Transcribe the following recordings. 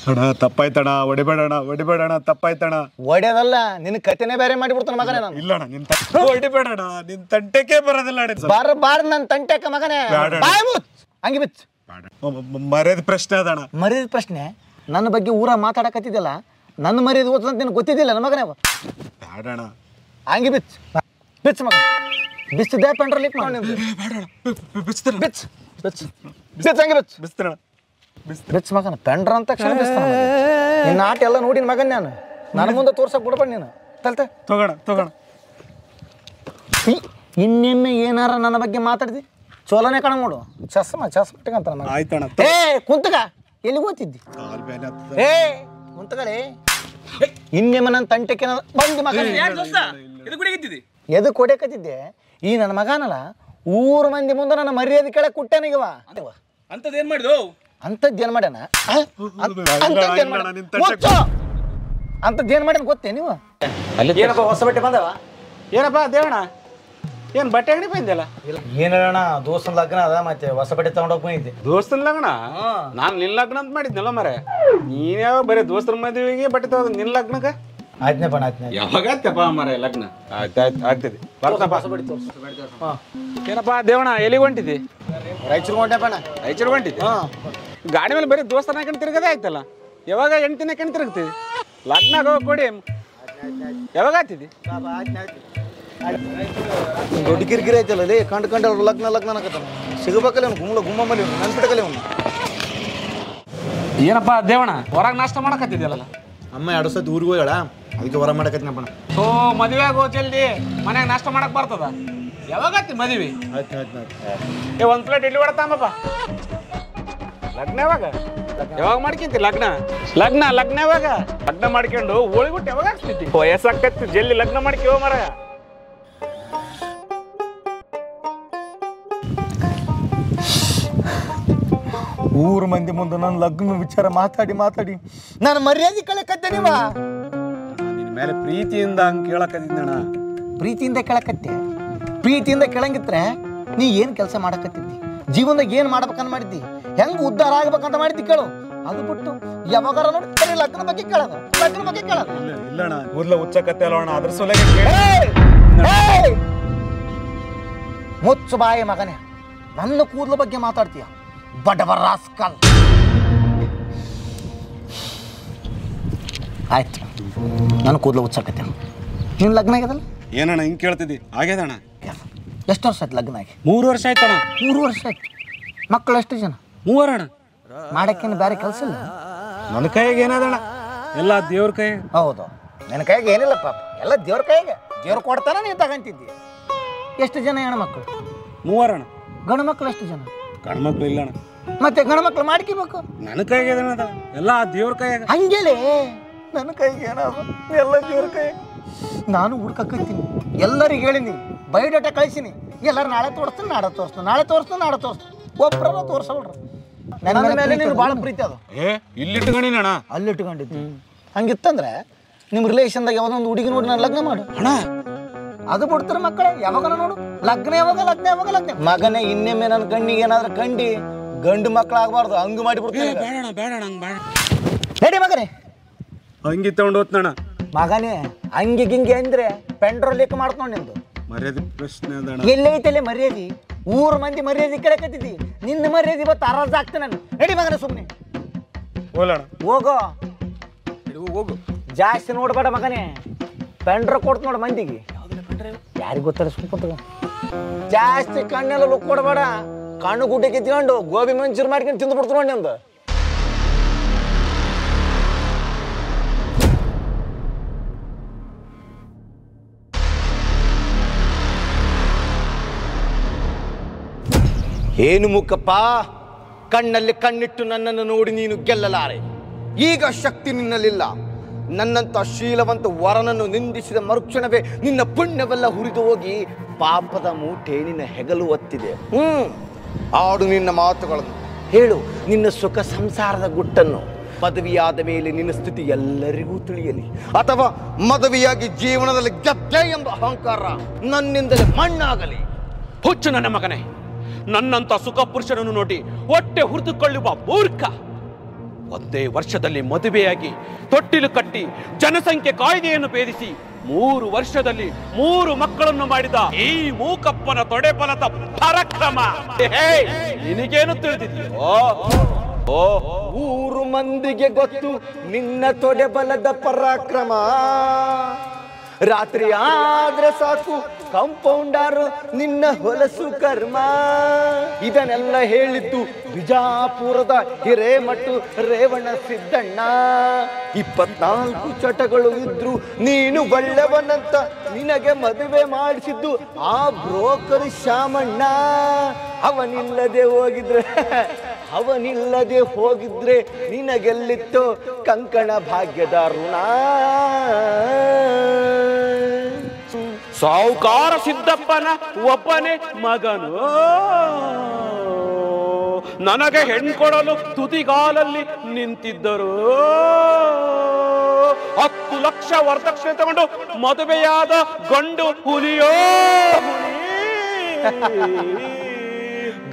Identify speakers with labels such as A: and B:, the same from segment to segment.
A: ಅಣ್ಣ ತಪ್ಪಾಯ್ತಣ್ಣ, ಹೊಡಿಬೇಡಣ ತಪ್ಪಾಯ್ತಣ್ಣ.
B: ಒಡೆದಲ್ಲ, ನಿನ್ನ ಕತೆನೇ ಬೇರೆ ಮಾಡಿಬಿಡ್ತಾನ ಮಗನೇ ನಾನು.
A: ಇಲ್ಲಣ್ಣ ನಿನ್ ಹೊಡಿಬೇಡಣ, ನಿನ್ ತಂಟೆಕೆ ಬರೋದಿಲ್ಲ.
B: ಬಾರ ನನ್ನ ತಂಟೆಕ ಮಗನೇ. ಹಂಗೆ ಬಿಚ್ಚ.
A: ಮರ್ಯಾದ ಪ್ರಶ್ನೆ ಅದಣ್ಣ.
B: ಮರ್ಯಾದ ಪ್ರಶ್ನೆ? ನನ್ನ ಬಗ್ಗೆ ಊರ ಮಾತಾಡಕತ್ತಿದ್ದಲ್ಲ, ನನ್ನ ಮರ್ಯಾದೆ ಓದ್ಸಂತ ನಿನಗೆ ಗೊತ್ತಿದ್ದಿಲ್ಲ ನನ್ನ ಮಗನೇ.
A: ಬೇಡಣ.
B: ಹಂಗೆ ಬಿಚ್ಚ ಬಿಚ್ಚ ಮಗ. ಬಿಚ್ಚದೆ ಪೆಂಡ್ರೋಲ್ ಲೀಕ್ ಮಾಡಿ ಬಿಚ್ಚ ಮಗನ. ಪೆಂಡ್ರ ಅಂತ ಕ್ಷಣ ಬಿಸ್ತಾನ. ನಿನ್ನ ಆಟ ಎಲ್ಲ ನೋಡಿನ ಮಗನ್ ನಾನು. ನನ್ನ ಮುಂದೆ ತೋರ್ಸಕ್ ಬಿಡ್ಬೇಡ ನೀನು. ತಲ್ತೆ
A: ತಗೋಣ.
B: ಇನ್ನೊಮ್ಮೆ ಏನಾರ ನನ್ನ ಬಗ್ಗೆ ಮಾತಾಡ್ದಿ ಚೋಲನೆ ಕಣ ನೋಡು. ಚಸ್ಮ ಇಟ್ಟಕಂತ
A: ಆಯ್ತಣ್ಣ.
B: ಏ ಕುಂತಗ, ಎಲ್ಲಿ ಓದ್ತಿದ್ದಿ? ಏ ಕುಂತಗಲೇ, ಇನ್ನೊಮ್ಮೆ ನನ್ನ ತಂಟೆಕೆ ಬಂದು ಮಗ ಎದು ಕೊಡಕತ್ತಿದ್ದೆ. ಈ ನನ್ನ ಮಗನಲ್ಲ ಊರ ಮಂದಿ ಮುಂದೆ ನನ್ನ ಮರ್ಯಾದೆ ಕೆಳಗೆ ಕುಟ್ಟೆನಿಗವ.
C: ಅಂತದೇನ್ ಮಾಡಿದ್ವು?
B: ಅಂಥದ್ದೇನು ಮಾಡ್ಯಾನ? ಅಂಥದ್ದೇನು ಮಾಡ್ಯಾನ ಗೊತ್ತೇ ನೀವು?
C: ಏನಪ್ಪ ಹೊಸ ಬಟ್ಟೆ ಬಂದವ? ಏನಪ್ಪ ದೇವಣ್ಣ, ಏನ್ ಬಟ್ಟೆ ಅಂಗಡಿ ಬಂದಿಲ್ಲ?
B: ಏನ್ ಹೇಳೋಣ, ದೋಸ್ತನ ಲಗ್ನ ಅದ, ಮತ್ತೆ ಹೊಸ ಬಟ್ಟೆ ತಗೊಂಡೋಗಿ ಬಂದಿದ್ದೆ.
C: ದೋಸ್ತನ ಲಗ್ನ? ನಾನು ನಿನ್ ಲಗ್ನ ಅಂತ ಮಾಡಿದ್ನಲ್ಲ ಮರೆ. ನೀನ್ ಯಾವ ಬರೀ ದೋಸ್ತರ ಮದುವೆಗೆ ಬಟ್ಟೆ ತಗೋದು, ನಿನ್ ಲಗ್ನಕ್ಕ?
B: ಆಯ್ತನಪ್ಪ ಆಯ್ತು.
C: ಯಾವಾಗ ಆಯ್ತಪ್ಪ ಮರೆ ಲಗ್ನ? ಆಗ್ತದೆ ಬರ್ತಪ್ಪ. ಏನಪ್ಪ ದೇವಣ್ಣ, ಎಲ್ಲಿಗೆ ಹೊಂಟಿದ್ದಿ?
B: ರಾಯಚೂರು ಹೊಂಟೆಪ್ಪಣ್ಣ.
C: ರಾಯಚೂರು ಹೊಂಟಿದ್ದಿ? ಗಾಡಿ ಮೇಲೆ ಬರೀ ದೋಸ್ತನ ಹಾಕೊಂಡು ತಿರ್ಗದೇ ಆಯ್ತಲ್ಲ. ಯಾವಾಗ ಹೆಂಡ್ತಿನ ಹಾಕೊಂಡು ತಿರುಗ್ತಿದ್ದಿ? ಲಗ್ನಾಗ ಹೋಗಿ ಕೊಡಿ. ಯಾವಾಗ ಆಗ್ತಿದ್ದಿ?
B: ದೊಡ್ಡ ಕಿರಿಕಿರಿ ಐತಲ್ಲ ಲೇ, ಕಂಡು ಅವ್ರು ಲಗ್ನ ಅನ್ನಕತ್ತಾನ. ಸಿಗಬೇಕಲ್ಲ ಅವ್ನು, ಗುಮ್ಮ ಮಲ್ಲಿ ನೆನ್ಪಿಟ್ಕಲ್ಲ ಅವ್ನು.
C: ಏನಪ್ಪ ದೇವಣ್ಣ, ಹೊರಗೆ ನಾಷ್ಟ ಮಾಡಕತ್ತಿದ್ಯಲ್ಲ?
B: ಅಮ್ಮ 2 ಸತಿ ಊರಿಗೆ ಹೋಗ್ಯಾಳ, ಅದಕ್ಕೆ ಹೊರ ಮಾಡಕತ್ತಿನಪ್ಪಣ.
C: ಸೊ ಮದುವೆ ಆಗೋ ಜಲ್ದಿ ಮನ್ಯಾಗ ನಾಷ್ಟ ಮಾಡಕ್ ಬರ್ತದ. ಯಾವಾಗ ಆಯ್ತು ಮದುವೆ?
B: ಆಯ್ತು.
C: ಒಂದ್ ಪ್ಲೇಟ್ ಇಡ್ಲಿ ವಡ ತಾಂಬಪ್ಪ. ಲಗ್ನ ಯಾವಾಗ? ಯಾವಾಗ ಮಾಡ್ಕೊಂತಿ ಲಗ್ನ? ಲಗ್ನ ಯಾವಾಗ? ಲಗ್ನ ಮಾಡ್ಕೊಂಡು ಹೋಳಿಗುಟ್ಟು ಯಾವಾಗ ಆಗ್ತೈತಿ? ವಯಸ್ಸಾಕತ್ತಿ, ಜಲ್ದಿ ಲಗ್ನ ಮಾಡ್ಕೋ ಮರ.
B: ಊರ ಮಂದಿ ಮುಂದೆ ನನ್ನ ಲಗ್ನ ವಿಚಾರ ಮಾತಾಡಿ ನಾನು ಮರ್ಯಾದೆ ಕಳಕತ್ತೆ. ನೀವ
A: ನಿನ್ ಮೇಲೆ ಪ್ರೀತಿಯಿಂದ ಹಂಗೆ ಕೇಳಕತ್ತಿದ್ದಣ್ಣ.
B: ಪ್ರೀತಿಯಿಂದ ಕೇಳಕತ್ತೆ? ಪ್ರೀತಿಯಿಂದ ಕೇಳಂಗಿದ್ರೆ ನೀ ಏನು ಕೆಲಸ ಮಾಡಕತ್ತಿದ್ದಿ, ಜೀವನದಾಗ ಏನು ಮಾಡ್ಬೇಕಂತ ಮಾಡಿದ್ದಿ, ಹೆಂಗೆ ಉದ್ಧಾರ ಆಗ್ಬೇಕಂತ ಮಾಡಿದ್ದಿ ಕೇಳು. ಅದು ಬಿಟ್ಟು ಯಾವಾಗಾರ ನೋಡಿ ಲಗ್ನ ಬಗ್ಗೆ ಕೇಳೋದು.
A: ಇಲ್ಲಣ್ಣ, ಮೊದ್ಲ ಹುಚ್ಚಕತ್ತೆ ಅಲ್ಲಣ್ಣ, ಅದ್ರ ಸೊಲೆಗೆ
B: ಮುಚ್ಚು ಬಾಯಿ ಮಗನೇ. ನನ್ನ ಕೂದಲ ಬಗ್ಗೆ ಮಾತಾಡ್ತೀಯ, ಬಡವ ರಾಸ್ಕಲ್. ಆಯ್ತು, ನನ್ನ ಕೂದಲು ಹುಚ್ಚಾಕತ್ತೆ. ನಿನ್ನ ಲಗ್ನ ಆಗ್ಯದಲ್ಲ?
A: ಏನಣ್ಣ ಹಿಂಗೆ ಕೇಳ್ತಿದ್ದಿ? ಆಗ್ಯದಣ್ಣ.
B: ಎಷ್ಟು ವರ್ಷ ಆಯ್ತು ಲಗ್ನ ಆಗಿ?
A: 3 ವರ್ಷ ಆಯ್ತಣ್ಣ.
B: 3 ವರ್ಷ ಆಯ್ತು. ಮಕ್ಕಳು ಎಷ್ಟು ಜನ?
A: 3 ಅಣ್ಣ.
B: ಮಾಡಕ್ಕೇನು ಬೇರೆ ಕೆಲಸ ಇಲ್ಲ?
A: ನನ್ನ ಕೈಯಾಗ ಏನದಣ್ಣ, ಎಲ್ಲ ದೇವ್ರ ಕೈ.
B: ಹೌದು, ನನ್ನ ಕೈಗೆ ಏನಿಲ್ಲ ಪಾಪ, ಎಲ್ಲ ದೇವ್ರ ಕೈಗೆ. ದೇವ್ರು ಕೊಡ್ತಾನ, ನೀವು ತಗೊಂತಿದ್ದಿ. ಎಷ್ಟು ಜನ ಹೆಣ್ಮಕ್ಳು?
A: 3 ಅಣ್ಣ.
B: ಗಂಡು ಮಕ್ಕಳು ಎಷ್ಟು ಜನ?
A: ಗಂಡು ಮಕ್ಳು ಇಲ್ಲಣ್ಣ.
B: ಮತ್ತೆ ಗಂಡು ಮಕ್ಳು ಮಾಡ್ಕೋಬೇಕು.
A: ನನ್ನ ಕೈಗೆ ಏನದ, ಎಲ್ಲ ದೇವ್ರ ಕೈಯಾಗ.
B: ಹಂಗೇಲೆ ನನ್ನ ಕೈಗೆ ಏನದ, ಎಲ್ಲ ದೇವ್ರ ಕೈ. ನಾನು ಹುಡ್ಕತ್ತೀನಿ, ಎಲ್ಲರಿಗೆ ಹೇಳಿನಿ, ಬಯೋಡಾಟಾ ಕಳಿಸಿನಿ. ಎಲ್ಲರೂ ನಾಳೆ ತೋರಿಸ್ತೀನಿ. ಒಬ್ಬರ ತೋರ್ಸಲ್ರಿ. ನನ್ನ ಮೇಲೆ ನೀನು ಭಾಳ ಪ್ರೀತಿ ಅದು.
A: ಇಲ್ಲಿಟ್ಟುಕೊಂಡಿನಣ್ಣ.
B: ಅಲ್ಲಿ ಇಟ್ಕೊಂಡಿದ್ದು. ಹಂಗಿತ್ತಂದ್ರೆ ನಿಮ್ಮ ರಿಲೇಷನ್ದಾಗ ಯಾವ್ದೊಂದು ಹುಡುಗಿ ನೋಡಿ ನಾನು ಲಗ್ನ ಮಾಡು
A: ಅಣ್ಣ.
B: ಅದು ಬಿಡ್ತಾರೆ ಮಕ್ಕಳೇ. ಯಾವಾಗ ನೋಡು ಲಗ್ನ ಯಾವಾಗ ಮಗನೇ. ಇನ್ನೊಮ್ಮೆ ನನ್ನ ಕಣ್ಣಿಗೆ ಏನಾದ್ರೂ ಗಂಡು ಮಕ್ಕಳಾಗಬಾರ್ದು, ಹಂಗೆ ಮಾಡಿಬಿಡ್ತೀನಿ. ನಡಿ ಮಗನೇ.
A: ಅಂಗಿ ತಗೊಂಡು ಹೋತ್ನಣ್ಣ.
B: ಮಗನೇ, ಹಂಗೆ ಗಿಂಗೆ ಅಂದ್ರೆ ಪೆಂಡ್ರೋಲ್ ಲೀಕ್ ಮಾಡ್ಕೊಂಡು ನಿಂದು
A: ಮರ್ಯಾದೆ ಪ್ರಶ್ನೆ ಅದಣ್ಣ.
B: ಎಲ್ಲೈತಲ್ಲೇ ಮರ್ಯಾದೆ? ಊರ ಮಂದಿ ಮರ್ಯಾದೆ ಕೇಳಕತ್ತಿದ್ದಿ, ನಿನ್ನ ಮರ್ಯಾದೆ ಇವತ್ತು ಅರಾಜ್ ಆಗ್ತೇನೆ ನಾನು. ನಡಿ ಮಗನೇ, ಸುಮ್ಮನೆ ಹೋಗು. ಜಾಸ್ತಿ ನೋಡ್ಬೇಡ ಮಗನೇ, ಪೆಂಡ್ರ ಕೊಡ್ತು ನೋಡು ಮಂದಿಗೆ. ಯಾರಿಗೆ ಗೊತ್ತಾರ ಸುಮ್ಮನೆ. ಜಾಸ್ತಿ ಕಣ್ಣೆಲ್ಲ ಲುಕ್ ಕೊಡಬೇಡ. ಕಣ್ಣು ಗುಡ್ಡೆ ಕಿತ್ಕೊಂಡು ಗೋಬಿ ಮಂಚೂರಿ ಮಾಡ್ಕೊಂಡು ತಿಂದು ಬಿಡ್ತು ನೋಡಿ ನಿಂದು. ಏನು ಮುಖಪ್ಪ, ಕಣ್ಣಲ್ಲಿ ಕಣ್ಣಿಟ್ಟು ನನ್ನನ್ನು ನೋಡಿ ನೀನು ಗೆಲ್ಲಲಾರೆ. ಈಗ ಶಕ್ತಿ ನಿನ್ನಲ್ಲಿಲ್ಲ. ನನ್ನಂಥ ಶೀಲವಂತ ವರನನ್ನು ನಿಂದಿಸಿದ ಮರುಕ್ಷಣವೇ ನಿನ್ನ ಪುಣ್ಯವೆಲ್ಲ ಹುರಿದು ಹೋಗಿ ಪಾಪದ ಮೂಟೆ ನಿನ್ನ ಹೆಗಲು ಒತ್ತಿದೆ. ಆಡು ನಿನ್ನ ಮಾತುಗಳನ್ನು, ಹೇಳು ನಿನ್ನ ಸುಖ ಸಂಸಾರದ ಗುಟ್ಟನ್ನು. ಪದವಿಯಾದ ಮೇಲೆ ನಿನ್ನ ಸ್ಥಿತಿ ಎಲ್ಲರಿಗೂ ತಿಳಿಯಲಿ, ಅಥವಾ ಮದುವೆಯಾಗಿ ಜೀವನದಲ್ಲಿ ಗೆದ್ದೆ ಎಂಬ ಅಹಂಕಾರ ನನ್ನಿಂದಲೇ ಮಣ್ಣಾಗಲಿ.
C: ಹುಚ್ಚು ನನ್ನ ಮಗನೇ, ನನ್ನಂತ ಸುಖ ಪುರುಷನನ್ನು ನೋಡಿ ಹೊಟ್ಟೆ ಹುರಿದುಕೊಳ್ಳುವ ಮೂರ್ಖ.
D: ಒಂದೇ ವರ್ಷದಲ್ಲಿ ಮದುವೆಯಾಗಿ ತೊಟ್ಟಿಲು ಕಟ್ಟಿ ಜನಸಂಖ್ಯೆ ಕಾಯ್ದೆಯನ್ನು ಭೇದಿಸಿ 3 ವರ್ಷದಲ್ಲಿ 3 ಮಕ್ಕಳನ್ನು ಮಾಡಿದ ಈ ಮೂಕಪ್ಪನ ತೊಡೆಬಲದ ಪರಾಕ್ರಮ ನಿನಗೇನು ತಿಳಿದಿದೆಯೋ?
B: ಊರು ಮಂದಿಗೆ ಗೊತ್ತು ನಿನ್ನ ತೊಡೆಬಲದ ಪರಾಕ್ರಮ. ರಾತ್ರಿ ಆದ್ರೆ ಸಾಕು ಕಂಪೌಂಡರ್ ನಿನ್ನ ಹೊಲಸು ಕರ್ಮ. ಇದನ್ನೆಲ್ಲ ಹೇಳಿದ್ದು ಬಿಜಾಪುರದ ಹಿರೇಮಠು ರೇವಣ ಸಿದ್ದಣ್ಣ. 24 ಚಟಗಳು ಇದ್ರು ನೀನು ಒಳ್ಳೆವನಂತ ನಿನಗೆ ಮದುವೆ ಮಾಡಿಸಿದ್ದು ಆ ಬ್ರೋಕರ್ ಶಾಮಣ್ಣ. ಅವನಿಲ್ಲದೆ ಹೋಗಿದ್ರೆ ನಿನಗೆಲ್ಲಿತ್ತು ಕಂಕಣ ಭಾಗ್ಯದ ಋಣ.
D: ಸಾಹುಕಾರ ಸಿದ್ದಪ್ಪನ ಒಬ್ಬನೇ ಮಗನು ನನಗೆ ಹೆಣ್ಕೊಡಲು ತುದಿಗಾಲಲ್ಲಿ ನಿಂತಿದ್ದರು. 10 ಲಕ್ಷ ವರದಕ್ಷಿಣೆ ತಗೊಂಡು ಮದುವೆಯಾದ ಗಂಡು ಹುಲಿಯೋ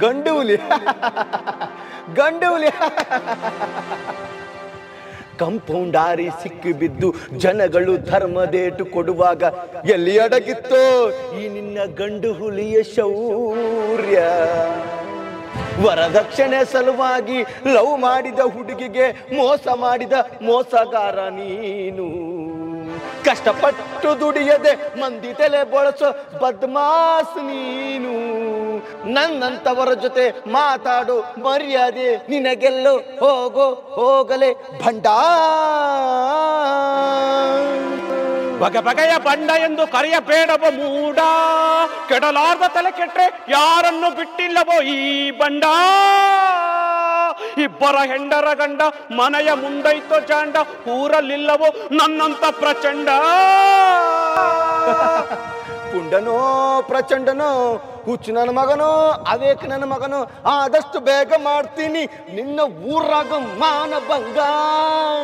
B: ಗಂಡು ಹುಲಿ ಕಂಪೌಂಡಾರಿ ಸಿಕ್ಕಿ ಬಿದ್ದು ಜನಗಳು ಧರ್ಮದೇಟು ಕೊಡುವಾಗ ಎಲ್ಲಿ ಅಡಗಿತ್ತೋ ಈ ನಿನ್ನ ಗಂಡು ಹುಲಿಯ ಶೌರ್ಯ. ವರದಕ್ಷಿಣೆ ಸಲುವಾಗಿ ಲವ್ ಮಾಡಿದ ಹುಡುಗಿಗೆ ಮೋಸ ಮಾಡಿದ ಮೋಸಗಾರ ನೀನು. ಕಷ್ಟಪಟ್ಟು ದುಡಿಯದೆ ಮಂದಿ ತಲೆ ಬಳಸೋ ಬದ್ಮಾಸ್ ನೀನು. ನನ್ನಂತವರ ಜೊತೆ ಮಾತಾಡೋ ಮರ್ಯಾದೆ ನಿನಗೆಲ್ಲೋ ಹೋಗಲೇ ಭಂಡ.
D: ಬಗೆಯ ಬಂಡ ಎಂದು ಕರೆಯಬೇಡವ ಮೂಡ. ಕೆಡಲಾರ್ದ ತಲೆ ಕೆಟ್ರೆ ಯಾರನ್ನು ಬಿಟ್ಟಿಲ್ಲವೋ ಈ ಬಂಡ. ಇಬ್ಬರ ಹೆಂಡರ ಗಂಡ ಮನೆಯ ಮುಂದೈತೋ ಜಾಂಡ. ಊರಲ್ಲಿಲ್ಲವೋ ನನ್ನಂತ ಪ್ರಚಂಡ.
B: ಪುಂಡನೋ ಪ್ರಚಂಡನೋ ಹುಚ್ಚು ನನ್ನ ಮಗನೋ ಅವೇಕ್ ನನ್ನ ಮಗನೋ ಆದಷ್ಟು ಬೇಗ ಮಾಡ್ತೀನಿ ನಿನ್ನ ಊರಾಗ ಮಾನಭಂಗ.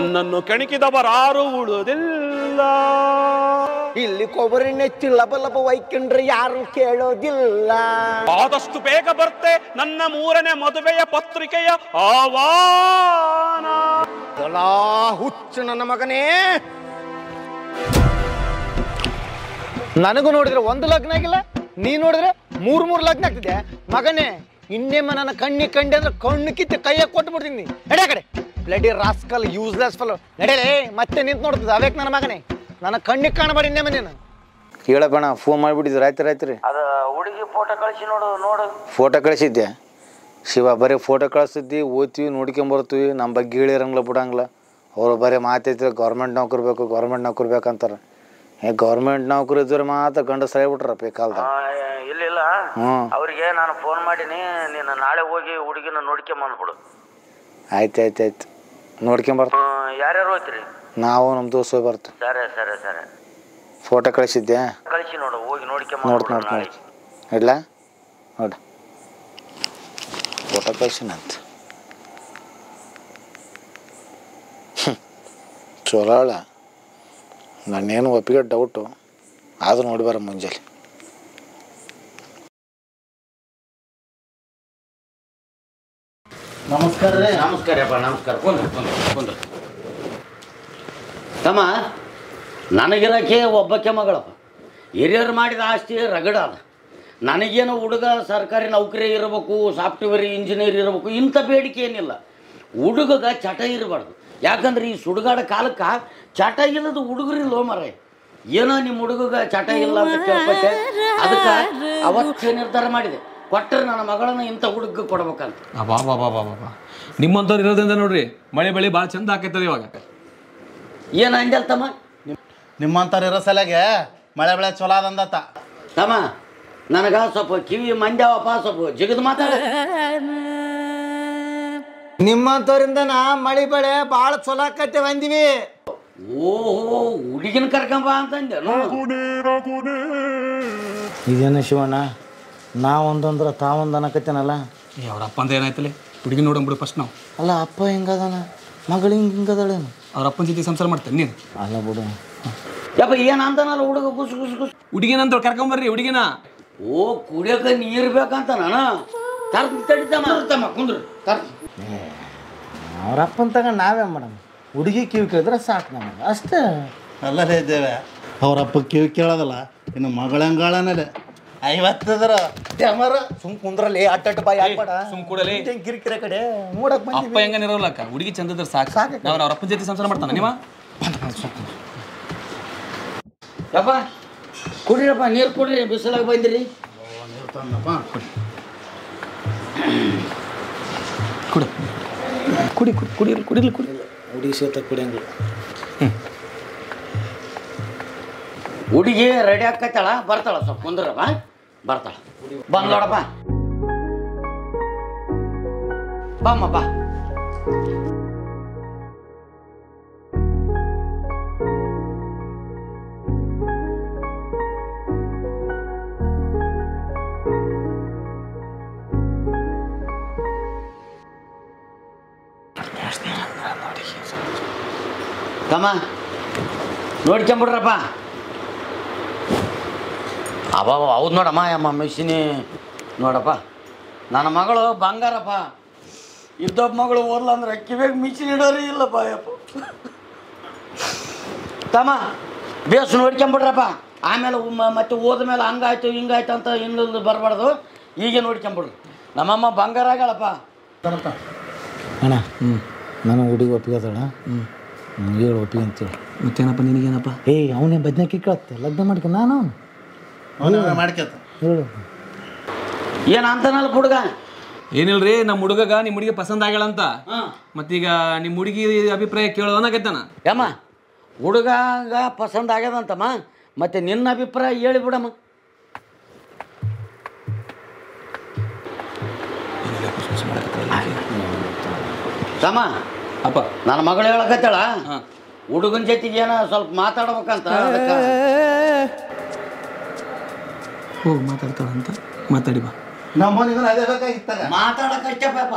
D: ನನ್ನನ್ನು ಕೆಣಕಿದವರಾರು ಉಳುವುದಿಲ್ಲ.
B: ಇಲ್ಲಿ ಕೊಬ್ಬರಿ ನೆಚ್ಚಿ ಲಬ ವೈಕೊಂಡ್ರೆ ಯಾರು ಕೇಳೋದಿಲ್ಲ.
D: ಆದಷ್ಟು ಬೇಗ ಬರ್ತೆ ನನ್ನ 3ನೇ ಮದುವೆಯ ಪತ್ರಿಕೆಯ ಆಹ್ವಾನ.
B: ಹುಚ್ಚು ನನ್ನ ಮಗನೇ. ನನಗೂ ನೋಡಿದ್ರೆ 1 ಲಗ್ನ ಆಗಿಲ್ಲ, ನೀ ನೋಡಿದ್ರೆ 3 ಲಗ್ನ ಆಗ್ತಿದೆ ಮಗನೇ. ಇನ್ನೇಮ್ಮ ನನ್ನ ಕಂಡಿ ಅಂದ್ರೆ ಕಣ್ಣು ಕಿತ್ತು ಕೈಯಾಗ ಕೊಟ್ಬಿಡ್ತೀನಿ. ನಡೆ ಕಡೆ ಬ್ಲಡಿ ರಾಸ್ಕಲ್ ಯೂಸ್ಲೆಸ್ ಫೆಲೋ. ನಡೆಯಲೇ ಮತ್ತೆ ನಿಂತು ನೋಡ್ತದೆ ಅವೇಕ್ ನನ್ನ ಮಗನೇ. ನನ್ನ ಕಣ್ಣಿಗೆ ಕಾಣಬೇಡಿ ಇನ್ನೇಮ್ಮ ನೀನು.
E: ಹೇಳಬೇಡ, ಫೋನ್ ಮಾಡಿಬಿಟ್ಟಿದ್ರು. ಆಯ್ತು
F: ಅದು ಹುಡುಗಿ ಫೋಟೋ ಕಳಿಸಿ ನೋಡು.
E: ಫೋಟೋ ಕಳಿಸಿದ್ದೆ ಶಿವ. ಬರೀ ಫೋಟೋ ಕಳಿಸಿದ್ದಿ, ಓದ್ತೀವಿ, ನೋಡ್ಕೊಂಬರ್ತೀವಿ. ನಮ್ಮ ಬಗ್ಗೆ ಹೇಳಿರಂಗಿಲ್ಲ ಬಿಡಂಗಿಲ್ಲ. ಅವ್ರು ಬರೀ ಮಾತೈತಿ ಗೌರ್ಮೆಂಟ್ ನೌಕರಿ ಬೇಕಂತಾರೆ. ಗೌರ್ಮೆಂಟ್ ನೌಕರಿ ಇದ್ರೆ ಮಾತ್ರ ಗಂಡ ಸರಿಬಿಟ್ರಪ್ಪ ಈ ಕಾಲದ.
F: ಇಲ್ಲ ಅವ್ರಿಗೆ ನಾನು ಫೋನ್ ಮಾಡೀನಿ, ನೀನು ನಾಳೆ ಹೋಗಿ ಹುಡುಗಿನ ನೋಡ್ಕೊಂಬಂದ್ಬಿಡು.
E: ಆಯ್ತು ನೋಡ್ಕೊಂಬರ್ತ.
F: ಯಾರ್ಯಾರು ಹೋಗ್ತೀರಿ?
E: ನಾವು ನಮ್ಮ ದೋಸ್ತ ಹೋಗಿ ಬರ್ತೀವಿ.
F: ಸರಿ
E: ಫೋಟೋ ಕಳಿಸಿದ್ದೆ,
F: ಕಳಿಸಿ ನೋಡು, ಹೋಗಿ
E: ನೋಡ್ತೀನಿ. ಇಲ್ಲ ನೋಡು ಫೋಟೋ ಕಳಿಸಿನಂತ. ಚಲೋ ಅಲ್ಲ, ನಾನೇನು ಒಪ್ಪಿಗೆ ಡೌಟು ಆದರೂ ನೋಡಿ ಬರ ಮುಂಜಾನೆ.
F: ನಮಸ್ಕಾರ ಕುಂದ್ರ ತಮ್ಮ. ನನಗಿರೋಕೆ ಒಬ್ಬಕ್ಕೆ ಮಗಳಪ್ಪ. ಹಿರಿಯರು ಮಾಡಿದ ಆಸ್ತಿ ರಗಡ ಅದ. ನನಗೇನು ಹುಡುಗ ಸರ್ಕಾರಿ ನೌಕರಿ ಇರಬೇಕು, ಸಾಫ್ಟ್ವೇರ್ ಇಂಜಿನಿಯರ್ ಇರಬೇಕು, ಇಂಥ ಬೇಡಿಕೆ ಏನಿಲ್ಲ. ಹುಡುಗಗೆ ಚಟ ಇರಬಾರ್ದು. ಯಾಕಂದ್ರೆ ಈ ಸುಡುಗಾಡ ಕಾಲಕ್ಕೆ ಚಟ ಇಲ್ಲದ ಹುಡುಗರಿಲ್ಲ ಮಾರೇ. ಏನೋ ನಿಮ್ಮ ಹುಡುಗಗೆ ಚಟ ಇಲ್ಲ ಅಂತ ಕೇಳ್ಪಟ್ಟೆ. ಅದಕ್ಕೆ ಅವತ್ತೇ ನಿರ್ಧಾರ ಮಾಡಿದೆ, ಕೊಟ್ಟರೆ ನನ್ನ ಮಗಳನ್ನ ಇಂಥ ಹುಡುಗ ಕೊಡ್ಬೇಕಂತ.
G: ಬಾಬಾ ನಿಮ್ಮಂಥವ್ರು ಇರೋದ್ರಿಂದ ನೋಡ್ರಿ ಮಳೆ ಬೆಳೆ ಭಾಳ ಚಂದ ಆಕೈತದ. ಇವಾಗ
F: ಏನು ಅಂಜಲ್ ತಮ್ಮ?
H: ನಿಮ್ಮಂಥವ್ರು ಇರೋ ಸಲಗೆ ಮಳೆ ಬೆಳೆ ಚಲೋ ಅದಂದತ್ತ
F: ತಮ್ಮ. ನನಗೆ ಸ್ವಲ್ಪ ಕಿವಿ ಮಂಡ್ಯಾವಪ್ಪ, ಸ್ವಲ್ಪ ಜಿಗದ್ ಮಾತಾಡ.
B: ನಿಮ್ಮಂತವರಿಂದ ಮಳಿ ಬೆಳೆ ಭಾಳ ಚಲೋ ಆಕೈತೆ ಬಂದಿವಿ.
F: ಓಹೋ, ಹುಡುಗಿನ ಕರ್ಕೊಂಬ ಅಂತಂದೆ.
H: ಇದೇನ ಶಿವಣ್ಣ, ನಾವೊಂದಂದ್ರೆ ತಾವೊಂದು ಅನ್ನಕತ್ತೇನಲ್ಲ.
G: ಅವ್ರ ಅಪ್ಪ ಅಂತ ಏನಾಯ್ತಲ್ಲ, ಹುಡುಗಿ ನೋಡಂಬಿಡು ಫಸ್ಟ್ ನಾವು.
H: ಅಲ್ಲ ಅಪ್ಪ ಹಿಂಗದಾನ, ಮಗಳು ಹಿಂಗದಾಳೇನು?
G: ಅವ್ರ ಅಪ್ಪನ ಜೊತೆ ಸಂಸಾರ ಮಾಡ್ತೇನೆ ನೀನು.
H: ಅಲ್ಲ ಬಿಡು
F: ಯಪ್ಪ, ಏನು ಅಂತಾನಲ್ಲ ಹುಡುಗ ಗುಸು ಗುಸು ಗುಸು.
G: ಹುಡುಗಿನಂತ ಕರ್ಕೊಂಬರ್ರಿ ಹುಡುಗಿನ.
F: ಓ, ಕುಡಿಯೋಕೆ ನೀರು ಬೇಕಂತ ನಾನು ತಡಿತಮ್ಮ ಕುಂದ್ರು.
E: ಅವ್ರ ಅಪ್ಪನ ತಗೊಂಡು ನಾವೇ ಮೇಡಮ್ ಹುಡುಗಿ ಕಿವಿ ಕೇಳಿದ್ರೆ ಸಾಕು ನಮಗೆ ಅಷ್ಟೇ.
H: ಅಲ್ಲೇ ಇದ್ದೇವೆ ಅವ್ರಪ್ಪ ಕಿವಿ ಕೇಳೋದಲ್ಲ ಇನ್ನು ಮಗಳಂಗಾಳನಲ್ಲೇ 50
E: ಕ್ಯಾಮರ ಸುಮ್ ಕುಂದ್ರಲ್ಲಿ ಅಟ್ಟ ಬಾಯಿ ಹಾಕ್ಬೇಡ.
G: ಸುಮ್ ಕೂಡಲೇ
E: ಕಿರಿಕಿರ ಕಡೆ ನೋಡಕ್
G: ಅಪ್ಪ ಹೆಂಗ ಇರೋಲ್ಲಕ್ಕ ಹುಡುಗಿ ಚಂದಿದ್ರೆ ಸಾಕು. ನಾವು ಅವ್ರ ಅಪ್ಪನ ಜೊತೆ ಸಂಸಾರ ಮಾಡ್ತಾನೆ ನಿಮ್ಮ
F: ಯಪ್ಪ ಕುಡಿರಪ್ಪ, ನೀರು ಕುಡ್ರಿ, ಬಿಸಿಲಾಗ ಬಂದಿರಿ.
G: ಕುಡಿ ಕುಡಿ ಕುಡಿ ಕುಡಿಲಿ ಕುಡಿ.
E: ಹುಡುಗಿ ಸೇತ ಕುಡಿಯಂಗಿಲ್ಲ.
F: ಹುಡುಗಿ ರೆಡಿ ಆಕೈತಾಳ, ಬರ್ತಾಳ. ಸ್ವಲ್ಪ ಕುಂದ್ರಪ್ಪ, ಬರ್ತಾಳ. ಬಂದ್ ನೋಡಪ್ಪ, ಬಾಮ್ಮ ಬಾ. ತಮ್ಮ ನೋಡ್ಕೊಂಬಿಡ್ರಪ್ಪ. ಅವ ಹೌದು ನೋಡಮ್ಮ, ಅಮ್ಮ ಮೆಷಿನಿ ನೋಡಪ್ಪ. ನನ್ನ ಮಗಳು ಬಂಗಾರಪ್ಪ. ಇದ್ದೊಬ್ಬ ಮಗಳು ಓದ್ಲ ಅಂದ್ರೆ ಅಕ್ಕಿ ಬೇಗ ಮಿಷಿನ್ ಇಡೋರಿ ಇಲ್ಲಪ್ಪ ಯಪ್ಪ. ತಮ್ಮ ಬೇಸ್ ನೋಡ್ಕೊಂಬಿಡ್ರಪ್ಪ. ಆಮೇಲೆ ಮತ್ತೆ ಹೋದ ಮೇಲೆ ಹಂಗಾಯ್ತು ಹಿಂಗಾಯ್ತು ಅಂತ ಇನ್ನೊಂದು ಬರಬಾರ್ದು. ಈಗ ನೋಡ್ಕೊಂಬಿಡ್ರಿ. ನಮ್ಮಮ್ಮ ಬಂಗಾರ ಆಗ್ಯಾಳಪ್ಪ.
E: ಅಣ್ಣ ನಾನು ಹುಡುಗಿ ಒಪ್ಪಿಗೆದಳ. ಹೇಳು ಒಪ್ಪಿಗೆ ಅಂತೇಳಿ.
G: ಮತ್ತೇನಪ್ಪ ನಿನಗೇನಪ್ಪ?
E: ಅವನೇ ಬದ್ನಾಕಿ ಕೇಳತ್ತೆ ಲಗ್ನ ಮಾಡ್ಕೊ. ನಾನು
H: ಮಾಡ್ಕೊತ
E: ಹೇಳು
F: ಏನಂತನಲ್ಲ ಹುಡುಗ.
G: ಏನಿಲ್ರಿ, ನಮ್ಮ ಹುಡುಗಗ ನಿಮ್ಮ ಹುಡುಗಿ ಪಸಂದ್ ಆಗ್ಯಾಳಂತ. ಮತ್ತೀಗ ನಿಮ್ಮ ಹುಡುಗಿ ಅಭಿಪ್ರಾಯ ಕೇಳೋನಾಗೈತಾನ.
F: ಯಮ್ಮ ಹುಡುಗ ಪಸಂದ್ ಆಗ್ಯದಂತಮ್ಮ. ಮತ್ತೆ ನಿನ್ನ ಅಭಿಪ್ರಾಯ ಹೇಳಿಬಿಡಮ್ಮ. ತಮ್ಮ
G: ಅಪ್ಪ
F: ನನ್ನ ಮಗಳು ಹೇಳಕತ್ತಾಳ ಹುಡುಗನ ಜೊತೆಗೆ ಏನೋ ಸ್ವಲ್ಪ ಮಾತಾಡ್ಬೇಕಂತ.
G: ಹೋಗಿ ಮಾತಾಡ್ತಾಳಂತ, ಮಾತಾಡಿ ಬಾ.
H: ನಮ್ಮನಿಗೂ ಅದೇ ಬೇಕಾಗಿತ್ತಾಗ
F: ಮಾತಾಡಕಷ್ಟೇ ಪಾಪ.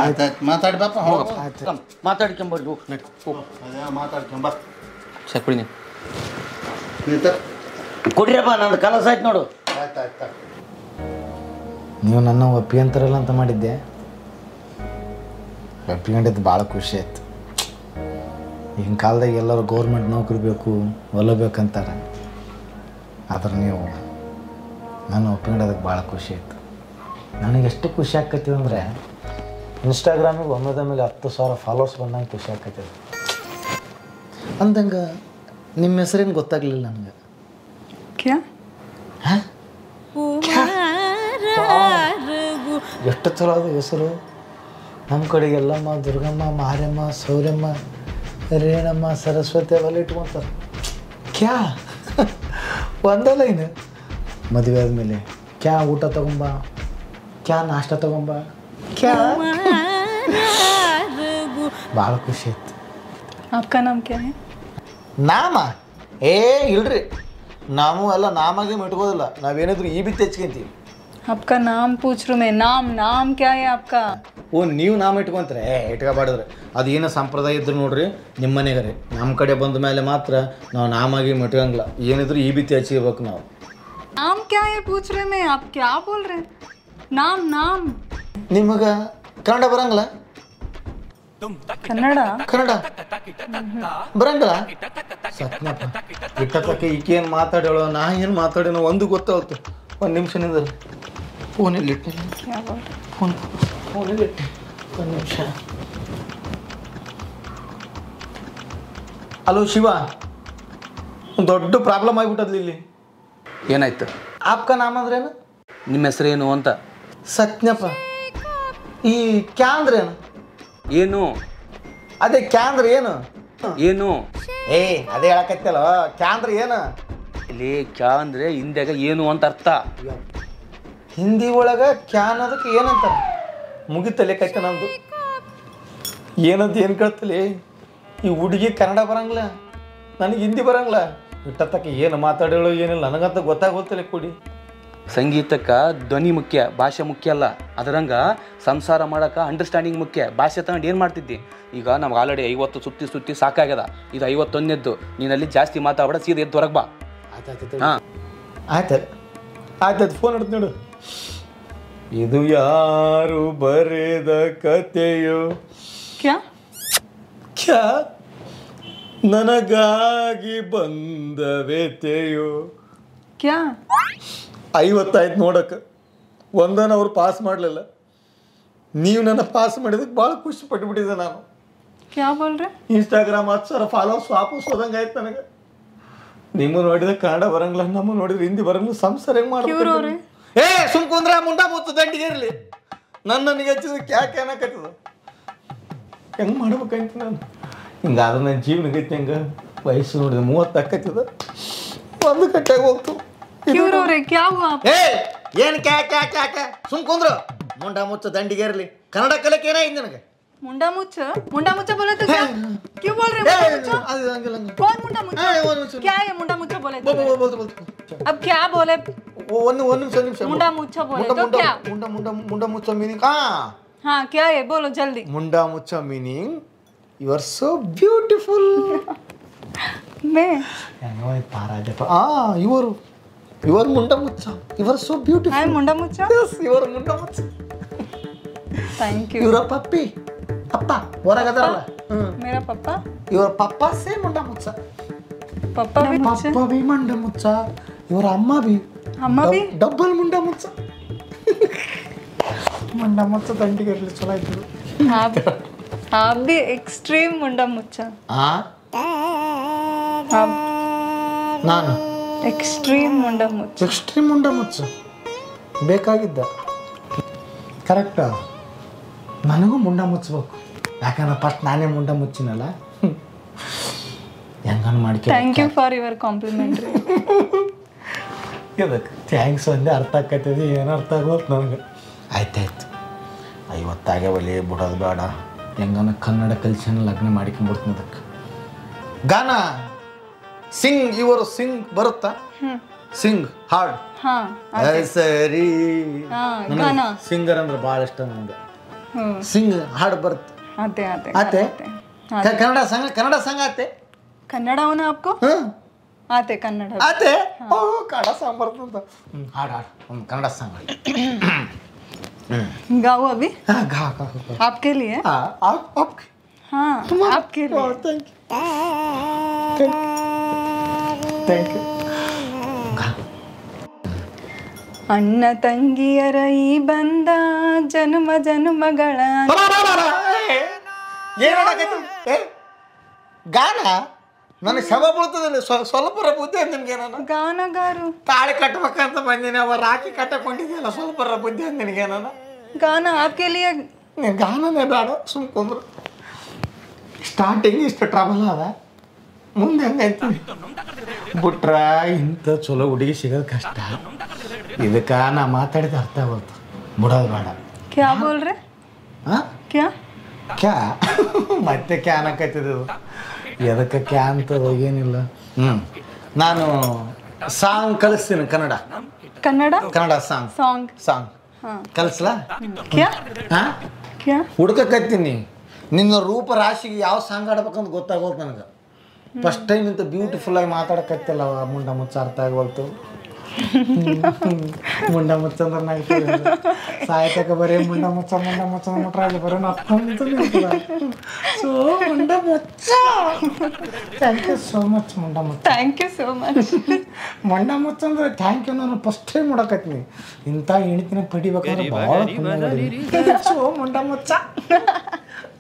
H: ಆಯ್ತಾಯ್ತು ಮಾತಾಡಿ ಬಾಪ.
F: ಮಾತಾಡ್ಕೊಂಬರ್ರಿ
H: ಅದೇ ಮಾತಾಡ್ಕೊಂಬ
G: ಸಾಕು ಕುಡಿ ನೀನು.
F: ಕೊಡ್ರಿಯಪ್ಪ, ನಂದು ಕೆಲಸ ಆಯ್ತು ನೋಡು.
H: ಆಯ್ತಾಯ್ತು.
E: ನೀವು ನನ್ನ ಒಪ್ಪಿಗೆಂತಾರಲ್ಲ ಅಂತ ಮಾಡಿದ್ದೆ. ಒಪ್ಪಿಕೊಂಡಿದ್ದು ಭಾಳ ಖುಷಿ ಆಯ್ತು. ಈಗಿನ ಕಾಲದಾಗ ಎಲ್ಲರೂ ಗೌರ್ಮೆಂಟ್ ನೌಕರಿ ಬೇಕು ಒಲ್ಲಬೇಕಂತಾರೆ. ಆದ್ರೆ ನೀವು ನಾನು ಒಪ್ಪಿಕೊಂಡದಕ್ಕೆ ಭಾಳ ಖುಷಿ ಆಯಿತು. ನನಗೆ ಎಷ್ಟು ಖುಷಿ ಆಕೈತಿ ಅಂದರೆ ಇನ್ಸ್ಟಾಗ್ರಾಮಿಗೆ ಒಮ್ಮೆದೊಮ್ಮೆಗೆ 10,000 ಫಾಲೋವರ್ಸ್ ಬಂದಂಗೆ ಖುಷಿ ಆಕೈತಿ. ಅಂದಂಗೆ ನಿಮ್ಮ ಹೆಸರೇನು ಗೊತ್ತಾಗಲಿಲ್ಲ ನನಗೆ. ಎಷ್ಟು ಚಲೋ ಅದು ಹೆಸರು. ನಮ್ಮ ಕಡೆಗೆ ಎಲ್ಲಮ್ಮ, ದುರ್ಗಮ್ಮ, ಮಾರಮ್ಮ, ಸೌರಮ್ಮ, ರೇಣಮ್ಮ, ಸರಸ್ವತಿ ಅವೆಲ್ಲ ಇಟ್ಕೊತಾರೆ. ಕ್ಯಾ ಒಂದಲ್ಲ ಇನ್ನು ಮದುವೆ ಆದಮೇಲೆ ಕ್ಯಾ ಊಟ ತಗೊಂಬ, ಕ್ಯಾ ನಾಷ್ಟ ತಗೊಂಬ, ಕ್ಯಾ ಭಾಳ ಖುಷಿ ಆಯ್ತು.
I: आपका नाम क्या है?
E: ನಾಮ ಇಲ್ರಿ, ನಾವು ಎಲ್ಲ ನಾಮಾಗೆ ಇಟ್ಕೋದಿಲ್ಲ. ನಾವೇನಾದ್ರು ಈ ಬಿತ್ತು ಹೆಚ್ಕೊಂತೀವಿ.
I: आपका नाम पूछ रही हूँ मैं. नाम क्या है आपका?
E: ನೀವು ನಾಮ ಇಟ್ಕೊಂತಾರೆ ಇಟ್ಕೋಬಾರ್ದ್ರಿ. ಅದು ಏನೋ ಸಂಪ್ರದಾಯ ಇದ್ರು ನೋಡ್ರಿ ನಿಮ್ಮ ಮನೆಗೆ ರೀ. ನಮ್ಮ ಕಡೆ ಬಂದ ಮೇಲೆ ಮಾತ್ರ ನಾವು ನಾಮಾಗಿ ಇಟ್ಕೊಂಗಿಲ್ಲ. ಏನಿದ್ರು ಈ ಬಿತ್ತು ಹಚ್ಕೋಬೇಕು ನಾವು.
I: नाम क्या है पूछ रहे मैं. आप क्या बोल रहे? नाम
E: ನಿಮಗೆ ಕನ್ನಡ ಬರಂಗಿಲ್ಲ?
I: कन्नड़
E: ಕನ್ನಡ ಬರಂಗಿಲ್ಲ? ಸತ್ನಪ್ಪ ಇಟ್ಟಕ್ಕೆ ಈಕೇನು ಮಾತಾಡೋಳು ನಾ ಏನು ಮಾತಾಡೋಣ ಒಂದು ಗೊತ್ತಾಗುತ್ತೆ. ಒಂದು ನಿಮಿಷ ನಿಂದ್ರೆ ಫೋನಲ್ಲಿ ಇಟ್ಟು ಫೋನಲ್ಲಿ ಇಟ್ಟು ಒಂದು ನಿಮಿಷ. ಹಲೋ ಶಿವ, ಒಂದು ದೊಡ್ಡ ಪ್ರಾಬ್ಲಮ್ ಆಗಿಬಿಟ್ಟದ್ಲಿ ಇಲ್ಲಿ.
G: ಏನಾಯ್ತು?
E: ಆಪ್ಕ ನಾಮ ಅಂದ್ರೇನು?
G: ನಿಮ್ಮ ಹೆಸರೇನು ಅಂತ.
E: ಸತ್ನಪ್ಪ. ಈ ಕ್ಯಾ ಅಂದ್ರೇನು?
G: ಏನು?
E: ಅದೇ ಕ್ಯಾ ಅಂದ್ರೆ ಏನು?
G: ಏನು?
E: ಅದೇ ಹೇಳಕತ್ತಲ್ಲ. ಕ್ಯಾ ಅಂದ್ರೆ ಏನು?
G: ಇಲ್ಲಿ ಕ್ಯಾ ಅಂದ್ರೆ ಹಿಂದ್ಯಾಗ ಏನು ಅಂತ ಅರ್ಥ.
E: ಹಿಂದಿ ಒಳಗೆ ಕ್ಯಾ ಅನ್ನೋದಕ್ಕೆ ಏನಂತ ಮುಗಿತಲೆ ಕೈತೆ ನಮ್ಮದು. ಏನಂತ ಏನು ಕೇಳ್ತಲೆ? ಈ ಹುಡುಗಿ ಕನ್ನಡ ಬರಂಗಿಲ್ಲ, ನನಗೆ ಹಿಂದಿ ಬರಂಗಿಲ್ಲ. ಇಟ್ಟತ್ತಕ್ಕೆ ಏನು ಮಾತಾಡೋಳು ಏನಿಲ್ಲ ನನಗಂತ ಗೊತ್ತಾಗೋತ್ತಲೆ ಕೊಡಿ.
G: ಸಂಗೀತಕ್ಕೆ ಧ್ವನಿ ಮುಖ್ಯ, ಭಾಷೆ ಮುಖ್ಯ ಅಲ್ಲ. ಅದರಂಗ ಸಂಸಾರ ಮಾಡೋಕೆ ಅಂಡರ್ಸ್ಟ್ಯಾಂಡಿಂಗ್ ಮುಖ್ಯ. ಭಾಷೆ ತಗೊಂಡು ಏನು ಮಾಡ್ತಿದ್ದಿ? ಈಗ ನಮ್ಗೆ ಆಲ್ರೆಡಿ 50 ಸುತ್ತಿ ಸಾಕಾಗ್ಯದ. ಇದು 51ನೇದ್ದು. ನೀನಲ್ಲಿ ಜಾಸ್ತಿ ಮಾತಾಡ್ಬೇಡ, ಸೀದಾ ಎದ್ದು ಹೊರಗೆ ಬಾ.
E: ಹಾಂ ಆಯ್ತು. ಫೋನ್ ಇಡ್ತು ನೋಡು. ಇದು ಯಾರು ಬರೆದ ಕತೆಯೋ
I: क्या
E: ಕ್ಯಾ ನನಗಾಗಿ ಬಂದ ವ್ಯತೆಯೋ.
I: क्या
E: 50 ನೋಡಕ್ಕೆ ಒಂದನ್ನು ಅವ್ರು ಪಾಸ್ ಮಾಡಲಿಲ್ಲ. ನೀವು ನನ್ನ ಪಾಸ್ ಮಾಡಿದಕ್ಕೆ ಭಾಳ ಖುಷಿ ಪಟ್ಬಿಟ್ಟಿದ್ದೆ ನಾನು.
I: क्या बोल रहे?
E: ಇನ್ಸ್ಟಾಗ್ರಾಮ್ 10,000 ಫಾಲೋವರ್ಸ್ ವಾಪಸ್ ಹೋದಂಗೆ ಆಯ್ತು ನನಗೆ. ನಿಮ್ಮ ನೋಡಿದ್ರೆ ಕನ್ನಡ ಬರಂಗಿಲ್ಲ, ನಮ್ಮ ನೋಡಿದ್ರೆ ಹಿಂದಿ ಬರಂಗಿಲ್ಲ, ಸಂಸಾರ ಹೆಂಗೆ ಮಾಡ್ಬೇಕು? ಏ ಸುಮ್ಕುಂದ್ರೆ ಮುಂಡ ಮುತ್ತು ದಂಡಿಗೆ ಇರಲಿ. ನನಗೆ ಹಚ್ಚಿದ ಕ್ಯಾಕೆ ಅನ್ನಕತ್ತದ. ಹೆಂಗೆ ಮಾಡ್ಬೇಕಂತ ನಾನು ಹಿಂಗಾದ್ರೆ ನನ್ನ ಜೀವನಗೈತಿ ಹೆಂಗೆ. ವಯಸ್ಸು ನೋಡಿದ್ರೆ 30 ಆಕತ್ತದ, 1 ಗಂಟೆಗೆ ಹೋಗ್ತು.
I: क्यों रो रहे? क्या हुआ?
E: ಏ ಏನು ಕ್ಯಾಕೆ ಸುಮ್ಕುಂದ್ರು ಮುಂಡ ಮುಚ್ಚ ದಂಡಿಗೆ ಇರಲಿ. ಕನ್ನಡ ಕಲಿಕೆ ಏನಾಯ್ತು ನನಗೆ?
I: मुंडा मुच्छा बोले तो क्या? क्यों बोल रहे मुंडा मुच्छा? कौन मुंडा मुच्छा? क्या है मुंडा मुच्छा बोले तो? अब क्या बोले?
E: ಒಂದು ನಿಮಿಷ
I: मुंडा मुच्छा बोले तो क्या?
E: ಮುಂಡ ಮುಚ್ಚ ಮೀನಿಂಗ್
I: हाँ क्या है बोलो जल्दी.
E: ಮುಂಡ ಮುಚ್ಚ meaning you are so beautiful.
I: मैं
E: ಇವರು ಮುಂಡ ಮುಚ್ಚ you are so beautiful.
I: Hi मुंडा मुच्छा.
E: ಇವರು ಮುಂಡ ಮುಚ್ಚ.
I: Thank you.
E: ಇವರ ಪಪ್ಪಿ ಅಪ್ಪ ಹೊರಗದಾರಲ್ಲ,
I: मेरा पापा
E: ಇವರ ಪಪ್ಪ ಸೇ ಮುಂಡ ಮುಚ್ಚ.
I: पापा भी मुझसे
E: ಪಪ್ಪ ಬಿ ಮುಂಡ ಮುಚ್ಚ, ಇವರ ಅಮ್ಮ ಬಿ ಡಬಲ್ ಮುಂಡ ಮುಚ್ಚ. ಮುಂಡ ಮುಚ್ಚ ದಂಡಿಗೆ ಇರಲಿ, ಚಲೋ ಆಯ್ತು.
I: आप भी एक्सट्रीम मुंडा मुच्छा. आप
E: ನಾನು
I: एक्सट्रीम मुंडा मुच्छा.
E: ಎಕ್ಸ್ಟ್ರೀಮ್ ಮುಂಡ ಮುಚ್ಚ ಬೇಕಾಗಿದ್ದ. ಕರೆಕ್ಟಾ? ನನಗೂ ಮುಂಡ ಮುಚ್ಚಬೇಕು, ಯಾಕಂದ್ರೆ ಫಸ್ಟ್ ನಾನೇ ಮುಂಡ ಮುಚ್ಚಿನಲ್ಲ. ಹೆಂಗನ ಮಾಡ್ಕೊ.
I: Thank you for your compliment.
E: ಇದಕ್ಕೆ ಥ್ಯಾಂಕ್ಸ್ ಒಂದೇ ಅರ್ಥ ಆಕೈತದೆ, ಏನು ಅರ್ಥ ಆಗೋದು ನನಗೆ. ಆಯ್ತಾಯ್ತು, 50 ಒಲೆ ಬಿಡೋದು ಬೇಡ. ಹೆಂಗನ ಕನ್ನಡ ಕಲ್ಚರ್ ಲಗ್ನ ಮಾಡ್ಕೊಂಡ್ಬಿಡ್ತೀನಿ. ಅದಕ್ಕೆ ಗಾನ ಸಿಂಗ್, ಇವರು ಸಿಂಗ್ ಬರುತ್ತಾ? ಸಿಂಗ್ ಹಾಡ್.
I: हाँ
E: ಸರಿ,
I: गाना
E: ಸಿಂಗರ್ ಅಂದ್ರೆ ಭಾಳ ಇಷ್ಟ ನನಗೆ. ಸಿಂಗ್ ಹಾಡು ಬರುತ್ತೆ.
I: आते आते
E: ಆತೆ ಕನ್ನಡ ಸಂಘ ಆತೆ.
I: कन्नड़ होना आपको? आते कन्नड़
E: ಆತೆ. ಓ ಕನ್ನಡ ಸಾಂಗ್ ಬರ್ತಂತ. ಹಾಡು ಒಂದು ಕನ್ನಡ ಸಾಂಗ್
I: गाओ अभी.
E: गा
I: आपके लिए.
E: आप
I: हाँ आपके लिए.
E: Thank you.
I: ಅಣ್ಣ ತಂಗಿಯರ ಈ ಬಂದ ಜನ್ಮ ಜನ್ಮಗಳ.
E: ಗಾನ ನನಗೆ ಶವ ಬೀಳ್ತದೆ. ಸ್ವಲ್ಪ ಬುದ್ಧಿ ಅಂತ ನಿಮ್ಗೆ. ನಾನು
I: ಗಾನಗಾರು.
E: ತಾಳಿ ಕಟ್ಬೇಕಂತ ಬಂದಿನಿ, ಅವ ರಾಖಿ ಕಟ್ಟಕೊಂಡಿದ್ಯಲ್ಲ, ಸ್ವಲ್ಪ ಬುದ್ಧಿ ಅಂತ ನಿನಗೆ. ನಾನು
I: गाना आपके लिए.
E: ಗಾನನೇ ಬೇಡ, ಸುಮ್ಕೊಂಡ್ರು. ಸ್ಟಾರ್ಟಿಂಗ್ ಇಷ್ಟು ಟ್ರಬಲ್ ಅದ, ಮುಂದೆ ಹೆಂಗೈತಿ ಬಿಟ್ರ ಇಂಥ ಚಲೋ ಹುಡುಗಿ ಸಿಗೋದು ಕಷ್ಟ. ಇದಕ್ಕೆ ನಾ ಮಾತಾಡಿದ ಅರ್ಥ ಆಗೋದು, ಬಿಡೋದು ಬೇಡ.
I: क्या बोल रहे?
E: ಹಾಂ
I: क्या
E: ಕ್ಯಾ ಮತ್ತೆ ಕ್ಯಾನ್ ಹಾಕೈತಿದ್ದು. ಎದಕ್ಕೆ ಕ್ಯಾ ಅಂತದ ಏನಿಲ್ಲ. ನಾನು ಸಾಂಗ್ ಕಲಿಸ್ತೀನಿ, ಕನ್ನಡ ಸಾಂಗ್
I: सॉन्ग.
E: ಕಲಿಸ್ಲಾ?
I: क्या
E: ಹಾಂ
I: क्या
E: ಹುಡ್ಕತ್ತೀನಿ. ನಿನ್ನ ರೂಪ ರಾಶಿಗೆ ಯಾವ ಸಾಂಗ್ ಆಡ್ಬೇಕಂತ ಗೊತ್ತಾಗೋದು ನನಗೆ. ಫಸ್ಟ್ ಟೈಮ್ ಇಂಥ ಬ್ಯೂಟಿಫುಲ್ ಆಗಿ ಮಾತಾಡಕತ್ತಿಲ್ಲ. ಮುಂಡ ಮುಚ್ಚ ಅರ್ಥ ಆಗೋಲ್ತು. ಮುಂಡ ಮುಚ್ಚ ಅಂದ್ರೆ ನಾಯ್ತು ಸಾಯ್ತಕ ಬರೀ ಮುಂಡ ಮುಚ್ಚ ಮುಟ್ರ ಅಲ್ಲಿ ಬರೋ ಸೊ ಮುಂಡ ಮುಚ್ಚ. ಥ್ಯಾಂಕ್ ಯು ಸೋ ಮಚ್ ಮುಂಡ ಮುಚ್ಚ.
I: Thank you so much.
E: ಮುಂಡ ಮುಚ್ಚ ಅಂದ್ರೆ ಥ್ಯಾಂಕ್ ಯು. ನಾನು ಫಸ್ಟ್ ಟೈಮ್ ನೋಡಕತ್ತೀನಿ. ಇಂಥ ಹೆಣ್ತಿನ ಪಡಿಬೇಕಂದ್ರೆ ಭಾಳ ಸೊ ಮುಂಡ ಮುಚ್ಚ.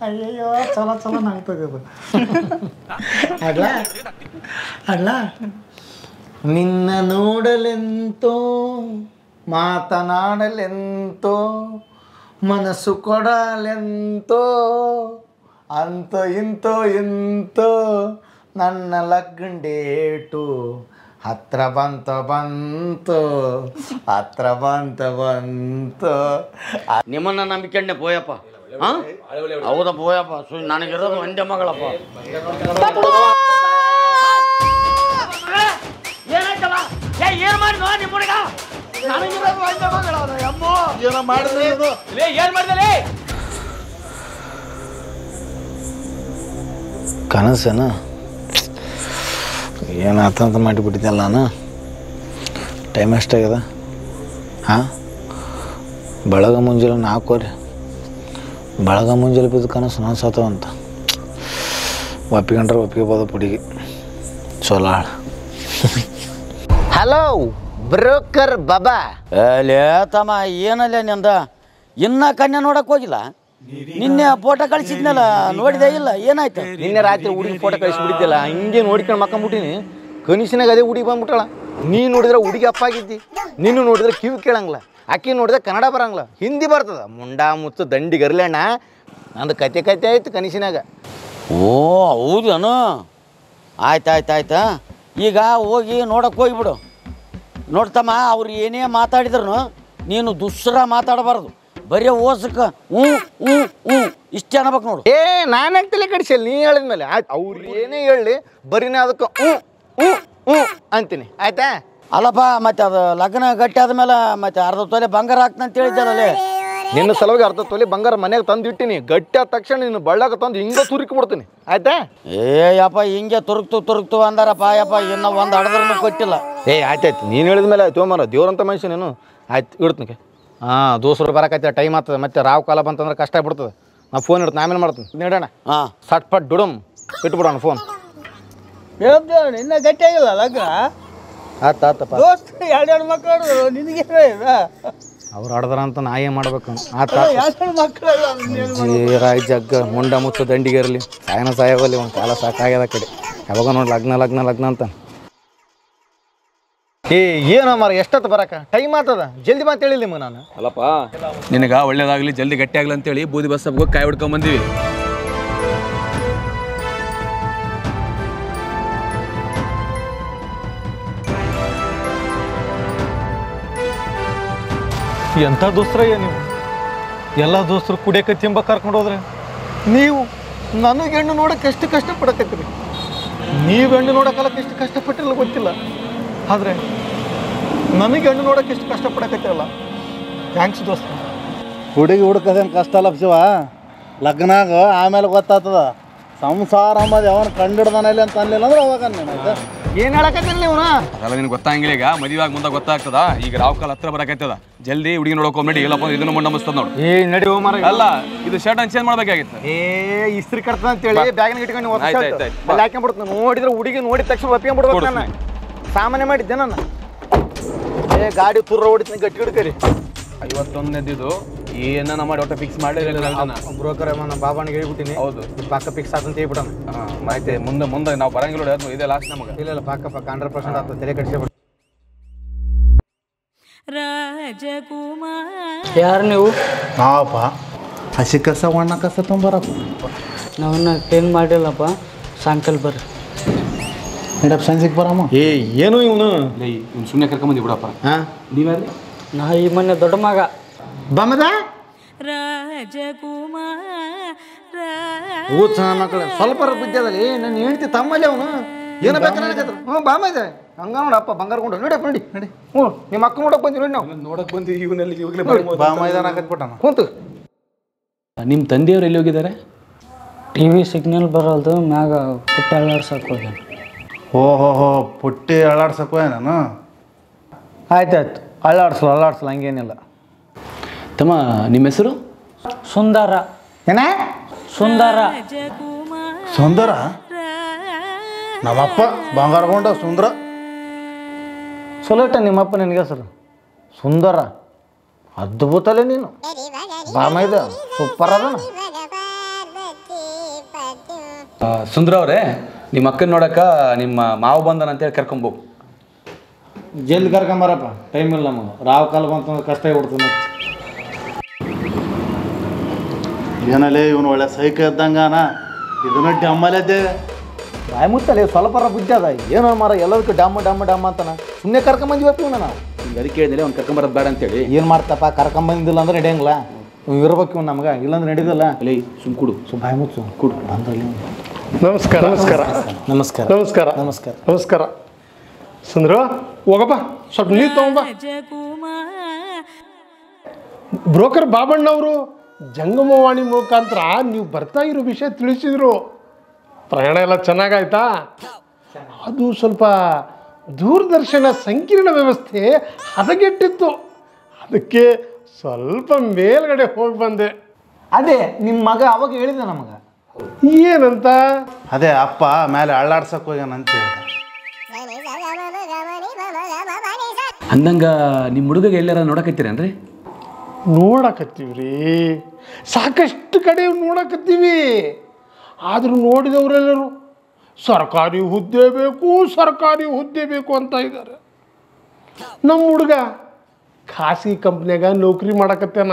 E: ಅಯ್ಯಯ್ಯೋ ಚಲೋ ನಾಗ್ತದೆ. ಅಲ್ಲ ನಿನ್ನ ನೋಡಲೆಂತೋ ಮಾತನಾಡಲೆಂತೋ ಮನಸ್ಸು ಕೊಡಲೆಂತೋ ಅಂತ ಇಂತೋ ಇಂತೋ ನನ್ನ ಲಗ್ನ ಡೇಟು ಹತ್ರ ಬಂತು.
F: ನಿಮ್ಮನ್ನ ನಂಬಿಕೊಂಡೆ ಪೋಯಪ್ಪ. ಹೌದಾ ಪೋಯಪ್ಪ, ನನಗಿರೋದು ಒಂದೇ ಮಗಳಪ್ಪ. ಏನಾಯ್ತಲ್ಲ? ಏನ್ ಮಾಡಿದ್ವ ನಿಮ್ಮ ಹುಡುಗ? ನನಗಿರೋದು ಒಂದೇ ಮಗಳವ. ಅಮ್ಮೋ
E: ಏನೋ ಮಾಡಿದ್ರೆ
F: ಏನ್ ಮಾಡಿದಲೇ?
E: ಕನಸೇನ ಏನಾತಂತ ಮಾಡಿಬಿಟ್ಟಿದ್ದಲ್ಲ ನಾನು. ಟೈಮ್ ಎಷ್ಟಾಗ್ಯದ? ಹಾಂ ಬೆಳಗ ಮುಂಜಾನೆ 4 ಬೆಳಗ ಮುಂಜಾನೆ ಬಿದ್ದು ಕನಸು ನಾನು ಸತ್ತವಂತ ಒಪ್ಪಿಕೊಂಡ್ರೆ ಒಪ್ಪಿಗೆಬೋದು ಪುಡಿಗೆ ಚಲೋ
B: ಹಲೋ ಬ್ರೋಕರ್ ಬಾಬಾ.
F: ಅಲ್ಲೇ ತಮ್ಮ ಏನಲ್ಲೇ ನಿಂದ ಇನ್ನ ಕನ್ಯಾ ನೋಡಕ್ ಹೋಗಿಲ್ಲ? ನಿನ್ನೆ ಫೋಟೋ ಕಳಿಸಿದ್ನಲ್ಲ, ನೋಡಿದೆ ಇಲ್ಲ? ಏನಾಯ್ತು?
B: ನಿನ್ನೆ ರಾತ್ರಿ ಹುಡುಗಿ ಫೋಟೋ ಕಳಿಸ್ಬಿಟ್ಟಿದ್ದಿಲ್ಲ, ಹಿಂಗೆ ನೋಡ್ಕೊಂಡು ಮಕ್ಕಂಬಿಟ್ಟಿನಿ. ಕನಿಷ್ನಾಗ ಅದೇ ಹುಡುಗಿ ಬಂದ್ಬಿಟ್ಟಳ. ನೀ ನೋಡಿದ್ರೆ ಹುಡುಗಿ ಅಪ್ಪಾಗಿದ್ದಿ, ನೀನು ನೋಡಿದ್ರೆ ಕಿವಿ ಕೇಳಂಗಿಲ್ಲ, ಆಕಿ ನೋಡಿದ್ರೆ ಕನ್ನಡ ಬರಂಗಿಲ್ಲ, ಹಿಂದಿ ಬರ್ತದ. ಮುಂಡಾ ಮುತ್ತು ದಂಡಿ ಗರ್ಲಣ್ಣ, ನಂದು ಕತೆ ಆಯ್ತು ಕನಿಷ್ನಾಗ.
F: ಓ ಹೌದೇನು? ಆಯ್ತಾಯ್ತಾಯ್ತಾ, ಈಗ ಹೋಗಿ ನೋಡಕ್ಕೆ ಹೋಗಿಬಿಡು. ನೋಡ್ತಮ್ಮ, ಅವ್ರು ಏನೇ ಮಾತಾಡಿದ್ರು ನೀನು ದುಸ್ರ ಮಾತಾಡಬಾರ್ದು, ಬರೀ ಓಸಕ್ಕೆ ಹ್ಞೂ ಹ್ಞೂ ಹ್ಞೂ ಇಷ್ಟೇ ಅನ್ಬೇಕು ನೋಡು.
B: ನಾನು ತಲೆ ಕಡಿಸಲ್ಲ, ನೀ ಹೇಳಿದ್ಮೇಲೆ ಆಯ್ತು. ಅವ್ರು ಏನೇ ಹೇಳಿ ಬರೀನೇ ಅದಕ್ಕೆ ಹ್ಞೂ ಹ್ಞೂ ಹ್ಞೂ ಅಂತೀನಿ, ಆಯ್ತಾ?
F: ಅಲ್ಲಪ್ಪ, ಮತ್ತೆ ಅದು ಲಗ್ನ ಗಟ್ಟಿ ಆದ್ಮೇಲೆ ಮತ್ತೆ ಅರ್ಧ ತೊಲೆ ಬಂಗಾರ ಹಾಕ್ತಂತ ಹೇಳಿದ್ದಾರಲ್ಲಿ.
B: ನಿನ್ನ ಸಲುವಾಗಿ ಅರ್ಧ ತೊಲೆ ಬಂಗಾರ ಮನೆಗೆ ತಂದು ಇಟ್ಟಿನಿ. ಗಟ್ಟಿ ಆದ ತಕ್ಷಣ ನೀನು ಬಳ್ಳಾಗ ತಂದು ಹಿಂಗೆ ತುರುಕಿ ಬಿಡ್ತೀನಿ, ಆಯ್ತಾ?
F: ಯಪ್ಪ ಹಿಂಗೆ ತುರುಕ್ತು ಅಂದಾರಪ್ಪ. ಯಪ್ಪ ಇನ್ನೂ ಒಂದು ಅಡದ್ರೂ ಕೊಟ್ಟಿಲ್ಲ.
B: ಆಯ್ತಾಯ್ತು, ನೀನು ಹೇಳಿದ್ಮೇಲೆ ಆಯ್ತು ಮಾರ, ದೇವ್ರಂತ ಮನುಷ್ಯ ನೀನು. ಆಯ್ತು ಇಡ್ತೀನಿ. ಹಾಂ, ದೋಸ್ರು ಬರಕೈತೆ, ಟೈಮ್ ಆಗ್ತದೆ, ಮತ್ತೆ ರಾವ್ ಕಾಲ ಬಂತಂದ್ರೆ ಕಷ್ಟ ಬಿಡ್ತದೆ. ನಾ ಫೋನ್ ಇಡ್ತೀನಿ, ಆಮೇಲೆ ಮಾಡ್ತೀನಿ. ನೀಡೋಣ. ಹಾಂ, ಸಟ್ಪಟ್ ಡುಡಮ್ ಇಟ್ಬಿಡೋಣ ಫೋನ್.
J: ಇನ್ನ ಗಟ್ಟಿ ಆಗಿಲ್ಲ ಲಗ್ನ.
B: ಆತಪ್ಪ,
J: ದೋಸ್ತ 2 ಮಕ್ಕಳು ನಿನಗೆ
B: ಅವ್ರು ಆಡದ್ರ ಅಂತ ನಾ ಏನು ಮಾಡ್ಬೇಕು? ಆತ
J: 2 ಮಕ್ಕಳು
B: ರಾಯ್ ಜಗ್ಗ ಮುಂಡ ಮುಚ್ಚು ದಂಡಿಗಿರಲಿ, ಸಾಯೋಗಲ್ಲಿ ಒಂದು ಕಾಲ ಸಾಕಾಗ್ಯದ ಕಡೆ. ಯಾವಾಗ ನೋಡಿ ಲಗ್ನ ಅಂತ. ಏನೋ ಮಾರ, ಎಷ್ಟೊತ್ತು ಬರಕ? ಟೈಮ್ ಆಗ್ತದ, ಜಲ್ದಿ ಮಾತು ಹೇಳಿಲ್ಲ ನಿಮಗೆ ನಾನು.
G: ಅಲ್ಲಪ್ಪ, ನಿನಗೆ ಒಳ್ಳೇದಾಗಲಿ, ಜಲ್ದಿ ಗಟ್ಟಿ ಆಗಲಿ ಅಂತೇಳಿ ಬೂದಿ ಬಸ್ ಹೋಗಿ ಕಾಯಿ ಹಿಡ್ಕೊಂಬಂದೀವಿ.
K: ಎಂಥ ದೋಸ್ತ್ರಯ್ಯ ನೀವು? ಎಲ್ಲ ದೋಸ್ತರು ಕುಡಿಯಕ್ಕೆ ತಿಂಬ ಕರ್ಕೊಂಡು ಹೋದ್ರೆ ನೀವು ನನಗೆ ಹೆಣ್ಣು ನೋಡೋಕೆ ಎಷ್ಟು ಕಷ್ಟಪಡಕತ್ತೀರಿ. ನೀವು ಹೆಣ್ಣು ನೋಡೋಕಲ್ಲಕ್ಕೆ ಎಷ್ಟು ಕಷ್ಟಪಟ್ಟಿಲ್ಲ ಗೊತ್ತಿಲ್ಲ, ಆದರೆ ನನಗೆ ಹೆಣ್ಣು ನೋಡೋಕೆ ಎಷ್ಟು ಕಷ್ಟಪಡಕತ್ತಿರಲ್ಲ. ಥ್ಯಾಂಕ್ಸ್ ದೋಸ್ತ.
H: ಹುಡುಗಿ ಹುಡುಕದೇನು ಕಷ್ಟ ಅಲ್ಲ ಶಿವ, ಲಗ್ನಾಗ ಆಮೇಲೆ ಗೊತ್ತಾಗ್ತದ. ಸಂಸಾರ ಅಂಬದು ಯಾವನು ಕಂಡಿಡ್ದಾನಲ್ಲಿ ಅಂತ ಅನ್ಲಿಲ್ಲ ಅಂದ್ರೆ ಅವಾಗ ಆಯ್ತಾ?
B: ಏನು ಹೇಳಕತ್ತಿಲ್ಲ ನೀವು?
G: ಅದೆಲ್ಲ ನಿನಗೆ ಗೊತ್ತಾಗಿಲ್ಲ. ಈಗ ಮದುವೆಯಾಗಿ ಮುಂದೆ ಗೊತ್ತಾಗ್ತದ. ಈಗ ರಾವ್ ಕಾಲ ಹತ್ರ ಬರಕೈತದ, ಜಲ್ದಿ ಹುಡುಗಿ ನೋಡ್ಕೊಂಬೇಡಿ. ಇಲ್ಲಪ್ಪ ಇದನ್ನು ಮುಂಡ ಮುಸ್ತದ ನೋಡು.
B: ನಡಿ ಹೋಮಾರ.
G: ಅಲ್ಲ, ಇದು ಶರ್ಟ್ ಚೇಂಜ್ ಮಾಡ್ಬೇಕಾಗಿತ್ತು.
B: ಇಸ್ತ್ರಿ ಕಟ್ತದ ಅಂತೇಳಿ ಬ್ಯಾಗ್ನ ಇಟ್ಕೊಂಡು ಹಾಕ್ಕೊಂಡ್ಬಿಡ್ತು. ನೋಡಿದ್ರೆ ಹುಡುಗಿ ನೋಡಿದ ತಕ್ಷಣ ಒಪ್ಕೊಂಡ್ಬಿಡ್ಬೇಕು. ನಾನು ಸಾಮಾನ್ಯ ಮಾಡಿದ್ದೆ ನಾನು. ಗಾಡಿ ತುರ್ರ ಹೊಡಿತೀನಿ, ಗಟ್ಟಿ ಹಿಡ್ಕರಿ.
G: 51 ಏನ ಮಾಡಿ ಒಟ್ಟು ಫಿಕ್ಸ್ ಮಾಡಲಿಲ್ಲ.
B: ಬ್ರೋಕರ್ ನಮ್ಮ ಬಾಬಾನಿಗೆ ಹೇಳ್ಬಿಟ್ಟಿನಿ. ಹೌದು, ಪಕ್ಕ ಫಿಕ್ಸ್ ಆತಂತ ಹೇಳ್ಬಿಟ್ಟಣ.
G: ಆಯ್ತು, ಮುಂದೆ ನಾವು ಬರಂಗಿಲ್ಲ, ಇದೇ ಲಾಸ್ಟ್ ನಮಗೆ.
B: ಇಲ್ಲ ಪಕ್ಕ 100% ಆಗ್ತದೆ, ತಲೆ ಕಡಿಸ್ಬಿಟ್ಟು.
J: ಯಾರು ನೀವು?
H: ನಾವಪ್ಪ ಹಸಿ ಕಸ ಒಣ ಕಸ ತೊಂಬರಪ್ಪ.
J: ನಾವನ್ನ ಏನು ಮಾಡಿಲ್ಲಪ್ಪ, ಸಾಯಂಕಾಲ ಬರ್ರಿ.
H: ಮೇಡಪ್ ಸಂಜೆಗೆ ಬರಮ್ಮ.
B: ಏನು ಇವನು
G: ಸುಮ್ಮನೆ ಕರ್ಕೊಂಬಂದಿ ಬಿಡಪ್ಪ.
B: ಹಾಂ,
J: ನೀವ್ಯಾರಿ? ನಾ ಈ ಮೊನ್ನೆ ದೊಡ್ಡ ಮಗ.
B: ಬಮ್ಮದ ಮಕ್ಕಳು ಸ್ವಲ್ಪ ಬುದ್ಧಿ ಅದಲ್ಲ. ನನ್ನ ಹೆಂಡ್ತಿ ತಮ್ಮಲ್ಲಿ ಅವನು ಏನೋ ಬೇಕಾದ್ರೆ. ಹ್ಞೂ ಬಾಮ ಇದೆ ಹಂಗ ನೋಡಪ್ಪ, ಬಂಗಾರ ಕೊಂಡು ನೋಡಪ್ಪ, ನೋಡಿ ನೋಡಿ. ಹ್ಞೂ, ನಿಮ್ಮ ಅಕ್ಕ ನೋಡಕ್ ಬಂದಿ ನೋಡಿ. ನಾವು
G: ನೋಡಕ್ ಬಂದಿ ಇವನಲ್ಲಿ
H: ಬಾಮ ಇದಾನ ಹಾಕತ್ಬಿಟ್ಟಾನ.
B: ಕುಂತು.
G: ನಿಮ್ಮ ತಂದೆಯವರು ಎಲ್ಲಿ ಹೋಗಿದ್ದಾರೆ?
J: TV ಸಿಗ್ನಲ್ ಬರೋದು ಮ್ಯಾಗ ಪುಟ್ಟ ಅಳ್ಳಾಡ್ಸಕ್ಕೆ ಹೋಗ್ಯಾನ.
H: ಓಹೋ, ಪುಟ್ಟಿ ಅಳ್ಳಾಡ್ಸಕ್ಕೋ ನಾನು.
B: ಆಯ್ತಾಯ್ತು, ಅಳ್ಳಾಡ್ಸಲ್ಲ ಹಂಗೇನಿಲ್ಲ.
G: ತಮ್ಮ, ನಿಮ್ಮ ಹೆಸರು?
J: ಸುಂದರ.
B: ಏನ?
J: ಸುಂದರ.
H: ಸುಂದರ? ನಮ್ಮಪ್ಪ ಬಂಗಾರಗೊಂಡ ಸುಂದರ.
B: ಚಲೋಟ ನಿಮ್ಮಪ್ಪ ನಿನಗೆ ಹೆಸರು ಸುಂದರ. ಅದ್ಭುತಲೇ ನೀನು. ಬಾಮ ಇದೆ, ಸೂಪರ್ ಅದ.
G: ಸುಂದ್ರ ಅವರೇ, ನಿಮ್ಮ ಅಕ್ಕನ ನೋಡಕ ನಿಮ್ಮ ಮಾವು ಬಂದನ ಅಂತೇಳಿ ಕರ್ಕೊಂಬೋಗು.
H: ಜಲ್ದಿ ಕರ್ಕೊಂಬರಪ್ಪ, ಟೈಮ್ ಇಲ್ಲ ನಮಗೆ. ರಾವ್ ಕಾಲ ಬಂತಂದ್ರೆ ಕಷ್ಟ ಆಗ್ಬಿಡ್ತೀನಿ. ಏನಲ್ಲೇ ಇವನು ಒಳ್ಳೆ ಸೈಕ ಇದ್ದಂಗಾನ, ಇದನ್ನ ಡಮ್ಮಲ್ಲೇ.
B: ಬಾಯಿ ಮುತ್ತಲೆ ಸ್ವಲ್ಪರ ಬುದ್ಧಿ ಅದ. ಏನೋ ಮಾರ, ಎಲ್ಲದಕ್ಕೂ ಡಮ್ಮ ಅಂತಾನ. ಸುಮ್ಮನೆ ಕರ್ಕೊಂಬಂದಿವಪ್ಪ ಇವನ. ನಾವು
G: ಅದಕ್ಕೆ ಹೇಳಿದ್ರೆ ಅವ್ನು ಕರ್ಕೊಂಬರೋದು ಬೇಡ ಅಂತೇಳಿ.
B: ಏನು ಮಾಡ್ತಪ್ಪ, ಕರ್ಕೊಂಬಂದಿಲ್ಲ ಅಂದ್ರೆ ನಡೆಯಂಗಿಲ್ಲ. ಇರ್ಬೇಕು ಇವ್ ನಮ್ಗೆ, ಇಲ್ಲಾಂದ್ರೆ ನಡೀದಲ್ಲ.
G: ಅಲ್ಲಿ ಕುಡು,
B: ಬಾಯಿ ಮುಚ್ಚು ಕುಡು ಬಂದಲ್ಲಿ.
K: ನಮಸ್ಕಾರ. ನಮಸ್ಕಾರ
B: ನಮಸ್ಕಾರ
K: ನಮಸ್ಕಾರ
B: ನಮಸ್ಕಾರ
K: ನಮಸ್ಕಾರ. ಸುಂದ್ರ, ಹೋಗಪ್ಪ, ಸ್ವಲ್ಪ ನೀರು ತಗೊಂಬ. ಬ್ರೋಕರ್ ಬಾಬಣ್ಣವರು ಜಂಗಮವಾಣಿ ಮುಖಾಂತರ ನೀವು ಬರ್ತಾ ಇರೋ ವಿಷಯ ತಿಳಿಸಿದ್ರು. ಪ್ರಯಾಣ ಎಲ್ಲ ಚೆನ್ನಾಗಾಯ್ತಾ? ಅದು ಸ್ವಲ್ಪ ದೂರದರ್ಶನ ಸಂಕೀರ್ಣ ವ್ಯವಸ್ಥೆ ಹದಗೆಟ್ಟಿತ್ತು. ಅದಕ್ಕೆ
L: ಸ್ವಲ್ಪ ಮೇಲ್ಗಡೆ ಹೋಗಿ ಬಂದೆ.
H: ಅದೇ ನಿಮ್ಮ ಮಗ ಅವಾಗ ಹೇಳಿದ ನಮಗೆ.
L: ಏನಂತ?
H: ಅದೇ ಅಪ್ಪ ಮೇಲೆ ಅಳ್ಳಾಡ್ಸಕ್ಕೆ ಹೋಗ್ಯಾನಂತ ಹೇಳಿದ.
G: ಅಂದಂಗ ನಿಮ್ಮ ಹುಡುಗಗೆ ಎಲ್ಲಾರ ನೋಡಕತ್ತೀರೇನ್ರಿ?
L: ನೋಡಕತ್ತೀವ್ರಿ, ಸಾಕಷ್ಟು ಕಡೆ ನೋಡಕತ್ತೀವಿ. ಆದರೂ ನೋಡಿದವರೆಲ್ಲರೂ ಸರ್ಕಾರಿ ಹುದ್ದೆ ಬೇಕು, ಸರ್ಕಾರಿ ಹುದ್ದೆ ಬೇಕು ಅಂತ ಇದ್ದಾರೆ. ನಮ್ಮ ಹುಡುಗ ಖಾಸಗಿ ಕಂಪ್ನಿಯಾಗ ನೌಕರಿ ಮಾಡಕತ್ತೇನ.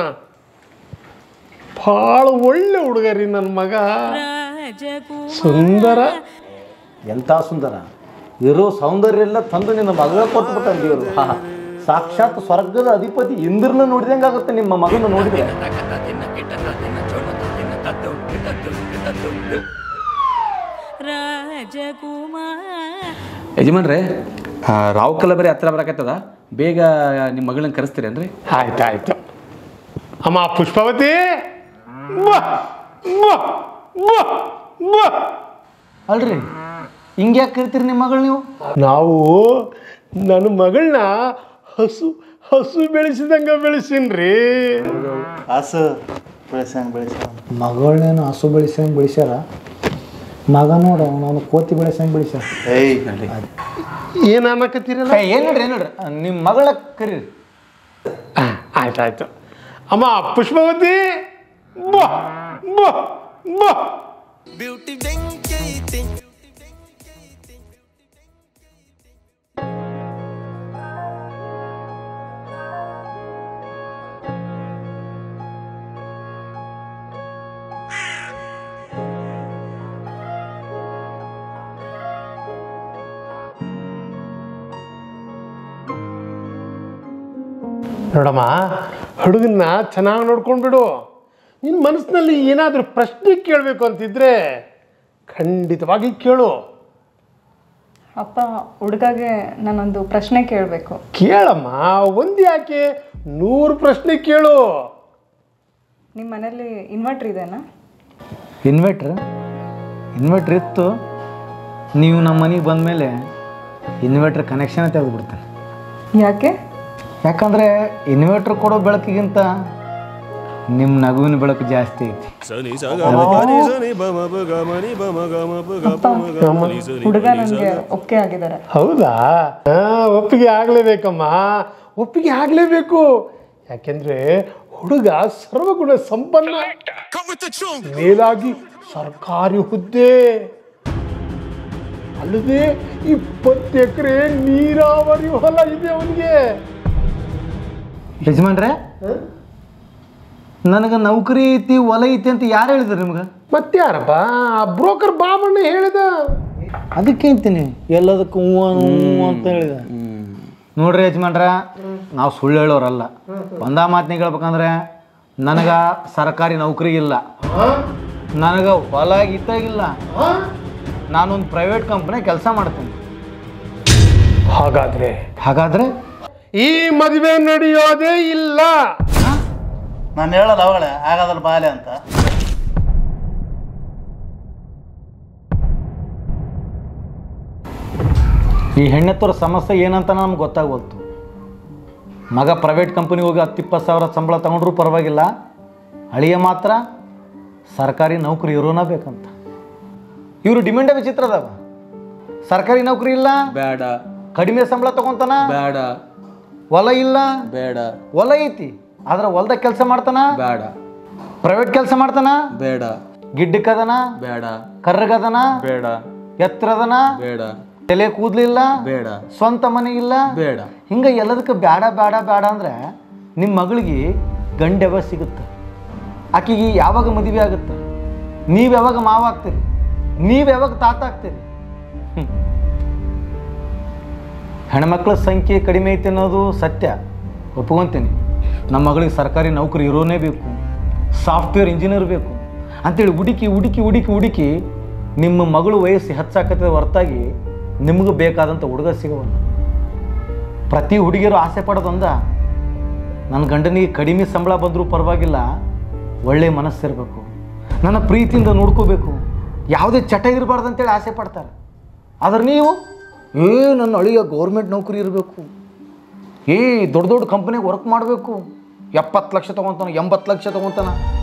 L: ಭಾಳ ಒಳ್ಳೆ ಹುಡುಗ ರೀ ನನ್ನ ಮಗ. ಸುಂದರ.
H: ಎಂಥ ಸುಂದರ! ಇರೋ ಸೌಂದರ್ಯ ಎಲ್ಲ ತಂದು ನಿನ್ನ ಮಗ ಕೊಟ್ಬಿಟ್ಟ ದೇವರು. ಸಾಕ್ಷಾತ್ ಸ್ವರ್ಗದ ಅಧಿಪತಿ ಇಂದ್ರನ ನೋಡಿದಂಗೆ ಆಗುತ್ತೆ ನಿಮ್ಮ ಮಗನ ನೋಡಿದ್ರೆ.
G: ಯಜಮಾನ್ರೆ, ರಾವ್ ಬರೀ ಹತ್ರ ಬರಕತ್ತದ, ಬೇಗ ನಿಮ್ಮ ಮಗಳನ್ನ ಕರೆಸ್ತೀರೇನ್ರಿ?
L: ಆಯ್ತು. ಅಮ್ಮ ಪುಷ್ಪಾವತಿ,
H: ಅಲ್ರಿ ಹಿಂಗೆ ಯಾಕೆ ಕರಿತೀರಿ ನಿಮ್ಮ ಮಗಳು ನೀವು?
L: ನಾವು ನನ್ನ ಮಗಳನ್ನ ಹಸು ಬೆಳೆಸಿದಂಗೆ ಬೆಳೆಸೀನ್ರಿ.
H: ಹಸು ಬೆಳೆಸಂಗೆ ಮಗಳನ್ನೇನು ಹಸು ಬೆಳೆಸಂಗೆ ಬೆಳೆಸ್ಯಾರ? ಮಗ ನೋಡು ನಾನು ಕೋತಿ ಬೆಳೆಸಂಗೆ ಬೆಳೆಸ್ಯಾರ.
L: ಏನು ಅನ್ನಕತ್ತೀರಲ್ಲ?
H: ಏನು ನೋಡ್ರಿ ನಿಮ್ಮ ಮಗಳ ಕರೀರಿ.
L: ಆಯ್ತಾಯ್ತು. ಅಮ್ಮ ಪುಷ್ಪಾವತಿ, ನೋಡಮ್ಮ, ಹುಡುಗನ್ನ ಚೆನ್ನಾಗಿ ನೋಡ್ಕೊಂಡ್ಬಿಡು. ನಿನ್ನ ಮನಸ್ಸಿನಲ್ಲಿ ಏನಾದರೂ ಪ್ರಶ್ನೆ ಕೇಳಬೇಕು ಅಂತಿದ್ರೆ ಖಂಡಿತವಾಗಿ ಕೇಳು.
I: ಅಪ್ಪ, ಹುಡುಗಗೆ ನಾನೊಂದು ಪ್ರಶ್ನೆ ಕೇಳಬೇಕು.
L: ಕೇಳಮ್ಮ, ಒಂದು ಯಾಕೆ 100 ಪ್ರಶ್ನೆ ಕೇಳು.
I: ನಿಮ್ಮ ಮನೇಲಿ ಇನ್ವರ್ಟ್ರ್ ಇದೆನಾ?
H: ಇನ್ವರ್ಟ್ರ್ ಇತ್ತು. ನೀವು ನಮ್ಮ ಮನೆಗೆ ಬಂದಮೇಲೆ ಇನ್ವರ್ಟ್ರ್ ಕನೆಕ್ಷನ್ ತೆಗೆದುಬಿಡ್ತೇನೆ. ಯಾಕಂದರೆ ಇನ್ವರ್ಟ್ರ್ ಕೊಡೋ ಬೆಳಕಿಗಿಂತ ನಿಮ್ಮ ನಗುವಿನ ಬೆಳಕು ಜಾಸ್ತಿ ಐತಿ.
I: ಹುಡುಗ ನನಗೆ ಒಪ್ಪಿಗೆ ಆಗಿದ್ದಾರೆ.
L: ಹೌದಾ? ಒಪ್ಪಿಗೆ ಆಗಲೇಬೇಕಮ್ಮ, ಒಪ್ಪಿಗೆ ಆಗಲೇಬೇಕು. ಯಾಕೆಂದ್ರೆ ಹುಡುಗ ಸರ್ವಗುಣ ಸಂಪನ್ನ, ಮೇಲಾಗಿ ಸರ್ಕಾರಿ ಹುದ್ದೆ, ಅಲ್ಲದೆ 20 ಎಕರೆ ನೀರಾವರಿ ಹೊಲ ಇದೆ ಅವನಿಗೆ.
H: ಯಜಮಾನ್ರೆ, ನನಗೆ ನೌಕರಿ ಐತಿ ಹೊಲ ಐತಿ ಅಂತ ಯಾರು ಹೇಳಿದ್ರು ನಿಮ್ಗೆ?
L: ಮತ್ತೆ ಯಾರಪ್ಪ? ಬ್ರೋಕರ್ ಬಾಬಣ್ಣ ಹೇಳಿದ.
H: ಅದಕ್ಕೆ ಅಂತೀನಿ ಎಲ್ಲದಕ್ಕೂ ಹೂವು ಅಂತ ಹೇಳಿದ. ನೋಡ್ರಿ ಯಜಮಾನ್ರ, ನಾವು ಸುಳ್ಳು ಹೇಳೋರಲ್ಲ. ಒಂದ ಮಾತನ್ನ ಹೇಳ್ಬೇಕಂದ್ರೆ ನನಗೆ ಸರ್ಕಾರಿ ನೌಕರಿ ಇಲ್ಲ, ನನಗೆ ಹೊಲ ಇತ್ತಾಗಿಲ್ಲ. ನಾನೊಂದು ಪ್ರೈವೇಟ್ ಕಂಪ್ನಿ ಕೆಲಸ ಮಾಡ್ತೀನಿ. ಹಾಗಾದ್ರೆ
L: ಈ ಮದುವೆ ನಡೆಯೋದೇ ಇಲ್ಲ.
H: ನಾನು ಹೇಳೋದು ಅವಳೆ ಹಾಗಾದ್ರೆ ಬಾಲೆ ಅಂತ. ಈ ಹೆಣ್ಣೆತ್ತೋರ ಸಮಸ್ಯೆ ಏನಂತ ನಮ್ಗೆ ಗೊತ್ತಾಗ್ಬೋದು. ಮಗ ಪ್ರೈವೇಟ್ ಕಂಪ್ನಿಗೆ ಹೋಗಿ 10-20 ಸಾವಿರ ಸಂಬಳ ತಗೊಂಡ್ರೂ ಪರವಾಗಿಲ್ಲ, ಅಳಿಯ ಮಾತ್ರ ಸರ್ಕಾರಿ ನೌಕರಿ ಇರೋನ ಬೇಕಂತ. ಇವರು ಡಿಮ್ಯಾಂಡೇ ವಿಚಿತ್ರ ಅದಾವ. ಸರ್ಕಾರಿ ನೌಕರಿ ಇಲ್ಲ,
G: ಬೇಡ.
H: ಕಡಿಮೆ ಸಂಬಳ ತಗೊಂತಾನ,
G: ಬೇಡ.
H: ಹೊಲ ಇಲ್ಲ,
G: ಬೇಡ.
H: ಹೊಲ ಐತಿ ಆದ್ರೆ ಹೊಲ್ದಾಗ ಕೆಲಸ ಮಾಡ್ತಾನ,
G: ಬೇಡ.
H: ಪ್ರೈವೇಟ್ ಕೆಲಸ ಮಾಡ್ತಾನ,
G: ಬೇಡ.
H: ಗಿಡ್ಡಕ್ಕದನ,
G: ಬೇಡ.
H: ಕರ್ರಗದನ,
G: ಬೇಡ.
H: ಎತ್ತರದನ,
G: ಬೇಡ.
H: ತಲೆ ಕೂದಲಿಲ್ಲ,
G: ಬೇಡ.
H: ಸ್ವಂತ ಮನೆ ಇಲ್ಲ,
G: ಬೇಡ.
H: ಹಿಂಗೆ ಎಲ್ಲದಕ್ಕೆ ಬೇಡ ಬೇಡ ಬೇಡ ಅಂದ್ರೆ ನಿಮ್ಮ ಮಗಳಿಗೆ ಗಂಡ ಯಾವಾಗ ಸಿಗುತ್ತೆ? ಆಕೆಗೆ ಯಾವಾಗ ಮದುವೆ ಆಗುತ್ತೆ? ನೀವು ಯಾವಾಗ ಮಾವ ಆಗ್ತೀರಿ? ನೀವು ಯಾವಾಗ ತಾತ ಆಗ್ತೀರಿ? ಹೆಣ್ಮಕ್ಳ ಸಂಖ್ಯೆ ಕಡಿಮೆ ಐತೆ ಅನ್ನೋದು ಸತ್ಯ, ಒಪ್ಕೊತೀನಿ. ನಮ್ಮ ಮಗಳಿಗೆ ಸರ್ಕಾರಿ ನೌಕರಿ ಇರೋನೇ ಬೇಕು, ಸಾಫ್ಟ್ವೇರ್ ಇಂಜಿನಿಯರ್ ಬೇಕು ಅಂತೇಳಿ ಹುಡುಕಿ ಹುಡುಕಿ ಹುಡುಕಿ ಹುಡುಕಿ ನಿಮ್ಮ ಮಗಳು ವಯಸ್ಸು ಹೆಚ್ಚಾಕತ್ತದ ಹೊರತಾಗಿ ನಿಮಗೆ ಬೇಕಾದಂಥ ಹುಡುಗ ಸಿಗವಲ್ಲ. ಪ್ರತಿ ಹುಡುಗಿಯರು ಆಸೆ ಪಡೋದೊಂದ, ನನ್ನ ಗಂಡನಿಗೆ ಕಡಿಮೆ ಸಂಬಳ ಬಂದರೂ ಪರವಾಗಿಲ್ಲ, ಒಳ್ಳೆಯ ಮನಸ್ಸಿರಬೇಕು, ನನ್ನ ಪ್ರೀತಿಯಿಂದ ನೋಡ್ಕೋಬೇಕು, ಯಾವುದೇ ಚಟ ಇರಬಾರ್ದು ಅಂತೇಳಿ ಆಸೆ ಪಡ್ತಾರೆ. ಆದ್ರೆ ನೀವು ನನ್ನ ಅಳಿಯ ಗೌರ್ಮೆಂಟ್ ನೌಕರಿ ಇರಬೇಕು, ದೊಡ್ಡ ದೊಡ್ಡ ಕಂಪ್ನಿಗೆ ವರ್ಕ್ ಮಾಡಬೇಕು, 70 ಲಕ್ಷ ತೊಗೊತಾನ, 80 ಲಕ್ಷ ತೊಗೊತಾನ.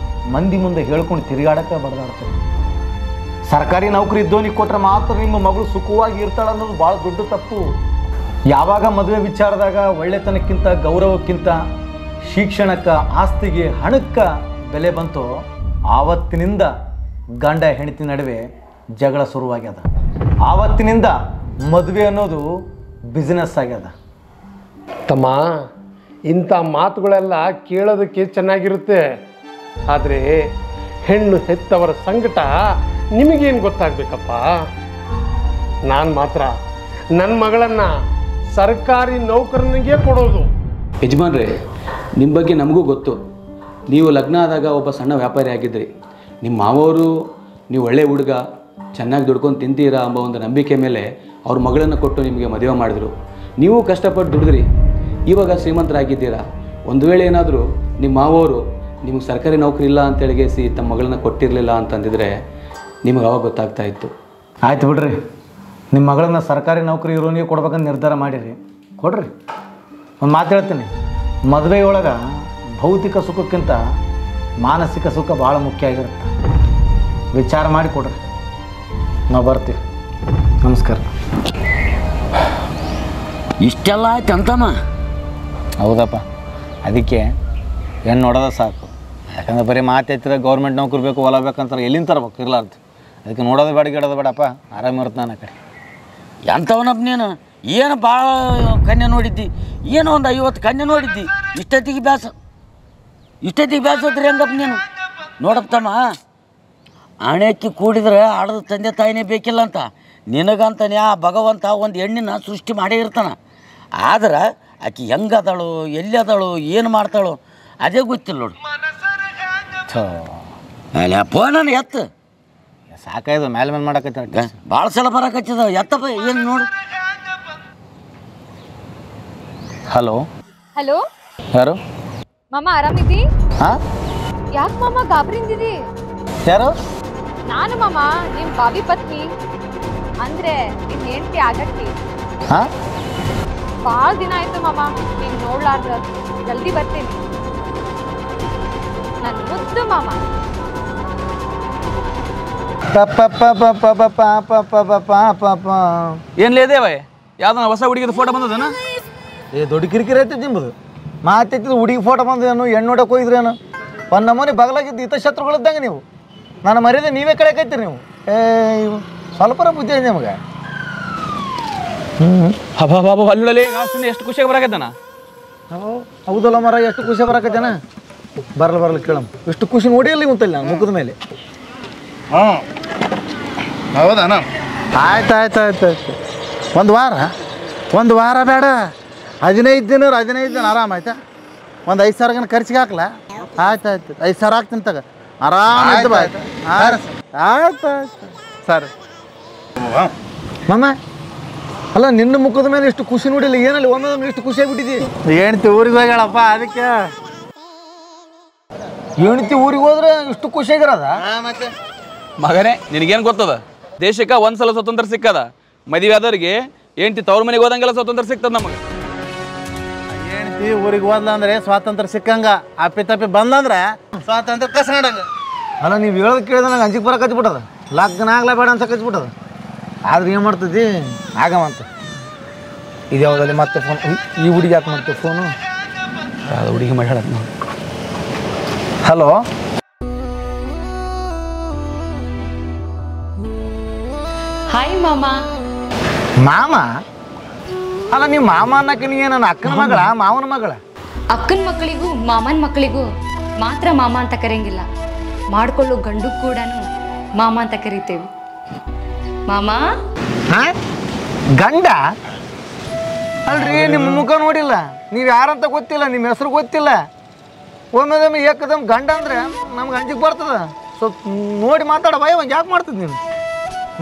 H: ಮಂದಿ ಮುಂದೆ ಹೇಳ್ಕೊಂಡು ತಿರುಗಾಡಕ್ಕೆ ಬಡದಾಡ್ತಾರೆ. ಸರ್ಕಾರಿ ನೌಕರಿ ಇದ್ದವನಿಗೆ ಕೊಟ್ಟರೆ ಮಾತ್ರ ನಿಮ್ಮ ಮಗಳು ಸುಖವಾಗಿ ಇರ್ತಾಳೆ ಅನ್ನೋದು ಭಾಳ ದೊಡ್ಡ ತಪ್ಪು. ಯಾವಾಗ ಮದುವೆ ವಿಚಾರದಾಗ ಒಳ್ಳೆತನಕ್ಕಿಂತ ಗೌರವಕ್ಕಿಂತ ಶಿಕ್ಷಣಕ್ಕೆ, ಆಸ್ತಿಗೆ, ಹಣಕ್ಕೆ ಬೆಲೆ ಬಂತೋ ಆವತ್ತಿನಿಂದ ಗಂಡ ಹೆಂಡತಿ ನಡುವೆ ಜಗಳ ಶುರುವಾಗ್ಯದ. ಆವತ್ತಿನಿಂದ ಮದುವೆ ಅನ್ನೋದು ಬಿಸ್ನೆಸ್ ಆಗ್ಯದ.
L: ತಮ್ಮ, ಇಂಥ ಮಾತುಗಳೆಲ್ಲ ಕೇಳೋದಕ್ಕೆ ಚೆನ್ನಾಗಿರುತ್ತೆ, ಆದರೆ ಹೆಣ್ಣು ಹೆತ್ತವರ ಸಂಕಟ ನಿಮಗೇನು ಗೊತ್ತಾಗಬೇಕಪ್ಪ. ನಾನು ಮಾತ್ರ ನನ್ನ ಮಗಳನ್ನು ಸರ್ಕಾರಿ ನೌಕರನಿಗೆ ಕೊಡೋದು.
G: ಯಜಮಾನ್ರೆ, ನಿಮ್ಮ ಬಗ್ಗೆ ನಮಗೂ ಗೊತ್ತು. ನೀವು ಲಗ್ನ ಆದಾಗ ಒಬ್ಬ ಸಣ್ಣ ವ್ಯಾಪಾರಿ ಆಗಿದ್ರಿ. ನಿಮ್ಮ ಮಾವವರು ನೀವು ಒಳ್ಳೆ ಹುಡುಗ, ಚೆನ್ನಾಗಿ ದುಡ್ಕೊಂಡು ತಿಂತೀರಾ ಎಂಬ ಒಂದು ನಂಬಿಕೆ ಮೇಲೆ ಅವ್ರ ಮಗಳನ್ನು ಕೊಟ್ಟು ನಿಮಗೆ ಮದುವೆ ಮಾಡಿದ್ರು. ನೀವು ಕಷ್ಟಪಟ್ಟು ದುಡಿದ್ರಿ, ಇವಾಗ ಶ್ರೀಮಂತರಾಗಿದ್ದೀರಾ. ಒಂದು ವೇಳೆ ಏನಾದರೂ ನಿಮ್ಮ ಮಾವವರು ನಿಮಗೆ ಸರ್ಕಾರಿ ನೌಕರಿ ಇಲ್ಲ ಅಂತೇಳಿಗೆಸಿ ತಮ್ಮ ಮಗಳನ್ನ ಕೊಟ್ಟಿರಲಿಲ್ಲ ಅಂತಂದಿದ್ರೆ ನಿಮಗೆ ಅವಾಗ ಗೊತ್ತಾಗ್ತಾ ಇತ್ತು.
H: ಆಯ್ತು ಬಿಡ್ರಿ, ನಿಮ್ಮ ಮಗಳನ್ನ ಸರ್ಕಾರಿ ನೌಕರಿ ಇರೋನಿಗೆ ಕೊಡ್ಬೇಕಂತ ನಿರ್ಧಾರ ಮಾಡಿರಿ, ಕೊಡ್ರಿ. ಒಂದು ಮಾತು ಹೇಳ್ತೀನಿ, ಮದುವೆಯೊಳಗೆ ಭೌತಿಕ ಸುಖಕ್ಕಿಂತ ಮಾನಸಿಕ ಸುಖ ಭಾಳ ಮುಖ್ಯ ಆಗಿರುತ್ತೆ. ವಿಚಾರ ಮಾಡಿ ಕೊಡ್ರಿ, ನಾವು ಬರ್ತೀವಿ. ನಮಸ್ಕಾರ.
F: ಇಷ್ಟೆಲ್ಲ ಆಯ್ತು ಅಂತಮ್ಮ?
E: ಹೌದಪ್ಪ, ಅದಕ್ಕೆ ಹೆಣ್ಣು ನೋಡೋದ ಸಾಕು. ಯಾಕಂದ್ರೆ ಬರೀ ಮಾತೈತಿರ ಗೌರ್ಮೆಂಟ್ ನೌಕರಿ ಬೇಕು, ಹೊಲ ಬೇಕಂತಾರೆ, ಎಲ್ಲಿಂದ ತರಬೇಕು ಇರ್ಲಾರ್ದು. ಅದಕ್ಕೆ ನೋಡೋದು ಬೇಡ, ಗಿಡೋದು ಬೇಡಪ್ಪ, ಆರಾಮಿರುತ್ತೆ ನಾನು ಆ ಕಡೆ.
F: ಎಂಥವನಪ್ಪ ನೀನು? ಏನು ಭಾಳ ಕನ್ಯೆ ನೋಡಿದ್ದಿ? ಏನೋ ಒಂದು 50 ಕನ್ಯೆ ನೋಡಿದ್ದಿ, ಇಷ್ಟೊತ್ತಿಗೆ ಬ್ಯಾಸತ್ರಿ ಹೆಂಗಪ್ಪ ನೀನು? ನೋಡಪ್ಪ ತಮ್ಮ, ಆಣೆಕ್ಕಿ ಕೂಡಿದ್ರೆ ಆಡದ ತಂದೆ ತಾಯಿನೇ ಬೇಕಿಲ್ಲ ಅಂತ ನಿನಗಂತಾನೆ ಆ ಭಗವಂತ ಒಂದು ಹೆಣ್ಣಿನ ಸೃಷ್ಟಿ ಮಾಡೇ ಇರ್ತಾನೆ. ಆದ್ರೆ ಆಕೆ ಹೆಂಗದಾಳು, ಎಲ್ಲಿ ಅದಾಳು, ಏನು ಮಾಡ್ತಾಳು ಅದೇ ಗೊತ್ತಿಲ್ಲ ನೋಡು. ಅಲ್ಲ ಫೋನನ್ನು ಎತ್ತು,
E: ಸಾಕಾಯ್ದು ಮೇಲೆ ಮೇಲೆ ಮಾಡಕತ್ತ.
F: ಭಾಳ ಸಲ ಬರಕತ್ತಿದ, ಎತ್ತಪ್ಪ. ಏನು ನೋಡು.
E: ಹಲೋ
M: ಹಲೋ,
E: ಯಾರು?
M: ಮಾಮ ಆರಾಮಿದ್ದಿ?
E: ಹಾಂ,
M: ಯಾಕೆ ಮಾಮ ಗಾಬರಿಂದಿದಿ?
E: ಯಾರು?
M: ನಾನು ಮಾಮ, ನಿಮ್ಮ ಬಾವಿ ಪತ್ನಿ, ಅಂದ್ರೆ ನಿನ್ನ ಹೆಂಡತಿ ಆಗಟ್ಟಿ.
E: ಹಾಂ,
M: ಭಾಳ ದಿನ ಆಯ್ತು ಮಾಮ ನೀನು ನೋಡ್ಲಾರ್ದ. ಜಲ್ದಿ ಬರ್ತೀನಿ. ನನ್ನ ಮುದ್ದು ಮಾಮ.
G: ಏನು ಲೇದೇವ? ಯಾವ್ದನ ಹೊಸ ಹುಡುಗಿದ ಫೋಟೋ ಬಂದದನ?
H: ದೊಡ್ಡ ಕಿರಿಕಿರಿ ಐತಿ ನಿಮ್ಮದು. ಮಾತೈತಿದ್ದು ಹುಡುಗಿ ಫೋಟೋ ಬಂದೇನು, ಹೆಣ್ಣು ನೋಡಕ್ಕೆ ಹೋಗಿದ್ರೇನು? ಒಂದು ನಮೂನಿ ಬಗಲಾಗಿದ್ದು ಹಿತಶತ್ರುಗಳಿದ್ದಂಗೆ ನೀವು. ನಾನು ಮರ್ಯಾದೆ ನೀವೇ ಕಳೆಕೈತೀರಿ ನೀವು. ಸ್ವಲ್ಪರ ಬುದ್ಧಿ ಐತೆ ನಿಮಗೆ.
G: ಹಬ್ಬ ಅಲ್ಲೇ ಎಷ್ಟು ಖುಷಿಯಾಗಿ ಬರಾಕತ್ತಾನ.
H: ಹೌದಲ್ಲ ಮರ, ಎಷ್ಟು ಖುಷಿ ಬರಾಕತ್ತೇನ? ಬರಲ್ಲ ಕೇಳಮ್ಮ. ಎಷ್ಟು ಖುಷಿ ನೋಡಿಲ್ಲ ಉಂಟಲ್ಲ ನಾನು ಮುಖದ ಮೇಲೆ.
E: ಹಾಂ, ಹೌದಾನ?
K: ಆಯ್ತು. ಒಂದು ವಾರ ಬೇಡ, 15 ದಿನ ಆರಾಮ ಆಯ್ತಾ? ಒಂದು 5,000 ಖರ್ಚಿಗೆ ಹಾಕ್ಲಾ? ಆಯ್ತು 5,000 ಹಾಕ್ತೀನಿ ತಗ, ಆರಾಮ ಇದ್ದು. ಆಯ್ತು ಸರಿ
H: ಮಾಮ. ಅಲ್ಲ, ನಿನ್ನ ಮುಖದ ಮೇಲೆ ಎಷ್ಟು ಖುಷಿ ನೋಡಿಲ್ಲ, ಏನಲ್ಲಿ ಒಮ್ಮೆ ಎಷ್ಟು ಖುಷಿ ಆಗಿಬಿಟ್ಟಿದ್ದಿ.
K: ಹೆಣ್ತಿ ಊರಿಗೆ ಹೋಗ್ಯಾಳಪ್ಪ, ಅದಕ್ಕೆ.
H: ಹೆಣ್ತಿ ಊರಿಗೆ ಹೋದ್ರೆ ಇಷ್ಟು ಖುಷಿಯಾಗಿರೋದ?
K: ಮತ್ತೆ
G: ಮಗನೇ, ನಿನಗೇನು ಗೊತ್ತದ? ದೇಶಕ್ಕೆ ಒಂದ್ಸಲ ಸ್ವತಂತ್ರ ಸಿಕ್ಕದ. ಮದುವೆ ಆದವ್ರಿಗೆ ಹೆಂಡತಿ ತವ್ರ ಮನೆಗೆ ಹೋದಂಗೆಲ್ಲ ಸ್ವತಂತ್ರ ಸಿಗ್ತದ ನಮಗೆ.
K: ಹೆಣ್ತಿ ಊರಿಗೆ ಹೋದ್ಲ ಅಂದ್ರೆ ಸ್ವಾತಂತ್ರ್ಯ ಸಿಕ್ಕಂಗ, ಅಪ್ಪಿ ತಪ್ಪಿ ಬಂದಂದ್ರೆ ಸ್ವಾತಂತ್ರ್ಯ ಕಸ್ಕೊಂಡಂಗ.
H: ಅಲ್ಲ, ನೀವು ಹೇಳೋದು ಕೇಳಿದ್ರೆ ನಂಗೆ ಅಂಜಿಕೆ ಬರಕ್ಕೆ ಹಚ್ಬಿಟ್ಟದ. ಲಗ್ನ ಆಗ್ಲೇ ಬೇಡ ಅಂತ ಹಚ್ಬಿಟ್ಟದ. ಆದ್ರೆ ಏನು ಮಾಡ್ತದಿ ಆಗವಂತ. ಇದು ಯಾವುದಲ್ಲಿ ಮತ್ತೆ ಫೋನ್? ಈ ಹುಡುಗಿ ಯಾಕೆ ಮಾಡ್ತೀವಿ ಫೋನು?
G: ಯಾವ್ದು ಹುಡುಗಿ ಮಾಡ್ಯಾಳ?
H: ಹಲೋ,
M: ಹಾಯ್ ಮಾಮ.
H: ಮಾಮ? ಅಲ್ಲ, ನೀವು ಮಾಮ ಅನ್ನಕ್ಕೆ ನೀ ನನ್ನ ಅಕ್ಕನ ಮಗಳ, ಮಾವನ ಮಗಳ?
N: ಅಕ್ಕನ ಮಕ್ಕಳಿಗೂ ಮಾಮನ ಮಕ್ಕಳಿಗೂ ಮಾತ್ರ ಮಾಮ ಅಂತ ಕರೆಯಂಗಿಲ್ಲ, ಮಾಡ್ಕೊಳ್ಳೋ ಗಂಡು ಕೂಡ ಮಾಮ ಅಂತ ಕರಿತೇವೆ. ಮಾಮ.
H: ಗಂಡ? ಅಲ್ರಿ, ನಿಮ್ಮ ಮುಖ ನೋಡಿಲ್ಲ, ನೀವು ಯಾರಂತ ಗೊತ್ತಿಲ್ಲ, ನಿಮ್ಮ ಹೆಸರು ಗೊತ್ತಿಲ್ಲ. ಒಮ್ಮೆ ಏಕದಮ್ ಗಂಡ ಅಂದ್ರೆ ನಮ್ಗೆ ಅಂಜಿಗೆ ಬರ್ತದ. ಸ್ವಲ್ಪ ನೋಡಿ ಮಾತಾಡ ಭಯ. ಯಾಕೆ ಮಾಡ್ತಿದ್ ನೀನು?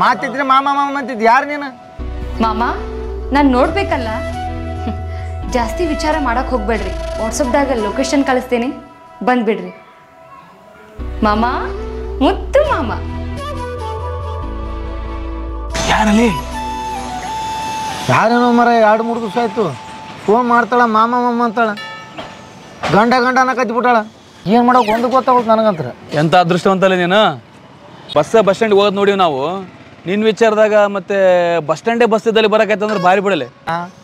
H: ಮಾತಿದ್ರೆ ಮಾಮ ಅಂತಿದ್ದು. ಯಾರು ನೀನು?
N: ಮಾಮ, ನಾನು ನೋಡ್ಬೇಕಲ್ಲ. ಜಾಸ್ತಿ ವಿಚಾರ ಮಾಡಕ್ಕೆ ಹೋಗ್ಬೇಡ್ರಿ. ವಾಟ್ಸಪ್ದಾಗ ಲೊಕೇಶನ್ ಕಳಿಸ್ತೀನಿ, ಬಂದ್ಬಿಡ್ರಿ. ಮಾಮ, ಮುತ್ತು ಮಾಮ.
H: ಯಾರಲ್ಲಿ? ಯಾರೇನೋ ಮರ, 2-3 ದಿವಸ ಆಯ್ತು ಫೋನ್ ಮಾಡ್ತಾಳ, ಮಾಮ ಅಂತಾಳ. ಗಂಡ ಅನ್ನಕತ್ತಿ ಬಿಟ್ಟಾಳ. ಏನು ಮಾಡೋಕೆ ಒಂದು ಗೊತ್ತಾಗುತ್ತೆ ನನಗಂತ್ರ.
G: ಎಂಥ ಅದೃಷ್ಟವಂತಲ್ಲ ನೀನು. ಬಸ್ ಸ್ಟ್ಯಾಂಡ್ ಹೋಗೋದು ನೋಡಿವಿ ನಾವು. ನಿನ್ನ ವಿಚಾರದಾಗ ಮತ್ತೆ ಬಸ್ ಸ್ಟ್ಯಾಂಡೇ ಬಸ್ ಇದ್ದಲ್ಲಿ ಬರೋಕೈತಂದ್ರೆ ಭಾರಿ ಬಿಡಲೆ.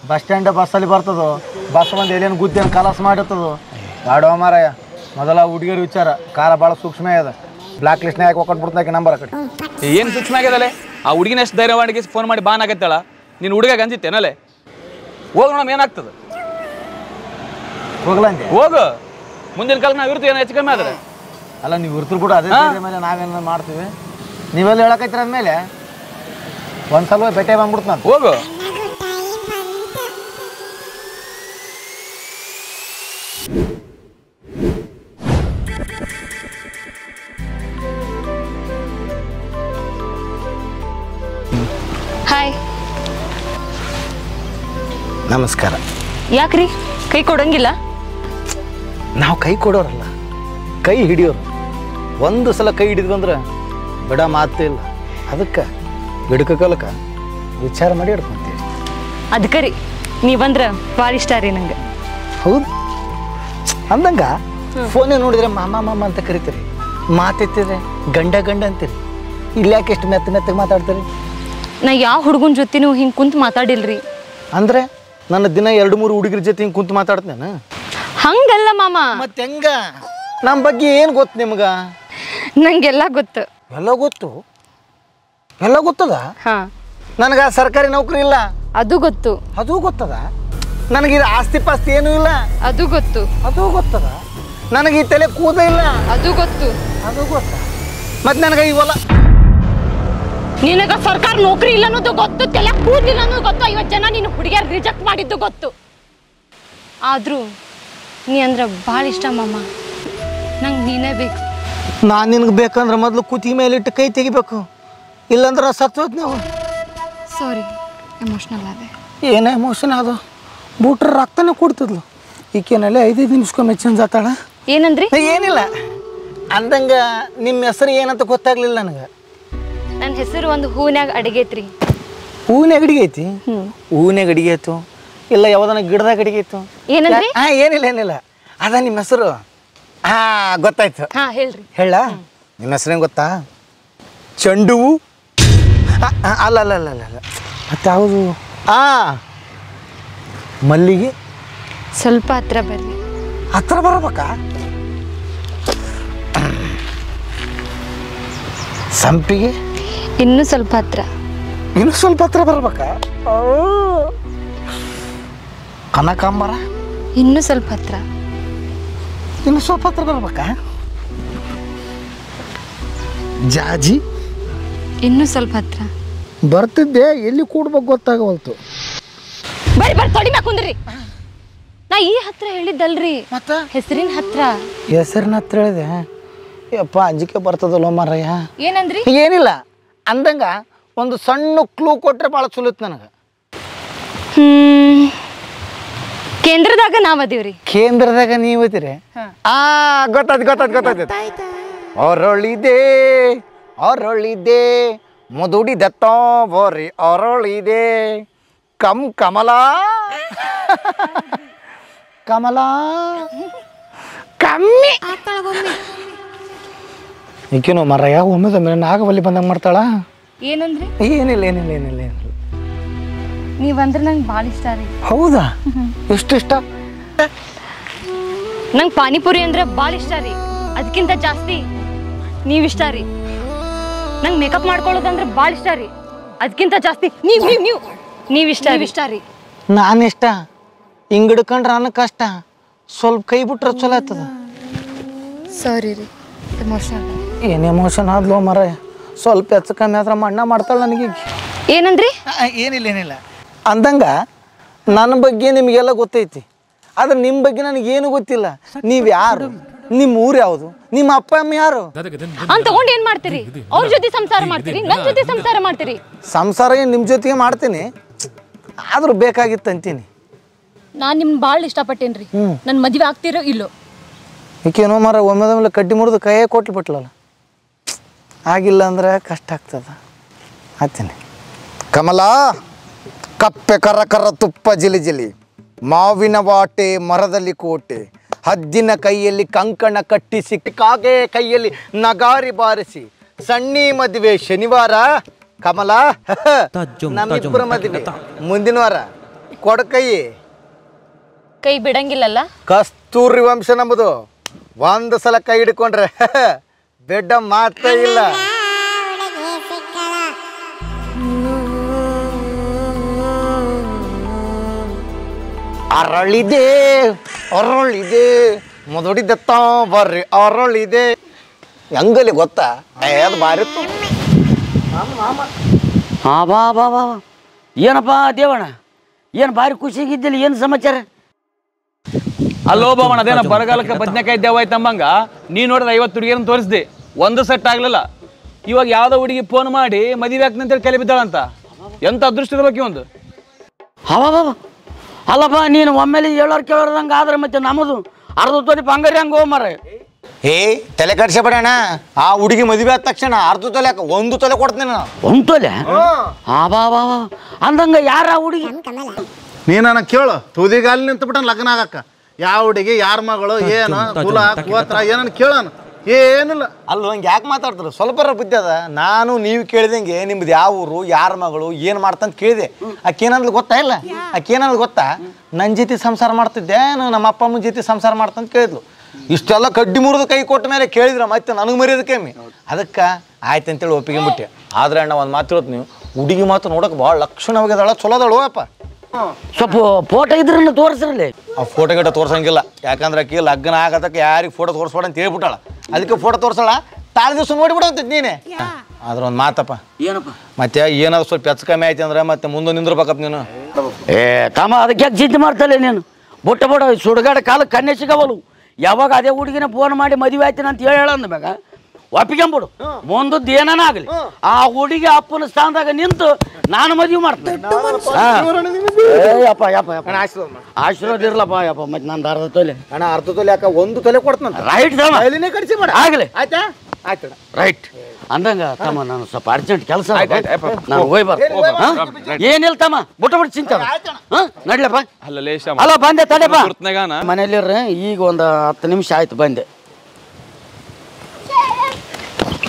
H: ಬಸ್ ಸ್ಟ್ಯಾಂಡ್ ಬಸ್ಸಲ್ಲಿ ಬರ್ತದೋ, ಬಸ್ ಬಂದು ಎಲ್ಲಿನ ಗುದ್ದೇನು ಕಲಾಸ ಮಾಡಿರ್ತದೋ. ಗಾಡೋ ಮಾರಾಯ, ಮೊದಲ ಹುಡುಗಿಯರ ವಿಚಾರ ಕಾಲ ಭಾಳ ಸೂಕ್ಷ್ಮ ಇದೆ. ಬ್ಲಾಕ್ ಲಿಸ್ಟ್ನಾಗ ಹಾಕೊಟ್ಬಿಡ್ತಾಕೆ ನಂಬರ್ ಆ ಕಡೆ.
G: ಏನು ಸೂಕ್ಷ್ಮ ಆಗ್ಯದಲ್ಲೇ? ಆ ಹುಡುಗಿನ ಎಷ್ಟು ಧೈರ್ಯ ಮಾಡಿ ಫೋನ್ ಮಾಡಿ ಬಾನ್ ಆಗತ್ತಾಳ. ನೀನು ಹುಡುಗ ಅಂಜಿತ್ತೇನಲ್ಲೇ? ಹೋಗಿ ನೋಡಮ್ ಏನಾಗ್ತದೆ.
H: ಹೋಗ್ಲ ಅಂದೆ?
G: ಹೋಗು, ಮುಂದಿನ ಕಾಲಕ್ಕೆ ನಾವು ಇರ್ತೀವಿ, ಏನೋ ಹೆಚ್ಚು ಕಮ್ಮಿ ಆದ್ರೆ.
H: ಅಲ್ಲ ನೀವು ಇರ್ತೀರಿ ಕೂಡ ಅದೇ ಮೇಲೆ ನಾವೇನು ಮಾಡ್ತೀವಿ. ನೀವೆಲ್ಲ ಹೇಳಕೈತಿರ ಅಂದಮೇಲೆ ಒಂದ್ಸಲ ಭೇಟಿ ಬಂದ್ಬಿಡ್ತು ನಾನು.
G: ಹೋಗು.
N: ಹಾಯ್.
H: ನಮಸ್ಕಾರ.
N: ಯಾಕ್ರಿ ಕೈ ಕೊಡಂಗಿಲ್ಲ?
H: ನಾವು ಕೈ ಕೊಡೋರಲ್ಲ, ಕೈ ಹಿಡಿಯೋರು. ಒಂದು ಸಲ ಕೈ ಹಿಡಿದ್ವಂದ್ರೆ ಬಿಡ ಮಾತೇ ಇಲ್ಲ. ಅದಕ್ಕೆ ಗಿಡಕ ಕಾಲಕ್ಕ ವಿಚಾರ ಮಾಡಿ ಹಿಡ್ಕೊಂತೀವಿ.
N: ಅದಕ್ಕೆ ರೀ ನೀವಂದ್ರೆ ಭಾಳ ಇಷ್ಟ ರೀ ನಂಗೆ.
H: ಹೌದು ಅಂದಂಗ ಫೋನೇ ನೋಡಿದ್ರೆ ಮಾಮ ಅಂತ ಕರಿತೀರಿ, ಮಾತೆತ್ತಿದ್ರೆ ಗಂಡ ಅಂತೀರಿ. ಇಲ್ಲಿ ಯಾಕೆ ಎಷ್ಟು ಮೆತ್ತಗೆ ಮಾತಾಡ್ತೀರಿ?
N: ನಾ ಯಾವ ಹುಡುಗನ ಜೊತೆನೂ ಹಿಂಗೆ ಕುಂತು ಮಾತಾಡಿಲ್ರಿ.
H: ಅಂದರೆ ನನ್ನ ದಿನ 2-3 ಹುಡುಗರ ಜೊತೆ ಹಿಂಗೆ ಕುಂತು ಮಾತಾಡ್ತೇನೆ?
N: ಹಂಗಲ್ಲ ಮಾಮ.
H: ಮತ್ತೆ ಹೆಂಗ? ನಮ್ಮ ಬಗ್ಗೆ ಏನು ಗೊತ್ತು ನಿಮ್ಗೆ?
N: ನಂಗೆಲ್ಲ ಗೊತ್ತು.
H: ಎಲ್ಲ ಗೊತ್ತದ?
N: ಹಾಂ.
H: ನನಗೆ ಸರ್ಕಾರಿ ನೌಕರಿ ಇಲ್ಲ,
N: ಅದು ಗೊತ್ತು.
H: ಅದು ಗೊತ್ತದ? ನನಗೆ ಆಸ್ತಿ ಪಾಸ್ತಿ ಏನೂ ಇಲ್ಲ,
N: ಅದು ಗೊತ್ತು.
H: ಅದು ಗೊತ್ತದ? ನನಗೆ ಈ ತಲೆ ಕೂದ ಇಲ್ಲ,
N: ಅದು ಗೊತ್ತು.
H: ಅದು ಗೊತ್ತ? ಮತ್ತೆ ನನಗೆ ಇವಲ್ಲ.
N: ನಿನಗ ಸರ್ಕಾರ ನೌಕರಿ ಇಲ್ಲ ಅನ್ನೋದು ಗೊತ್ತು, ತಲೆ ಕೂದಲಿಲ್ಲ ಅನ್ನೋದು ಗೊತ್ತು. 50 ಜನ ನೀನು ಹುಡುಗಿಯರು ರಿಜೆಕ್ಟ್ ಮಾಡಿದ್ದು ಗೊತ್ತು. ಆದರೂ ನೀ ಅಂದ್ರೆ ಭಾಳ ಇಷ್ಟ ಮಾಮ. ನಂಗೆ ನೀನೇ ಬೇಕು.
H: ನಾನು ನಿನಗೆ ಬೇಕಂದ್ರೆ ಮೊದಲು ಕುತಿ ಮೇಲಿಟ್ಟು ಕೈ ತೆಗಿಬೇಕು, ಇಲ್ಲಾಂದ್ರೆ ಸತ್ತೋದ್ ನಾವು.
N: ಸಾರಿ, ಎಮೋಷ್ನಲ್ ಅದೇ.
H: ಏನೇ ಎಮೋಷನ್ ಅದು? ಬೂಟ್ರ ರಕ್ತನೇ ಕೊಡ್ತಿದ್ಲು. ಈಕೇನಲ್ಲೇ 5 ನಿಮಿಷಕ್ಕೊಮ್ಮೆ ಚೇಂಜ್ ಆತಾಳ.
N: ಏನಂದ್ರಿ?
H: ಏನಿಲ್ಲ ಅಂದಂಗ. ನಿಮ್ಮ ಹೆಸರು ಏನಂತ ಗೊತ್ತಾಗ್ಲಿಲ್ಲ ನನಗೆ.
N: ನನ್ನ ಹೆಸರು ಒಂದು ಹೂನ್ಯಾಗ ಅಡಿಗೈತ್ರಿ.
H: ಹೂವಿನಾಗ ಅಡಿಗೆ ಐತಿ? ಹೂವಿನಾಗ ಅಡಿಗೆ ಆಯ್ತು ಇಲ್ಲ ಯಾವ್ದನ ಗಿಡದಾಗ ಅಡಿಗೆ ಆಯ್ತು?
N: ಏನಂದ್ರಿ?
H: ಏನಿಲ್ಲ ಅದ ನಿಮ್ಮ ಹೆಸರು. ಗೊತ್ತಾಯ್ತು.
N: ಹೇಳ್ರಿ.
H: ಹೇಳ ನಿಮ್ಮ ಹೆಸರೇನು ಗೊತ್ತಾ? ಚೆಂಡು. ಅಲ್ಲ ಮತ್ತೆ ಯಾವುದು? ಮಲ್ಲಿಗೆ.
N: ಸ್ವಲ್ಪ ಹತ್ರ ಬರ್ರಿ.
H: ಹತ್ರ ಬರಬೇಕಾ? ಸಂಪಿಗೆ.
N: ಇನ್ನೂ ಸ್ವಲ್ಪ ಹತ್ರ.
H: ಇನ್ನೂ ಸ್ವಲ್ಪ ಹತ್ರ ಬರ್ಬೇಕಾ? ಕನಕಾಂಬರ.
N: ಇನ್ನೂ ಸ್ವಲ್ಪ ಹತ್ರ.
H: ಇನ್ನು ಸ್ವಲ್ಪ ಹತ್ರ ಬರ್ಬೇಕಾ? ಜಾಜಿ.
N: ಇನ್ನೂ ಸ್ವಲ್ಪ ಹತ್ರ.
H: ಬರ್ತಿದ್ದೆ, ಎಲ್ಲಿ ಕೂಡ್ಬೇಕು ಗೊತ್ತಾಗವಲ್ತು.
N: ಬರ್ರಿ ತೊಡಿ ಕುಂದ್ರಿ. ನಾ ಈ ಹತ್ರ ಹೇಳಿದ್ದಲ್ರಿ, ಮತ್ತ ಹೆಸರಿನ ಹತ್ರ.
H: ಹೆಸರಿನ ಹತ್ರ ಹೇಳಿದೆ. ಯಪ್ಪ ಅಂಜಿಕೆ ಬರ್ತದಲ್ಲ ಮಾರಯ್ಯ.
N: ಏನಂದ್ರಿ?
H: ಏನಿಲ್ಲ ಅಂದಂಗ ಒಂದು ಸಣ್ಣ ಕ್ಲೂ ಕೊಟ್ರೆ ಭಾಳ ಚಲೋ ಇತ್ತು ನನಗೆ.
N: ಕೇಂದ್ರದಾಗ ನಾವ್ ಅದೀವ್ರಿ.
H: ಕೇಂದ್ರದಾಗ ನೀವು ಐತಿರಿ? ಗೊತ್ತಾಯ್ತು. ಅರಳಿದೆ ಮುದುಡಿದ ಬೋರಿ ಅರಳಿದೆ ಕಮಲ ಕಮ್ಮಿ. ಈಕೇನು ಮರಯ್ಯ ಒಮ್ಮೆ ನಾಗವಲ್ಲಿ ಬಂದಂಗೆ ಮಾಡ್ತಾಳ.
N: ಏನಂದ್ರಿ?
H: ಏನಿಲ್ಲ.
N: ನೀವಂದ್ರೆ ನಂಗೆ ಭಾಳ ಇಷ್ಟ ರೀ.
H: ಹೌದಾ? ಎಷ್ಟು ಇಷ್ಟ?
N: ನಂಗೆ ಪಾನಿಪುರಿ ಅಂದ್ರೆ ಭಾಳ ಇಷ್ಟ ರೀ. ಅದಕ್ಕಿಂತ ಜಾಸ್ತಿ ನೀವಿಷ್ಟ ರೀ. ನಂಗೆ ಮೇಕಪ್ ಮಾಡ್ಕೊಳ್ಳೋದಂದ್ರೆ ಭಾಳ ಇಷ್ಟ ರೀ. ಅದಕ್ಕಿಂತ ಜಾಸ್ತಿ ನೀವಿಷ್ಟ ರೀ.
H: ನಾನಿಷ್ಟ ಹಿಂಗೆ ಹಿಡ್ಕೊಂಡ್ರೆ ನನ್ನ ಕಷ್ಟ. ಸ್ವಲ್ಪ ಕೈ ಬಿಟ್ರೆ ಚಲೋ ಆಗ್ತದ.
N: ಸಾರಿ ರೀ, ಎಮೋಷನಲ್.
H: ಏನು ಎಮೋಷನ್ ಆದ್ಲೋ ಮರಯ್ಯ. ಸ್ವಲ್ಪ ಹೆಚ್ಚು ಕಮ್ಮಿ ಆದ್ರೆ ಮಣ್ಣ ಮಾಡ್ತಾಳೆ ನನಗೆ.
N: ಏನಂದ್ರಿ?
H: ಏನಿಲ್ಲ ಅಂದಂಗ ನನ್ನ ಬಗ್ಗೆ ನಿಮಗೆಲ್ಲ ಗೊತ್ತೈತಿ, ಆದ್ರೆ ನಿಮ್ಮ ಬಗ್ಗೆ ನನಗೇನು ಗೊತ್ತಿಲ್ಲ. ನೀವು ಯಾರು? ನಿಮ್ಮ ಊರು ಯಾವುದು? ನಿಮ್ಮ ಅಪ್ಪ ಅಮ್ಮ ಯಾರು
N: ಅಂತ ತಗೊಂಡು ಏನು ಮಾಡ್ತೀರಿ? ಅವ್ರ ಜೊತೆ ಸಂಸಾರ ಮಾಡ್ತೀರಿ, ನನ್ನ ಜೊತೆ ಸಂಸಾರ ಮಾಡ್ತೀರಿ?
H: ಸಂಸಾರ ನಿಮ್ಮ ಜೊತೆಗೆ ಮಾಡ್ತೀನಿ, ಆದ್ರೂ ಬೇಕಾಗಿತ್ತು ಅಂತೀನಿ.
N: ನಾನು ನಿಮ್ಗೆ ಭಾಳ ಇಷ್ಟಪಟ್ಟೇನ್ರಿ. ನನ್ನ ಮದುವೆ ಆಗ್ತಿರೋ ಇಲ್ಲೋ?
H: ಈಕೇನೋ ಮರ ಒಮ್ಮೆದೊಮ್ಮೆಲೆ ಕಡ್ಡಿ ಮುರಿದು ಕೈಯೇ ಕೊಟ್ಲು ಬಿಟ್ಲಲ್ಲ. ಆಗಿಲ್ಲ ಅಂದ್ರೆ ಕಷ್ಟ ಆಗ್ತದ. ಆಗ್ತೀನಿ. ಕಮಲ ಕಪ್ಪೆ ಕರ ತುಪ್ಪ ಜಿಲಿ ಮಾವಿನ ವಾಟೆ ಮರದಲ್ಲಿ ಕೋಟೆ
B: ಹದ್ದಿನ ಕೈಯಲ್ಲಿ ಕಂಕಣ ಕಟ್ಟಿಸಿ ಕಾಗೆ ಕೈಯಲ್ಲಿ ನಗಾರಿ ಬಾರಿಸಿ ಸಣ್ಣಿ ಮದುವೆ ಶನಿವಾರ ಕಮಲ ನಮ್ಮಿಬ್ಬರ ಮದುವೆ ಮುಂದಿನ ವಾರ ಕೊಡಕೈ
N: ಕೈ ಬಿಡಂಗಿಲ್ಲಲ್ಲ
B: ಕಸ್ತೂರಿ ವಂಶ ನಮ್ಮದು ಒಂದು ಸಲ ಕೈ ಹಿಡ್ಕೊಂಡ್ರೆ ಬೆಡ್ಡ ಮಾತೇ ಇಲ್ಲ ಅರಳಿದೆ ಅರಳಿದೆ ಮೊದಲಿದತ್ತ ಬರ್ರಿ ಅರಳಿದೆ ಹೆಂಗಲಿ ಗೊತ್ತಾ ಅದು ಬಾರಿ
F: ಹಾ ಬಾ ಬಾ ಬಾ ಏನಪ್ಪ ದೇವಣ್ಣ ಏನು ಭಾರಿ ಖುಷಿಯಾಗಿದ್ದಿಲ್ಲ ಏನು ಸಮಾಚಾರ
G: ಅಲ್ಲೋ ಬಾವಣ್ಣ ಅದೇನ ಬರಗಾಲಕ್ಕೆ ಬದ್ನೆಕಾಯಿ ದೇವ ಆಯ್ತಂಬಂಗ ನೀ ನೋಡಿದ 50 ಹುಡುಗಿಯರನ್ನ ತೋರಿಸ್ದೆ ಒಂದು ಸೆಟ್ ಆಗ್ಲಿಲ್ಲ ಇವಾಗ ಯಾವ್ದೋ ಹುಡುಗಿ ಫೋನ್ ಮಾಡಿ ಮದುವೆ ಆಗ್ತೀನಿ ಅಂತೇಳಿ ಕೆಲೆ ಬಿದ್ದಾಳಂತ ಎಂತ ಅದೃಷ್ಟ ಇರ್ಬೇಕು ಒಂದು
F: ಹವಾ ಅಲ್ಲಪ್ಪ ನೀನು ಒಮ್ಮೆಲೆ ಹೇಳೋರು ಕೇಳೋರ್ದಂಗೆ ಆದ್ರೆ ಮತ್ತೆ ನಮ್ಮದು ಅರ್ಧ ತೊಲಿ ಬಂಗಾರಿ ಹಂಗೆ ಹೋಗ್ ಮಾರ
B: ತಲೆ ಕಡ್ಸಬೇಡಣ ಆ ಹುಡುಗಿ ಮದುವೆ ಆದ ತಕ್ಷಣ ಅರ್ಧ ತೊಲೆ 1 ತೊಲೆ ಕೊಡ್ತೀನಿ ನಾನು
F: 1 ತೊಲೆ ಹಾ ಬಾ ಬಾ ಅಂದಂಗ ಯಾರ ಹುಡುಗಿ
K: ನೀ ನನಗೆ ಕೇಳು ತುದಿಗಾಲಿ ನಿಂತುಬಿಟ್ಟ ಲಗ್ನ ಆಗಕ್ಕ ಯಾವ ಹುಡುಗಿ ಯಾರ ಮಗಳು ಏನು ಕುಲ ಗೋತ್ರ ಏನನ್ನ ಕೇಳೋಣ ಏನಿಲ್ಲ
B: ಅಲ್ಲ ಹಂಗೆ ಯಾಕೆ ಮಾತಾಡ್ತಾರೆ ಸ್ವಲ್ಪ ಬುದ್ಧಿ ಅದ ನಾನು ನೀವು ಕೇಳಿದಂಗೆ ನಿಮ್ದು ಯಾವ ಊರು ಯಾರ ಮಗಳು ಏನು ಮಾಡ್ತಂತ ಕೇಳಿದೆ ಆಕೇನಂದ್ ಗೊತ್ತಾ ಇಲ್ಲ ಆಕೇನಂದ್ ಗೊತ್ತಾ ನನ್ನ ಜೊತೆ ಸಂಸಾರ ಮಾಡ್ತಿದ್ದೆ ನಮ್ಮ ಅಪ್ಪ ಅಮ್ಮನ ಜೊತೆ ಸಂಸಾರ ಮಾಡ್ತಂತ ಕೇಳಿದ್ಲು ಇಷ್ಟೆಲ್ಲ ಕಡ್ಡಿ ಮುರಿದು ಕೈ ಕೊಟ್ಟ ಮೇಲೆ ಕೇಳಿದ್ರೆ ಮತ್ತೆ ನನಗೆ ಮರ್ಯಾದೆ ಕಮ್ಮಿ ಅದಕ್ಕೆ ಆಯ್ತು ಅಂತೇಳಿ ಒಪ್ಪಿಗೆ ಬಿಟ್ಟೆ ಆದ್ರೆ ಅಣ್ಣ ಒಂದು ಮಾತು ಹೇಳ್ತು ನೀವು ಹುಡುಗಿ ಮಾತು ನೋಡೋಕೆ ಭಾಳ ಲಕ್ಷಣವಾಗಿದ್ದಾಳ ಚಲೋದಳು ಅಪ್ಪ
F: ಸ್ವಲ್ಪ ಫೋಟೋ ಇದ್ರನ್ನ ತೋರಿಸ್ರಲ್ಲಿ
B: ಆ ಫೋಟೋ ಗಿಟ ತೋರ್ಸಂಗಿಲ್ಲ ಯಾಕಂದ್ರೆ ಆಕಿ ಲಗ್ನ ಆಗತಕ್ಕೆ ಯಾರಿಗೆ ಫೋಟೋ ತೋರಿಸ್ಬೇಡ ಅಂತ ಹೇಳ್ಬಿಟ್ಟಾಳ ಅದಕ್ಕೆ ಫೋಟೋ ತೋರ್ಸಲ್ಲ ತಾಳೆ ದಿವಸ ನೋಡಿಬಿಡಂತೈತಿ ನೀನೆ ಆದ್ರೆ ಒಂದು ಮಾತಪ್ಪ
F: ಏನಪ್ಪ
B: ಮತ್ತೆ ಏನಾದ್ರು ಸ್ವಲ್ಪ ಹೆಚ್ಚು ಕಮ್ಮಿ ಆಯ್ತು ಅಂದ್ರೆ ಮತ್ತೆ ಮುಂದೆ ನಿಂದ್ರಬೇಕಪ್ಪ ನೀನು
F: ತಮ್ಮ ಅದಕ್ಕೆ ಯಾಕೆ ಚಿಂತೆ ಮಾಡ್ತಲ್ಲ ನೀನು ಬುಟ್ಟ ಸುಡುಗಾಡ ಕಾಲ ಕಣ್ಣೆ ಸಿಗವಲು ಯಾವಾಗ ಅದೇ ಹುಡುಗಿನ ಫೋನ್ ಮಾಡಿ ಮದುವೆ ಆಯ್ತೀನಿ ಅಂತ ಹೇಳ ಅಂದ್ಮ್ಯಾಗ ಒಪ್ಪಿಕೊಂಬಿಡು ಮುಂದದ್ದು ಏನಾನ ಆಗಲಿ ಆ ಹುಡುಗಿ ಅಪ್ಪನ ಸ್ಥಾನದಾಗ ನಿಂತು ನಾನು ಮದುವೆ ಮಾಡ್ತೇನೆ ಆಶೀರ್ವಾದ ಇರ್ಲಪ್ಪ ಯಪ್ಪ ಮತ್ತೆ ನಂದು ಅರ್ಧ ತೊಲೆ
B: ಅಣ್ಣ ಅರ್ಧ ತೊಲೆ ಯಾಕ 1 ತೊಲೆ ಕೊಡ್ತಾನ
F: ರೈಟ್
B: ಕಡಿಸಿ ಮಾಡ
F: ಆಗಲಿ
B: ಆಯ್ತಾ ಆಯ್ತು
F: ರೈಟ್ ಅಂದಂಗ ತಮ್ಮ ನಾನು ಸ್ವಲ್ಪ ಅರ್ಜೆಂಟ್ ಕೆಲಸ ನಾನು ಹೋಗ್ಬಾರ್ದು ಏನಿಲ್ಲ ತಮ್ಮ ಬಿಟ್ಟು ಚಿಂತ ನಡ್ಲಪ್ಪ ಅಲ್ಲ ಬಂದೆ ತಡೆಪ್ಪ ಮನೇಲಿರ್ರಿ ಈಗ ಒಂದು 10 ನಿಮಿಷ ಆಯ್ತು ಬಂದೆ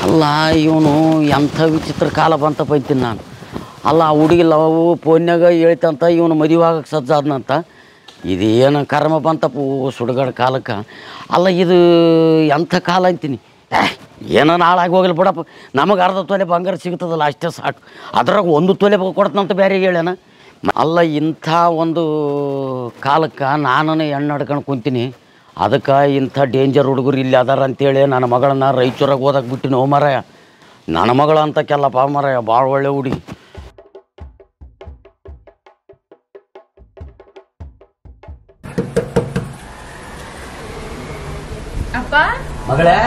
F: ಅಲ್ಲ ಇವನು ಎಂಥ ವಿಚಿತ್ರ ಕಾಲ ಬಂತಪ್ಪ ಅಂತೀನಿ ನಾನು ಅಲ್ಲ ಆ ಹುಡುಗಿ ಲವ್ ಫೋನ್ಯಾಗ ಹೇಳ್ತಂತ ಇವನು ಮದುವೆ ಆಗಕ್ಕೆ ಸಜ್ಜಾದ್ನಂತ ಇದೇನು ಕರ್ಮ ಬಂತಪ್ಪ ಸುಡುಗಾಡ ಕಾಲಕ್ಕೆ ಅಲ್ಲ ಇದು ಎಂಥ ಕಾಲ ಅಂತೀನಿ ಏನೋ ಹಾಳಾಗಿ ಹೋಗಲಿ ಬಿಡಪ್ಪ ನಮಗೆ ಅರ್ಧ ತೊಲೆ ಬಂಗಾರ ಸಿಗ್ತದಲ್ಲ ಅಷ್ಟೇ ಸಾಕು ಅದ್ರಾಗ 1 ತೊಲೆ ಕೊಡ್ತಂತ ಬೇರೆ ಹೇಳ್ಯಾನ ಅಲ್ಲ ಇಂಥ ಒಂದು ಕಾಲಕ್ಕೆ ನಾನು ಹೆಣ್ಣು ಹಿಡ್ಕೊಂಡು ಕುಂತೀನಿ ಅದಕ್ಕೆ ಇಂಥ ಡೇಂಜರ್ ಹುಡುಗರು ಇಲ್ಲಿ ಅದಾರ ಅಂತೇಳಿ ನನ್ನ ಮಗಳನ್ನ ರಾಯಚೂರಾಗ ಓದಕ್ಕೆ ಬಿಟ್ಟಿನಿ ಓ ಮಾರಾಯ ನನ್ನ ಮಗಳು ಅಂತ ಕೆಲ್ಲಪ್ಪ ಮಾರಾಯ ಭಾಳ ಒಳ್ಳೆ ಹುಡುಗಿ
I: ಅಪ್ಪ
F: ಮಗಳೇ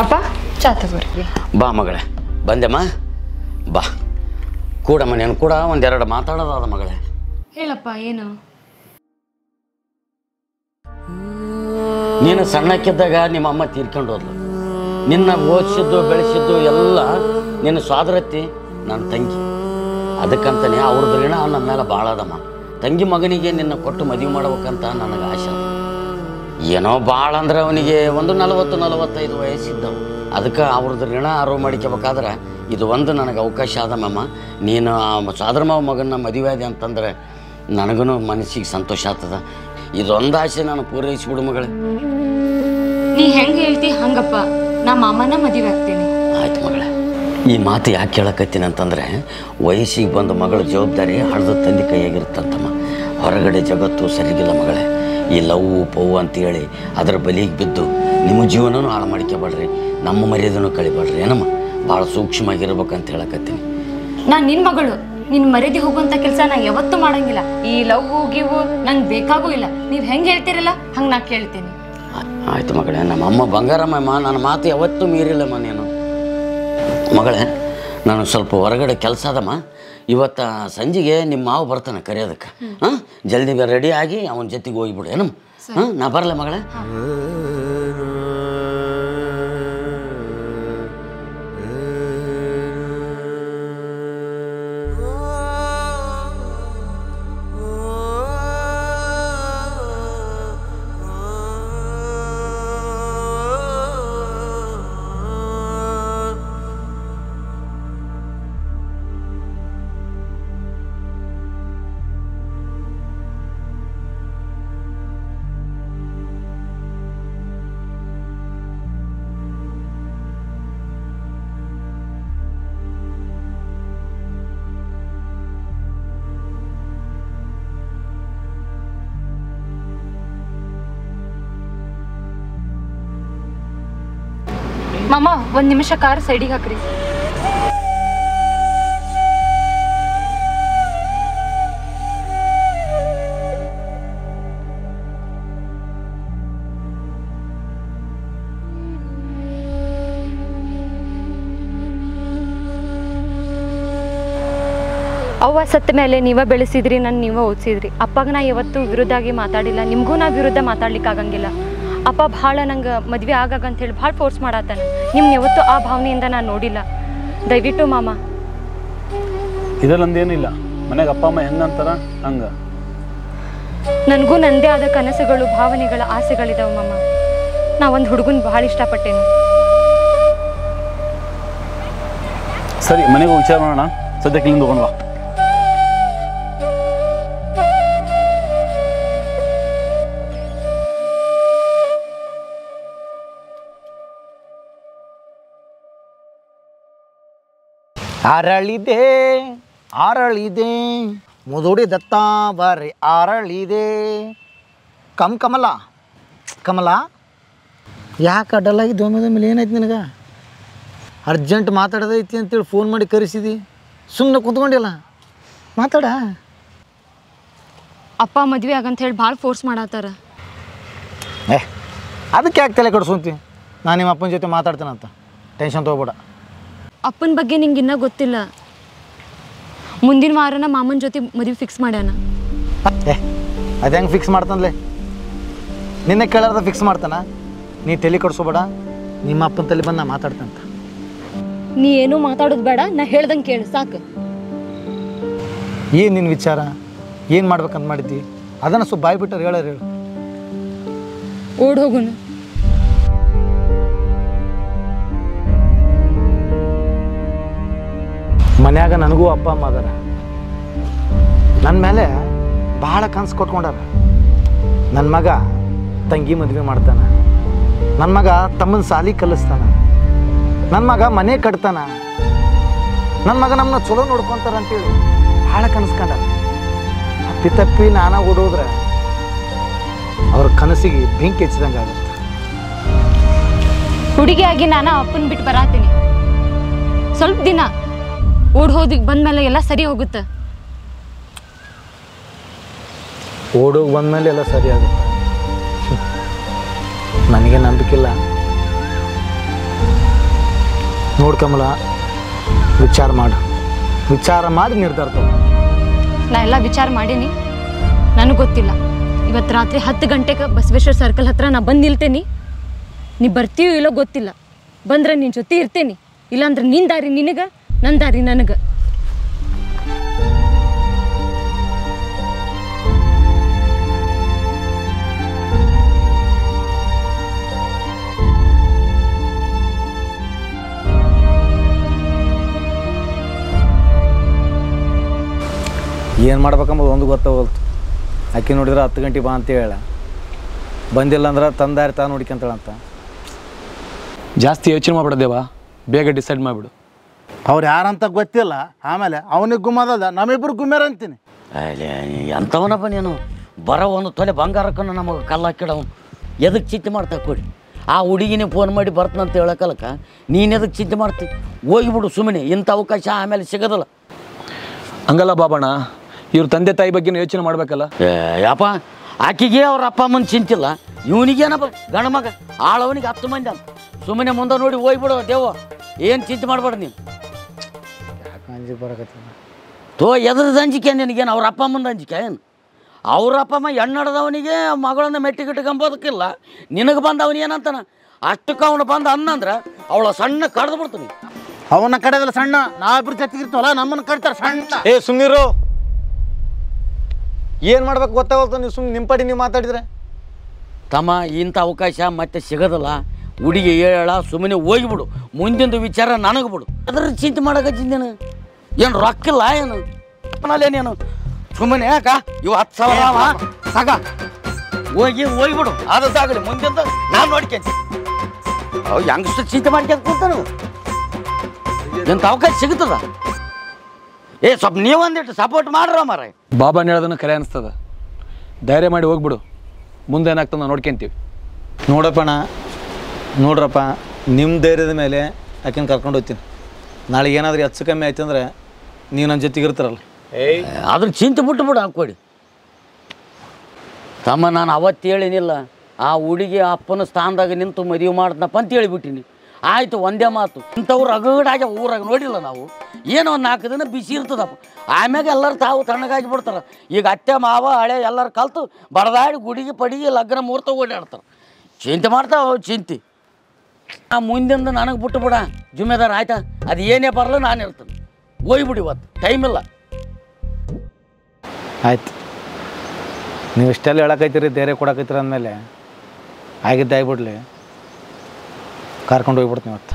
I: ಅಪ್ಪ ಚಾ ತಗೋರಿ
F: ಬಾ ಮಗಳೇ ಬಂದೆಮ್ಮ ಬಾ ಕೂಡಮ್ಮ ನೀನು ಕೂಡ ಒಂದೆರಡು ಮಾತಾಡೋದಾದ ಮಗಳೇ
N: ಹೇಳಪ್ಪ ಏನು
F: ನೀನು ಸಣ್ಣಕ್ಕಿದ್ದಾಗ ನಿಮ್ಮ ಅಮ್ಮ ತೀರ್ಕೊಂಡು ಹೋದ್ಲು ನಿನ್ನ ಓದಿಸಿದ್ದು ಬೆಳೆಸಿದ್ದು ಎಲ್ಲ ನಿನ್ನ ಸೋದರತ್ತಿ ನನ್ನ ತಂಗಿ ಅದಕ್ಕಂತನೇ ಅವ್ರದ್ದು ಋಣ ನಮ್ಮ ಮೇಲೆ ಭಾಳ ಅದಮ್ಮ ತಂಗಿ ಮಗನಿಗೆ ನಿನ್ನ ಕೊಟ್ಟು ಮದುವೆ ಮಾಡ್ಬೇಕಂತ ನನಗೆ ಆಸೆ ಏನೋ ಭಾಳ ಅಂದ್ರೆ ಅವನಿಗೆ ಒಂದು 40-45 ವಯಸ್ಸಿದ್ದವು ಅದಕ್ಕೆ ಅವ್ರದ್ದು ಋಣ ಆರೋಪ ಮಾಡ್ಕೋಬೇಕಾದ್ರೆ ಇದು ಒಂದು ನನಗೆ ಅವಕಾಶ ಆದಮ್ಮ ನೀನು ಆ ಸೋದರ ಮಾವ ಮಗನ ಮದುವೆ ಆದೆ ಅಂತಂದ್ರೆ ನನಗೂ ಮನಸ್ಸಿಗೆ ಸಂತೋಷ ಆಗ್ತದ ಇದೊಂದು ಆಸೆ ನಾನು ಪೂರೈಸಿಬಿಡು ಮಗಳೇ
N: ನೀ ಹೆಂಗೆ ಹೇಳ್ತಿ ಹಂಗಪ್ಪ ನಾ ಮಾಮನ ಮದುವೆ ಆಗ್ತೇನೆ
F: ಆಯ್ತು ಮಗಳೇ ಈ ಮಾತು ಯಾಕೆ ಕೇಳಕತ್ತೀನಿ ಅಂತಂದರೆ ವಯಸ್ಸಿಗೆ ಬಂದ ಮಗಳ ಜವಾಬ್ದಾರಿ ಹಳದ ತಂದೆ ಕೈಯಾಗಿರುತ್ತಂತಮ್ಮ ಹೊರಗಡೆ ಜಗತ್ತು ಸರಿಗಿಲ್ಲ ಮಗಳೇ ಈ ಲವ್ ಪವ್ ಅಂತೇಳಿ ಅದರ ಬಲಿಗೆ ಬಿದ್ದು ನಿಮ್ಮ ಜೀವನನೂ ಹಾಳು ಮಾಡ್ಕೋಬೇಡ್ರಿ ನಮ್ಮ ಮರ್ಯಾದೆನೂ ಕಳಿಬೇಡ್ರಿ ಏನಮ್ಮ ಭಾಳ ಸೂಕ್ಷ್ಮವಾಗಿರ್ಬೇಕಂತ ಹೇಳಕತ್ತೀನಿ
N: ನಾನು ನಿನ್ನ ಮಗಳು ನಿನ್ನ ಮರ್ಯಾದೆ ಹೋಗುವಂಥ ಕೆಲಸ ನಾ ಯಾವತ್ತೂ ಮಾಡಂಗಿಲ್ಲ ಈ ಲವ್ ಗಿವು ನಂಗೆ ಬೇಕಾಗೂ ಇಲ್ಲ ನೀವು ಹೆಂಗೆ ಹೇಳ್ತೀರಲ್ಲ ಹಂಗೆ ನಾ ಕೇಳ್ತೀನಿ
F: ಆಯ್ತು ಮಗಳೇ ನಮ್ಮ ಅಮ್ಮ ಬಂಗಾರಮ್ಮ ನನ್ನ ಮಾತು ಯಾವತ್ತೂ ಮೀರಿಲ್ಲಮ್ಮ ನೀನು ಮಗಳೇ ನಾನು ಸ್ವಲ್ಪ ಹೊರಗಡೆ ಕೆಲಸ ಅದಮ್ಮ ಇವತ್ತು ಸಂಜೆಗೆ ನಿಮ್ಮ ಮಾವು ಬರ್ತಾನೆ ಕರೆಯೋದಕ್ಕೆ ಹಾಂ ಜಲ್ದಿ ರೆಡಿ ಆಗಿ ಅವನ ಜೊತೆಗೆ ಹೋಗಿಬಿಡು ಏನಮ್ಮ ಹಾಂ ನಾ ಬರಲ್ಲ ಮಗಳೇ
N: ಮಾಮ 1 ನಿಮಿಷ ಕಾರ್ ಸೈಡಿಗೆ ಹಾಕ್ರಿ. ಅವ್ವ ಸತ್ತ ಮೇಲೆ ನೀವೇ ಬೆಳೆಸಿದ್ರಿ, ನನ್ನ ನೀವೇ ಓದಿಸಿದ್ರಿ. ಅಪ್ಪಗೆ ನಾ ಯಾವತ್ತೂ ವಿರುದ್ಧಾಗಿ ಮಾತಾಡಿಲ್ಲ, ನಿಮಗೂ ನಾ ವಿರುದ್ಧ ಮಾತಾಡ್ಲಿಕ್ಕೆ ಆಗಂಗಿಲ್ಲ. ಅಪ್ಪ ಭಾಳ ನಂಗೆ ಮದುವೆ ಅಂತ ಹೇಳಿ ಭಾಳ ಫೋರ್ಸ್ ಮಾಡತ್ತಾನ. ನಿಮ್ಗೆ ಯಾವತ್ತೂ ಆ ಭಾವನೆಯಿಂದ ನಾನು ನೋಡಿಲ್ಲ. ದಯವಿಟ್ಟು ಮಾಮ.
A: ಇದರಲ್ಲೊಂದೇನಿಲ್ಲ, ಮನೆಗೆ ಅಪ್ಪ ಅಮ್ಮ ಹೆಂಗಂತಾರ ಹಂಗೆ.
N: ನನಗೂ ನನ್ನದೇ ಆದ ಕನಸುಗಳು, ಭಾವನೆಗಳ ಆಸೆಗಳಿದಾವೆ ಮಾಮ. ನಾ ಒಂದು ಹುಡುಗನ ಭಾಳ ಇಷ್ಟಪಟ್ಟೇನೆ.
A: ಸರಿ, ಮನೆಗೆ ವಿಚಾರ ಮಾಡೋಣ. ಸದ್ಯಕ್ಕೆ ಇಲ್ಲಿಂದ ಹೋಗೋಣ.
H: ಅರಳಿದೆ ಅರಳಿದೆ ಮುದುಡಿ ದತ್ತ ಬಾರಿ ಅರಳಿದೆ ಕಮಲ ಕಮಲ ಯಾಕೆ ಅಡ್ಡಲಾಗಿದ್ದು ಒಮ್ಮೆದೊಮ್ಮೆಲೆ ಏನಾಯ್ತು ನಿನಗೆ? ಅರ್ಜೆಂಟ್ ಮಾತಾಡೋದೈತಿ ಅಂತೇಳಿ ಫೋನ್ ಮಾಡಿ ಕರೆಸಿದಿ, ಸುಮ್ಮನೆ ಕುಂತ್ಕೊಂಡಿಲ್ಲ, ಮಾತಾಡ.
N: ಅಪ್ಪ ಮದುವೆ ಆಗಂತ ಹೇಳಿ ಭಾಳ ಫೋರ್ಸ್ ಮಾಡತ್ತಾರ.
H: ಅದಕ್ಕೆ ಯಾಕೆ ತಲೆ ಕಡ್ಸೊಂತಿ? ನಾನು ನಿಮ್ಮ ಅಪ್ಪನ ಜೊತೆ ಮಾತಾಡ್ತೇನಂತ, ಟೆನ್ಷನ್ ತೊಗೋಬೇಡ.
N: ಅಪ್ಪನ ಬಗ್ಗೆ ನಿಂಗೆ ಇನ್ನೂ ಗೊತ್ತಿಲ್ಲ. ಮುಂದಿನ ವಾರನ ಮಾಮನ ಜೊತೆ ಮದುವೆ ಫಿಕ್ಸ್ ಮಾಡ್ಯಾನ.
H: ಅದು ಹೆಂಗೆ ಫಿಕ್ಸ್ ಮಾಡ್ತಾನಲೆ? ನಿನ್ನೆ ಕೇಳಾರ್ದ ಫಿಕ್ಸ್ ಮಾಡ್ತಾನ? ನೀ ತಲೆ ಕಡ್ಸೋಬೇಡ, ನಿಮ್ಮ ಅಪ್ಪನ ತಲೆ ಬಂದು ನಾ ಮಾತಾಡ್ತಂತ.
N: ನೀ ಏನೂ ಮಾತಾಡೋದು ಬೇಡ, ನಾ ಹೇಳ್ದಂಗೆ ಕೇಳು ಸಾಕು.
H: ಏನು ನಿನ್ನ ವಿಚಾರ? ಏನು ಮಾಡ್ಬೇಕಂತ ಮಾಡಿದ್ದಿ? ಅದನ್ನು ಸ್ವಲ್ಪ ಬಾಯಿ ಬಿಟ್ಟರೆ ಹೇಳು.
N: ಓಡ್ ಹೋಗುನು.
H: ಮನ್ಯಾಗ ನನಗೂ ಅಪ್ಪ ಅಮ್ಮ ಅದಾರ. ನನ್ನ ಮೇಲೆ ಭಾಳ ಕನಸು ಕೊಟ್ಕೊಂಡಾರ. ನನ್ನ ಮಗ ತಂಗಿ ಮದುವೆ ಮಾಡ್ತಾನೆ, ನನ್ನ ಮಗ ತಮ್ಮನ ಸಾಲಿ ಕಲಿಸ್ತಾನ, ನನ್ನ ಮಗ ಮನೆ ಕಟ್ತಾನ, ನನ್ನ ಮಗ ನಮ್ಮನ್ನ ಚಲೋ ನೋಡ್ಕೊತಾರ ಅಂತೇಳಿ ಭಾಳ ಕನಸ್ಕೊಂಡಾರ. ಅಪ್ಪಿ ನಾನ ಓಡೋದ್ರೆ ಅವ್ರ ಕನಸಿಗೆ ಬೆಂಕಿ ಹೆಚ್ಚಿದಂಗೆ ಆಗುತ್ತೆ.
N: ಹುಡುಗಿಯಾಗಿ ನಾನು ಅಪ್ಪನ ಬಿಟ್ಟು ಬರಾತೀನಿ. ಸ್ವಲ್ಪ ದಿನ ಓಡ್ ಹೋಗಿ ಬಂದ್ಮೇಲೆ ಎಲ್ಲ ಸರಿ ಹೋಗುತ್ತೆ.
H: ಓಡೋಗಿ ಬಂದಮೇಲೆ ಎಲ್ಲ ಸರಿ ಆಗುತ್ತೆ. ನನಗೆ ನಂಬಿಕಿಲ್ಲ. ನೋಡ್ಕಮಲ, ವಿಚಾರ ಮಾಡಿ ನಿರ್ಧಾರ ತಗೋ.
N: ನಾ ಎಲ್ಲ ವಿಚಾರ ಮಾಡೀನಿ, ನನಗೆ ಗೊತ್ತಿಲ್ಲ. ಇವತ್ತು ರಾತ್ರಿ 10 ಗಂಟೆಗೆ ಬಸವೇಶ್ವರ ಸರ್ಕಲ್ ಹತ್ರ ನಾ ಬಂದು ನಿಲ್ತೇನೆ. ನೀ ಬರ್ತೀಯೋ ಇಲ್ಲೋ ಗೊತ್ತಿಲ್ಲ. ಬಂದ್ರೆ ನಿನ್ನ ಜೊತೆ ಇರ್ತೇನೆ, ಇಲ್ಲಾಂದ್ರೆ ನಿನ್ನ ದಾರಿ ನಿನಗೆ, ನನ್ನ ದಾರಿ ನನಗೆ.
H: ಏನು ಮಾಡ್ಬೇಕಂಬುದು ಒಂದು ಗೊತ್ತಾಗೋಲ್ತು. ಆಕೆ ನೋಡಿದ್ರೆ 10 ಗಂಟೆ ಬಾ ಅಂತ ಹೇಳ, ಬಂದಿಲ್ಲ ಅಂದ್ರೆ ತಂದಾರಿ ತಾ ನೋಡ್ಕೊಂತಾಳಂತ.
G: ಜಾಸ್ತಿ ಯೋಚನೆ ಮಾಡ್ಬಿಡೋದೇವ, ಬೇಗ ಡಿಸೈಡ್ ಮಾಡಿಬಿಡು.
K: ಅವ್ರು ಯಾರಂತ ಗೊತ್ತಿಲ್ಲ, ಆಮೇಲೆ ಅವನಿಗೆ ಗುಮ್ಮದ ನಮ್ಮಿಬ್ರು ಗುಮ್ಮ್ಯಾರ ಅಂತೀನಿ.
F: ಎಂಥವನಪ್ಪ ನೀನು? ಬರೋ ಒಂದು ತೊಲೆ ಬಂಗಾರಕ್ಕನ್ನು ನಮಗೆ ಕಲ್ಲಾಕಿಡವನು. ಎದಕ್ಕೆ ಚಿಂತೆ ಮಾಡ್ತಾ ಕೊಡಿ? ಆ ಹುಡುಗಿನೇ ಫೋನ್ ಮಾಡಿ ಬರ್ತನಂತ ಹೇಳಕ್ಕಲ್ಲಕ್ಕ ನೀನು ಎದಕ್ಕೆ ಚಿಂತೆ ಮಾಡ್ತೀವಿ? ಹೋಗಿಬಿಡು ಸುಮ್ಮನೆ, ಇಂಥ ಅವಕಾಶ ಆಮೇಲೆ ಸಿಗೋದಿಲ್ಲ.
G: ಹಂಗಲ್ಲ ಬಾಬಣ್ಣ, ಇವ್ರ ತಂದೆ ತಾಯಿ ಬಗ್ಗೆ ಯೋಚನೆ ಮಾಡ್ಬೇಕಲ್ಲ.
F: ಯಪ್ಪ, ಆಕೆಗೆ ಅವ್ರ ಅಪ್ಪ ಅಮ್ಮನ ಚಿಂತಿಲ್ಲ, ಇವನಿಗೇನಪ್ಪ ಗಂಡ ಮಗ ಆಳವನಿಗೆ 10 ಮಂದಿ ಅಂತ. ಸುಮ್ಮನೆ ಮುಂದೆ ನೋಡಿ ಹೋಗ್ಬಿಡು ದೇವ, ಏನು ಚಿಂತೆ ಮಾಡಬೇಡ ನೀನು.
H: ಯಾಕೆ ಅಂಜಿ ಬರಕತ್ತ?
F: ಎದ್ರದ ಅಂಜಿಕೆ ನಿನಗೇನು ಅವ್ರ ಅಪ್ಪ ಅಮ್ಮನ ಅಂಜಿಕೆ ಏನು? ಅವ್ರ ಅಪ್ಪ ಅಮ್ಮ ಹೆಣ್ಣಡ್ದವನಿಗೆ ಮಗಳನ್ನ ಮೆಟ್ಟಿಗಿಟ್ಕೊಂಬೋದಕ್ಕಿಲ್ಲ, ನಿನಗೆ ಬಂದು ಅವನು ಏನಂತಾನ ಅಷ್ಟಕ್ಕೆ ಅವನು ಬಂದು ಅನ್ನಂದ್ರೆ ಅವಳ ಸಣ್ಣ ಕಡ್ದು ಬಿಡ್ತೀನಿ.
E: ಅವನ ಕಡೆದಲ್ಲ ಸಣ್ಣ, ನಾವಿಬ್ರು ಜೊತೆಗಿರ್ತವಲ್ಲ ನಮ್ಮನ್ನ ಕಡ್ತಾರೆ ಸಣ್ಣ. ಸುಮ್ಮನಿರು, ಏನು ಮಾಡ್ಬೇಕು ಗೊತ್ತಾಗಲ್ತ. ನೀವು ಸುಮ್ಮನೆ ನಿಂಪಡಿ ನೀವು ಮಾತಾಡಿದ್ರೆ
F: ತಮ್ಮ ಇಂಥ ಅವಕಾಶ ಮತ್ತೆ ಸಿಗೋದಿಲ್ಲ. ಹುಡುಗಿ ಹೇಳ ಸುಮ್ಮನೆ ಹೋಗಿಬಿಡು, ಮುಂದಿನ ವಿಚಾರ ನನಗೆ ಬಿಡು. ಅದ್ರ ಚಿಂತೆ ಮಾಡೋಕಚ್ಚಿದ್ದೇನು ಏನು ರೊಕ್ಕಿಲ್ಲ ಏನು ಅಲ್ಲೇ ನೀನು ಸುಮ್ಮನೆ ಯಾಕ ಇವು 10,000 ಸಾಕ ಹೋಗಿಬಿಡು. ಅದು ಸಾಗಲಿ, ಮುಂದಿನ ನಾನು ನೋಡ್ಕೊಂತೀನಿ. ಅವು ಹೆಂಗಷ್ಟು ಚಿಂತೆ ಮಾಡ್ಕೊಂಡು ಕೂತಾನು ಇಂಥ ಅವಕಾಶ ಸಿಗುತ್ತದ. ಸ್ವಲ್ಪ ನೀವೊಂದಿಟ್ಟು ಸಪೋರ್ಟ್ ಮಾಡ್ರ ಮಾರ.
G: ಬಾಬಾ ಹೇಳೋದನ್ನು ಕರೆ ಅನಿಸ್ತದ. ಧೈರ್ಯ ಮಾಡಿ ಹೋಗ್ಬಿಡು, ಮುಂದೆ ಏನಾಗ್ತದೆ ನಾವು ನೋಡ್ಕೊಂತೀವಿ.
H: ನೋಡ್ರಪ್ಪ, ನಿಮ್ಮ ಧೈರ್ಯದ ಮೇಲೆ ಆಕಿನ ಕರ್ಕೊಂಡು ಹೋಗ್ತೀನಿ. ನಾಳೆ ಏನಾದರೂ ಹೆಚ್ಚು ಕಮ್ಮಿ ಆಯ್ತು ಅಂದರೆ ನೀವು ನನ್ನ ಜೊತೆಗೆ ಇರ್ತಾರಲ್ಲ,
F: ಅದ್ರ ಚಿಂತೆ ಬಿಟ್ಟು ಹಾಕ್ಕೊಡಿ ತಮ್ಮ. ನಾನು ಅವತ್ತು ಹೇಳಿನಿಲ್ಲ, ಆ ಹುಡುಗಿ ಅಪ್ಪನ ಸ್ಥಾನದಾಗ ನಿಂತು ಮದುವೆ ಮಾಡ್ದನಪ್ಪ ಅಂತ ಹೇಳಿಬಿಟ್ಟಿನಿ. ಆಯಿತು, ಒಂದೇ ಮಾತು. ಇಂಥವ್ರು ರಗಡಾಗಿ ಊರಾಗ ನೋಡಿಲ್ಲ ನಾವು. ಏನೋ ಒಂದು 4 ದಿನ ಬಿಸಿ ಇರ್ತದಪ್ಪ, ಆಮ್ಯಾಗ ಎಲ್ಲರೂ ತಾವು ತಣ್ಣಗಾಗಿ ಬಿಡ್ತಾರೆ. ಈಗ ಅತ್ತೆ ಮಾವ ಹಳೆ ಎಲ್ಲರೂ ಕಲ್ತು ಬಡದಾಡಿ ಗುಡಿಗೆ ಪಡಿಗೆ ಲಗ್ನ ಮುಹೂರ್ತ ಓಡಾಡ್ತಾರೆ. ಚಿಂತೆ ಮಾಡ್ತಾವ ಚಿಂತೆ. ಮುಂದಿಂದ ನನಗೆ ಬಿಟ್ಟು ಬಿಡ ಜುಮ್ಮೆದಾರ, ಆಯ್ತಾ? ಅದು ಏನೇ ಬರಲ್ಲ ನಾನು ಇರ್ತೇನೆ. ಹೋಗ್ಬಿಡಿ, ಇವತ್ತು ಟೈಮ್ ಇಲ್ಲ.
H: ಆಯ್ತು, ನೀವು ಇಷ್ಟೆಲ್ಲ ಹೇಳಕೈತೀರಿ, ಧೈರ್ಯ ಕೊಡಕೈತೀರಿ ಅಂದಮೇಲೆ ಆಗಿದ್ದಾಗ್ಬಿಡ್ಲಿ, ಕರ್ಕೊಂಡು ಹೋಗ್ಬಿಡ್ತೀನಿ ಇವತ್ತು.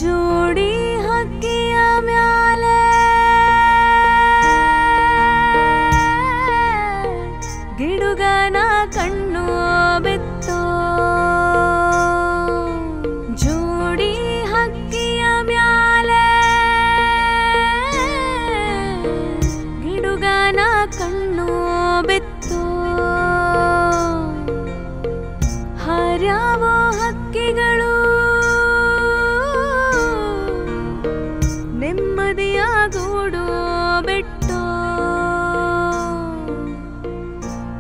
O: ಜೋಡಿ ಹಕ್ಕಿಯ ಮ್ಯಾಲೆ ಗಿಡುಗನ ಕಣ್ಣು ಬಿತ್ತು. ಜೋಡಿ ಹಕ್ಕಿಯ ಮ್ಯಾಲೆ ಗಿಡುಗನ ಕಣ್ಣು ಬಿತ್ತು. ಹಾರ್ಯಾವೋ ಹಕ್ಕಿಗಳು ನೆಮ್ಮದಿಯ ಗೂಡು ಬಿಟ್ಟು.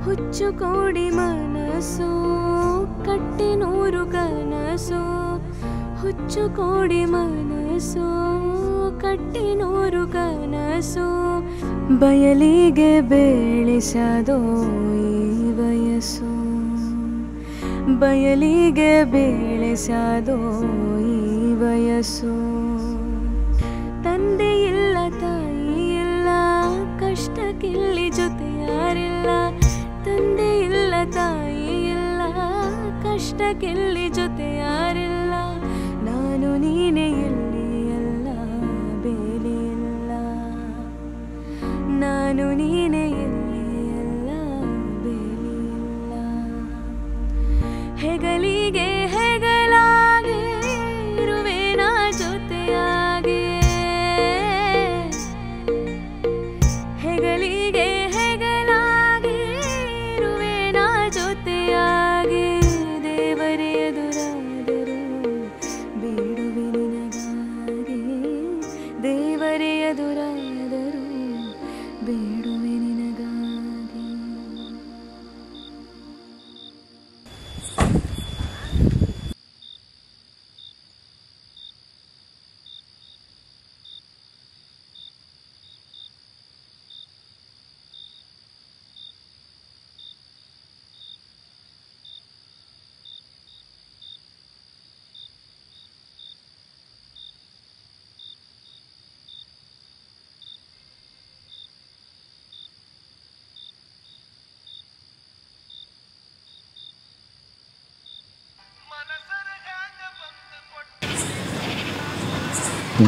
O: ಹುಚ್ಚುಕೋಡಿ ಮನಸ್ಸು ಕಟ್ಟಿ 100 ಕನಸು. ಹುಚ್ಚುಕೋಡಿ ಮನಸ್ಸು ಕಟ್ಟಿ 100 ಕನಸು. ಬಯಲಿಗೆ ಬೆಳೆಸದೋ ಈ ವಯಸ್ಸು. ಬಯಲಿಗೆ ಬೆಳೆಸದೋ ಈ ವಯಸ್ಸು. ತಂದೆ ಇಲ್ಲ ತಾಯಿ ಇಲ್ಲ, ಕಷ್ಟಕ್ಕಿಲ್ಲಿ ಜೊತೆ ಯಾರಿಲ್ಲ. ತಂದೆ ಇಲ್ಲ ತಾಯಿ ಇಲ್ಲ, ಕಷ್ಟಕ್ಕಿಲ್ಲಿ ಜೊತೆ ಯಾರಿಲ್ಲ. ನಾನು ನೀನೇ ಎಲ್ಲಿ ಎಲ್ಲ ಬೇರೆ ಇಲ್ಲ. ನಾನು ನೀನೇ ಎಲ್ಲಿ ಎಲ್ಲ ಬೇರೆ ಇಲ್ಲ. ಹೆಗಲಿಗೆ ಹೆಗಲಾಗಿ ಇರುವೆ ನಾ ಜೊತೆಯಾಗಿ. ಹೆಗಲಿಗೆ ಹೆಗಲಾಗಿ ಇರುವೆ ನಾ ಜೊತೆಯಾಗಿ. ದೇವರೇ ಎದುರಾದರೂ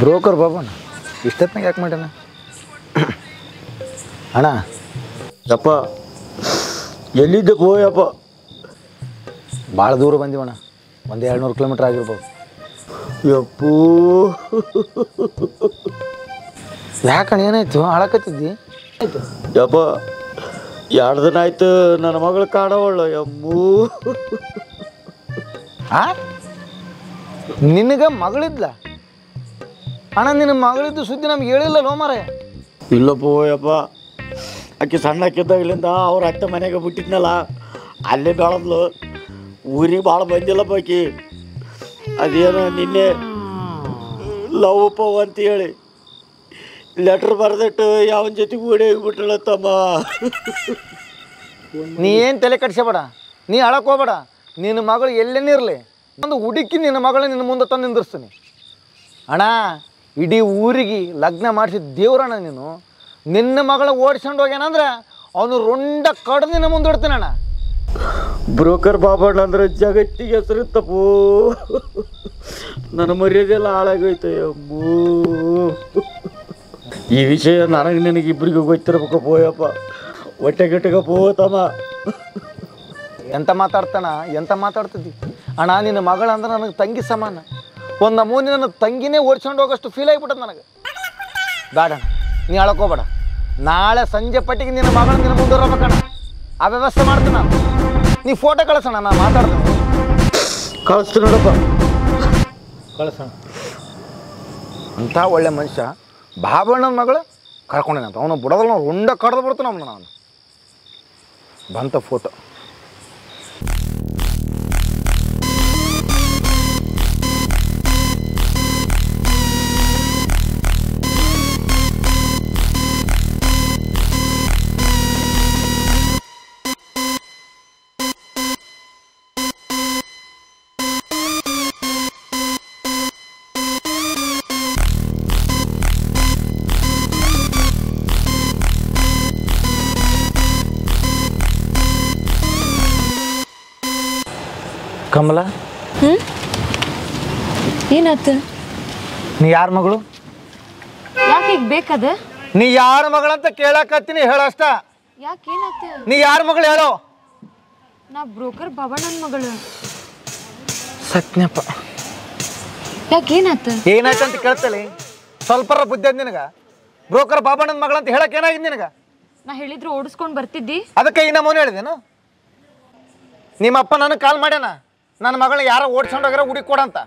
H: ಬ್ರೋಕರ್ ಬಾಬಣ್ಣ ಇಷ್ಟೊತ್ತಿನಾಗ ಯಾಕೆ ಮಾಡ್ಯಾನ ಅಣ್ಣ?
P: ಯಪ್ಪ ಎಲ್ಲಿದ್ದೆ ಯಪ್ಪ?
H: ಭಾಳ ದೂರ ಬಂದೀವಣ್ಣ, ಒಂದು 200 ಕಿಲೋಮೀಟ್ರ್ ಆಗಿರ್ಬೋದು.
P: ಯಪ್ಪೂ
H: ಯಾಕಣ್ಣ ಏನಾಯ್ತು? ಅಳಕತ್ತಿದ್ದಿ?
P: ಯಪ್ಪ 2 ದಿನ ಆಯ್ತು ನನ್ನ ಮಗಳು ಕಾಣವಳ್ಳು ಯಮ್ಮೂ.
H: ನಿನಗೆ ಮಗಳಿದ್ಲ ಅಣ್ಣ? ನಿನ್ನ ಮಗಳಿದ್ದು ಸುದ್ದಿ ನಮ್ಗೆ ಹೇಳಿಲ್ಲಲ್ಲೋ ಮಾರೆ.
P: ಇಲ್ಲಪ್ಪ ಯಪ್ಪ, ಆಕೆ ಸಣ್ಣಕ್ಕಿದ್ದಾಗಲಿಂದ ಅವ್ರ ಅತ್ತೆ ಮನೆಗೆ ಬಿಟ್ಟಿದ್ನಲ್ಲ, ಅಲ್ಲೇ ಬೆಳೆದ್ಲು. ಊರಿಗೆ ಭಾಳ ಬಂದಿಲ್ಲಪ್ಪ ಆಕಿ. ಅದೇನೋ ನಿನ್ನೆ ಲವ್ ಪವ್ ಅಂತ ಹೇಳಿ ಲೆಟ್ರ್ ಬರೆದಿಟ್ಟು ಯಾವನ ಜೊತೆಗೆ ಓಡಿ ಹೋಗ್ಬಿಟ್ಟಳ ತಮ್ಮ.
H: ನೀ ಏನು ತಲೆ ಕಟ್ಸಬೇಡ, ನೀ ಅಳಕ್ಕೆ ಹೋಗ್ಬೇಡ. ನಿನ್ನ ಮಗಳು ಎಲ್ಲೇನಿರಲಿ, ಒಂದು ಹುಡುಕಿ ನಿನ್ನ ಮಗಳನ್ನ ನಿನ್ನ ಮುಂದೆ ತಂದು ನಿಂದಿರ್ಸ್ತೀನಿ ಅಣ್ಣ. ಇಡೀ ಊರಿಗೆ ಲಗ್ನ ಮಾಡಿಸಿದ ದೇವ್ರಣ್ಣ ನೀನು. ನಿನ್ನ ಮಗಳ ಓಡಿಸ್ಕೊಂಡು ಹೋಗ್ಯಾನಂದ್ರೆ ಅವನು ರುಂಡ ಕಡ್ದು ನಿನ್ನ ಮುಂದೆ ಇಡ್ತೀನಿ ಅಣ್ಣ.
P: ಬ್ರೋಕರ್ ಬಾಬಣ್ಣ ಅಂದ್ರೆ ಜಗತ್ತಿಗೆ ಹೆಸರಿತ್ತಪ್ಪೋ. ನನ್ನ ಮರ್ಯಾದೆಲ್ಲ ಹಾಳಾಗೋಯ್ತು ಅಮ್ಮೂ. ಈ ವಿಷಯ ನನಗೆ ಇಬ್ಬರಿಗೂ ಗೊತ್ತಿರ್ಬೇಕಪ್ಪ ಯಪ್ಪ. ಹೊಟ್ಟೆ ಗಟ್ಟಿಗಪ್ಪೋ ತಮ್ಮ.
H: ಎಂತ ಮಾತಾಡ್ತಾನ, ಎಂತ ಮಾತಾಡ್ತಿದ್ದಿ ಅಣ್ಣ? ನಿನ್ನ ಮಗಳಂದ್ರೆ ನನಗೆ ತಂಗಿ ಸಮಾನ. ಒಂದು ನಮೂನಿ ನನ್ನ ತಂಗಿನೇ ಓಡಿಸ್ಕೊಂಡು ಹೋಗೋಷ್ಟು ಫೀಲ್ ಆಗಿಬಿಟ್ಟದ ನನಗೆ. ಬೇಡ ನೀ ಅಳಕೋಬೇಡ. ನಾಳೆ ಸಂಜೆ ಪಟ್ಟಿಗೆ ನಿನ್ನ ಮಗಳ ನಿನ್ನ ಮುಂದೆ ಇರಬೇಕಣ್ಣ. ಆ ವ್ಯವಸ್ಥೆ ಮಾಡ್ತೀನಿ ನಾನು. ನೀ ಫೋಟೋ ಕಳಿಸೋಣ, ನಾನು ಮಾತಾಡ್ತೀನಿ.
P: ಕಳಿಸ್ತೀನಿ ನೋಡಪ್ಪ,
H: ಕಳಿಸೋಣ. ಅಂಥ ಒಳ್ಳೆ ಮನುಷ್ಯ ಬಾಬಣ್ಣನ ಮಗಳು ಕರ್ಕೊಂಡೇನಂತ. ಅವನು ಬುಡದಲ್ಲಿ ನಾವು ರುಂಡ ಕಡ್ದು ಬಿಡ್ತಾನೆ ಅವನು. ನಾನು ಬಂತ ಫೋಟೋ. ಕಮಲ,
N: ಏನಾಯ್ತು?
H: ನೀ ಯಾರ ಮಗಳು?
N: ಯಾಕೆ ಈಗ ಬೇಕದ?
H: ನೀ ಯಾರ ಮಗಳಂತ ಕೇಳಕತ್ತೀನಿ, ಹೇಳಷ್ಟ.
N: ಯಾಕೆ ಏನಾಯ್ತು?
H: ನೀ ಯಾರ ಮಗಳು ಹೇಳೋ?
N: ನಾ ಬ್ರೋಕರ್ ಬಾಬಣ್ಣನ ಮಗಳು.
H: ಸತ್ಯಪ್ಪ.
N: ಯಾಕೆ ಏನಾಯ್ತು?
H: ಏನಾಯ್ತು ಅಂತ ಕೇಳ್ತಲಿ? ಸ್ವಲ್ಪರ ಬುದ್ಧಿ ಅದ ನಿನಗ? ಬ್ರೋಕರ್ ಬಾಬಣ್ಣನ ಮಗಳಂತ ಹೇಳಕ್ ಏನಾಗಿದೆ ನಿನಗ?
N: ನಾ ಹೇಳಿದ್ರು ಓಡಿಸ್ಕೊಂಡು ಬರ್ತಿದ್ದಿ.
H: ಅದಕ್ಕೆ ಈ ನಮೂನೆ ಹೇಳಿದೇನು? ನಿಮ್ಮಪ್ಪ ನನಗೆ ಕಾಲ್ ಮಾಡ್ಯಾನ, ನನ್ನ ಮಗಳನ್ನ ಯಾರೋ ಓಡಿಸ್ಕೊಂಡು ಹೋಗ್ಯಾರ ಹುಡುಗಿ ಕೊಡಂತ.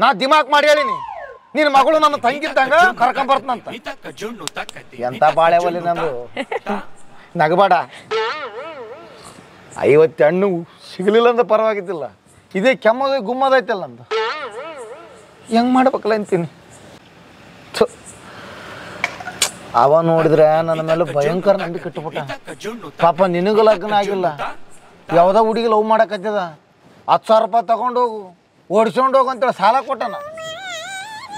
H: ನಾ ದಿಮಾಕ್ ಮಾಡಿ ಹೇಳಿನಿ, ನಿನ್ನ ಮಗಳು ನನ್ನ ತಂಗಿದ್ದಂಗ ಕರ್ಕೊಂಬರ್ತನಂತ. ಎಂತ ಬಾಳೆ ಒಲಿ ನಂದು. ನಗಬೇಡ. 50 ಹಣ್ಣು ಸಿಗಲಿಲ್ಲ ಅಂತ ಪರವಾಗಿದ್ದಿಲ್ಲ, ಇದೇ ಕೆಮ್ಮದ ಗುಮ್ಮದೈತಲ್ಲ ನಂದು. ಹೆಂಗ್ ಮಾಡ್ಬೇಕಲ್ಲ ಅಂತೀನಿ. ಅವ ನೋಡಿದ್ರೆ ನನ್ನ ಮೇಲೆ ಭಯಂಕರ ನಂಬಿಕೆ ಇಟ್ಟುಬಿಟ್ಟ. ಪಾಪ ನಿನಗೂ ಲಗ್ನ ಆಗಿಲ್ಲ, ಯಾವುದೋ ಹುಡುಗಿ ಲವ್ ಮಾಡಕತ್ತದ. 10,000 ರೂಪಾಯಿ ತಗೊಂಡೋಗು, ಓಡಿಸ್ಕೊಂಡು ಹೋಗು ಅಂತೇಳಿ ಸಾಲ ಕೊಟ್ಟನ.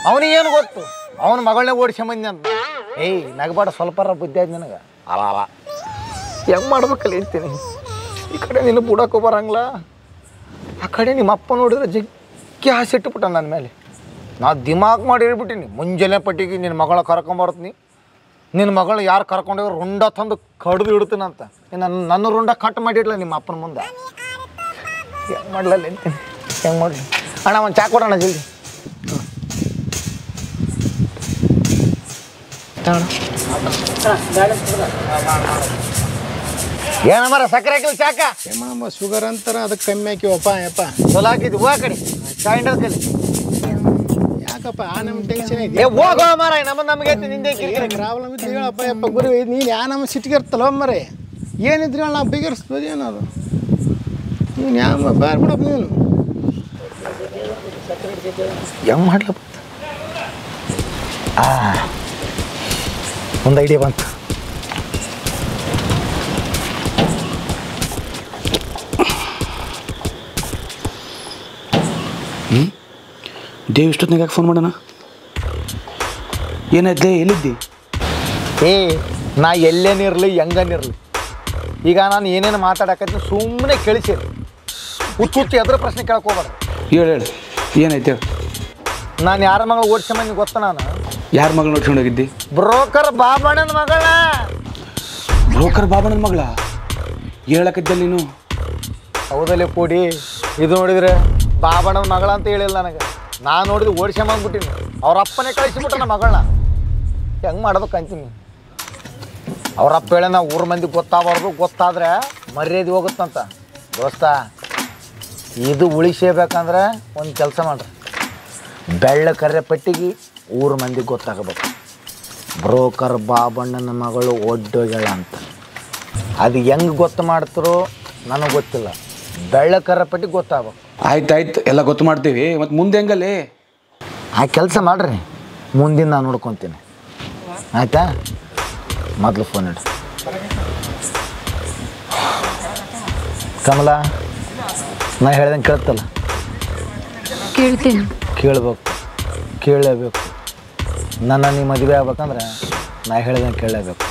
H: ಅವನಿಗೇನು ಗೊತ್ತು, ಅವನ ಮಗಳನ್ನೇ ಓಡಿಸ್ಕೊಂಬಂದಿ ಅಂತ. ಏಯ್ ನಗಬೇಡ, ಸ್ವಲ್ಪರ ಬುದ್ಧಿ ಆಯ್ತು ನಿನಗೆ. ಅಲ್ಲ ಹೆಂಗೆ ಮಾಡ್ಬೇಕಲ್ಲ ಅಂತೀನಿ. ಈ ಕಡೆ ನಿನ್ನ ಬುಡಕ್ಕೂ ಬರಂಗಿಲ್ಲ, ಆ ಕಡೆ ನಿಮ್ಮ ಅಪ್ಪ ನೋಡಿದ್ರೆ ಜಗ್ಗಿ ಆಸೆ ಇಟ್ಟುಬಿಟ್ಟ ನನ್ನ ಮೇಲೆ. ನಾ ದಿಮಾಕ್ ಮಾಡಿ ಹೇಳ್ಬಿಟ್ಟಿನಿ, ಮುಂಜಾನೆ ಪಟ್ಟಿಗೆ ನಿನ್ನ ಮಗಳ ಕರ್ಕೊಂಬರ್ತೀನಿ, ನಿನ್ನ ಮಗಳು ಯಾರು ಕರ್ಕೊಂಡೋಗಿ ರುಂಡ ತಂದು ಕಡ್ದು ಇಡ್ತೀನಂತ. ನನ್ನ ರುಂಡ ಕಟ್ ಮಾಡಿಡ್ಲ ನಿಮ್ಮ ಅಪ್ಪನ ಮುಂದೆ. ಹೆಂಗೆ ಮಾಡ್ಲಲ್ಲ ಅಂತೀನಿ, ಹೆಂಗೆ ಮಾಡಲಿ? ಅಣ್ಣ ಒಂದು ಚಾ ಕೊಡೋಣ ಜಲ್ದಿ. ಏನಮ್ಮ ಸಕ್ಕರೆ ಹಾಕಿಲ್ಲ ಚಾಕ?
L: ಶುಗರ್ ಅಂತಾರ, ಅದಕ್ಕೆ ಕಮ್ಮಿ ಹಾಕಿವಪ್ಪ. ಯಪ್ಪ
H: ಚಲೋ ಹಾಕಿದ್ವಿ. ಹೂವು ಕಡೆ ಚಾ ಹಿಂಡದ ಕಲಿ.
L: ಯಾಕಪ್ಪ ನಮ್ಮ ಟೆನ್ಷನ್ ಐತಿ?
H: ಹೋಗೋ ಮಾರಾಯ, ನಮಗೆ ನಿಂದೆ
L: ಪ್ರಾಬ್ಲಮ್ ಇತ್ತು ಹೇಳಪ್ಪ. ಯಪ್ಪ ಗುರು, ನೀನು ನಮ್ಮ ಸಿಟ್ಟಿಗೆ ಇರ್ತಲ್ಲ ಮರೆ. ಏನಿದ್ರಿ ಹೇಳಿ ನಾವು ಬಗೆಹರಿಸ್ಬೋದು ಏನದು. ನೀನು ಯಾವ ಬಾರ್ ಬಿಡಪ್ಪ ನೀನು.
H: ಹೆಂಗೆ ಮಾಡ್ಲಪ್ಪ? ಒಂದು ಐಡಿಯಾ ಬಂತು.
G: ದೇವ್ ಇಷ್ಟೊತ್ತಿನಾಗ ಯಾಕೆ ಫೋನ್ ಮಾಡೋಣ? ಏನಾಯ್ತು? ಎಲ್ಲಿದ್ದಿ?
H: ನಾ ಎಲ್ಲೇನಿರಲಿ ಹೆಂಗನಿರಲಿ, ಈಗ ನಾನು ಏನೇನು ಮಾತಾಡಕತ್ತೀನಿ ಸುಮ್ಮನೆ ಕೇಳಿಸಿರಿ. ಹುಚ್ಚು ಎದ್ರ ಪ್ರಶ್ನೆ ಕೇಳಕ್ಕೆ ಹೋಗ್ಬಾರ್ದು.
G: ಹೇಳು ಏನಾಯ್ತು?
H: ನಾನು ಯಾರ ಮಗಳು ಓಡಿಸ್ಕೊಂಬಂದು ಗೊತ್ತ ನಾನು
G: ಯಾರ ಮಗಳು ನೋಡ್ಕೊಂಡು ಹೋಗಿದ್ದಿ?
H: ಬ್ರೋಕರ್ ಬಾಬಣ್ಣನ ಮಗಳ.
G: ಬ್ರೋಕರ್ ಬಾಬಣ್ಣನ ಮಗಳ ಹೇಳಕದ್ದ ನೀನು?
H: ಹೌದಲ್ಲಿ ಕೂಡಿ ಇದು ನೋಡಿದ್ರೆ ಬಾಬಣ್ಣನ ಮಗಳ ಅಂತ ಹೇಳಿಲ್ಲ ನನಗೆ. ನಾನು ನೋಡಿದ್ರೆ ಓಡಿಸ್ಕೊಂಬಂದ್ಬಿಟ್ಟಿನಿ. ಅವ್ರ ಅಪ್ಪನೇ ಕಳಿಸಿಬಿಟ್ಟ ನನ್ನ ಮಗಳನ್ನ. ಹೆಂಗೆ ಮಾಡ್ಬೇಕು ಅಂತೀನಿ. ಅವ್ರಪ್ಪ ಹೇಳ ನಾವು ಊರ ಮಂದಿ ಗೊತ್ತಾಗಬಾರ್ದು, ಗೊತ್ತಾದ್ರೆ ಮರ್ಯಾದೆ ಹೋಗುತ್ತಂತ. ದೋಸ್ತ ಇದು ಉಳಿಸೇಬೇಕಂದ್ರೆ ಒಂದು ಕೆಲಸ ಮಾಡ್ರಿ, ಬೆಳ್ಳ ಕರ್ರೆ ಪಟ್ಟಿಗೆ ಊರ ಮಂದಿಗೆ ಗೊತ್ತಾಗಬೇಕು ಬ್ರೋಕರ್ ಬಾಬಣ್ಣನ ಮಗಳು ಒಡ್ಡೋಗ್ಯಾಳ ಅಂತ. ಅದು ಹೆಂಗೆ ಗೊತ್ತು ಮಾಡ್ತಾರೋ ನನಗೆ ಗೊತ್ತಿಲ್ಲ. ಬೆಳ್ಳ ಕರ್ರೆ ಪಟ್ಟಿಗೆ ಗೊತ್ತಾಗಬೇಕು.
G: ಆಯ್ತು ಎಲ್ಲ ಗೊತ್ತು ಮಾಡ್ತೀವಿ. ಮತ್ತು ಮುಂದೆ ಹೆಂಗಲ್ಲಿ?
H: ಆ ಕೆಲಸ ಮಾಡ್ರಿ, ಮುಂದಿನ ನಾನು ನೋಡ್ಕೊತೀನಿ. ಆಯಿತಾ? ಮೊದಲು ಫೋನ್ ಇಡು. ಕಮಲ, ನಾ ಹೇಳ್ದಂಗೆ ಕೇಳ್ತಲ್ಲ?
N: ಕೇಳ್ತೀನಿ.
H: ಕೇಳಲೇಬೇಕು. ನನ್ನ ನೀ ಮದುವೆ ಆಗ್ಬೇಕಂದ್ರೆ ನಾ ಹೇಳ್ದಂಗೆ ಕೇಳಲೇಬೇಕು.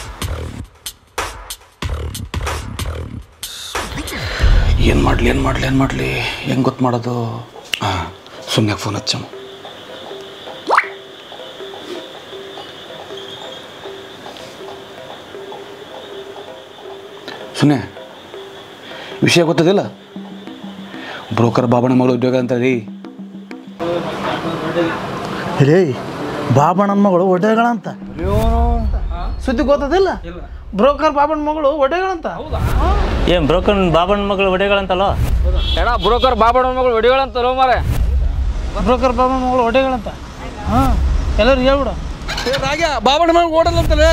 G: ಏನು ಮಾಡಲಿ ಹೆಂಗೆ ಗೊತ್ತು ಮಾಡೋದು? ಹಾಂ, ಸುಮ್ಮನೆ ಫೋನ್ ಹಚ್ಚಮ್ಮ. ಸುಮ್ಮನೆ ವಿಷಯ ಗೊತ್ತದಿಲ್ಲ? ಬ್ರೋಕರ್ ಬಾಬಣ್ಣ ಮಗಳು ಉದ್ಯೋಗ ಅಂತ ರೀ.
K: ರೇ ಬಾಬಣ್ಣನ ಮಗಳು ಒಡೆಗಳಂತ ಸುದ್ದಿ ಗೊತ್ತದಿಲ್ಲ? ಬ್ರೋಕರ್ ಬಾಬಣ್ಣ ಮಗಳು ಒಡೆಗಳಂತ.
J: ಏನು ಬ್ರೋಕರ್ ಬಾಬಣ್ಣ ಮಗಳು ಒಡೆಗಳಂತಲ್ಲ?
C: ಎಡ ಬ್ರೋಕರ್ ಬಾಬಣ್ಣನ ಮಗಳು ಒಡೆಗಳಂತಲ್ಲ ಮಾರೆ.
K: ಬ್ರೋಕರ್ ಬಾಬಣ್ಣ ಮಗಳು ಒಡೆಗಳಂತ. ಹಾಂ, ಎಲ್ಲರೂ ಹೇಳ್ಬಿಡು.
C: ಬಾಬಣ್ಣ ಮಗಳು ಓಡಲ್ಲಂತಲೇ.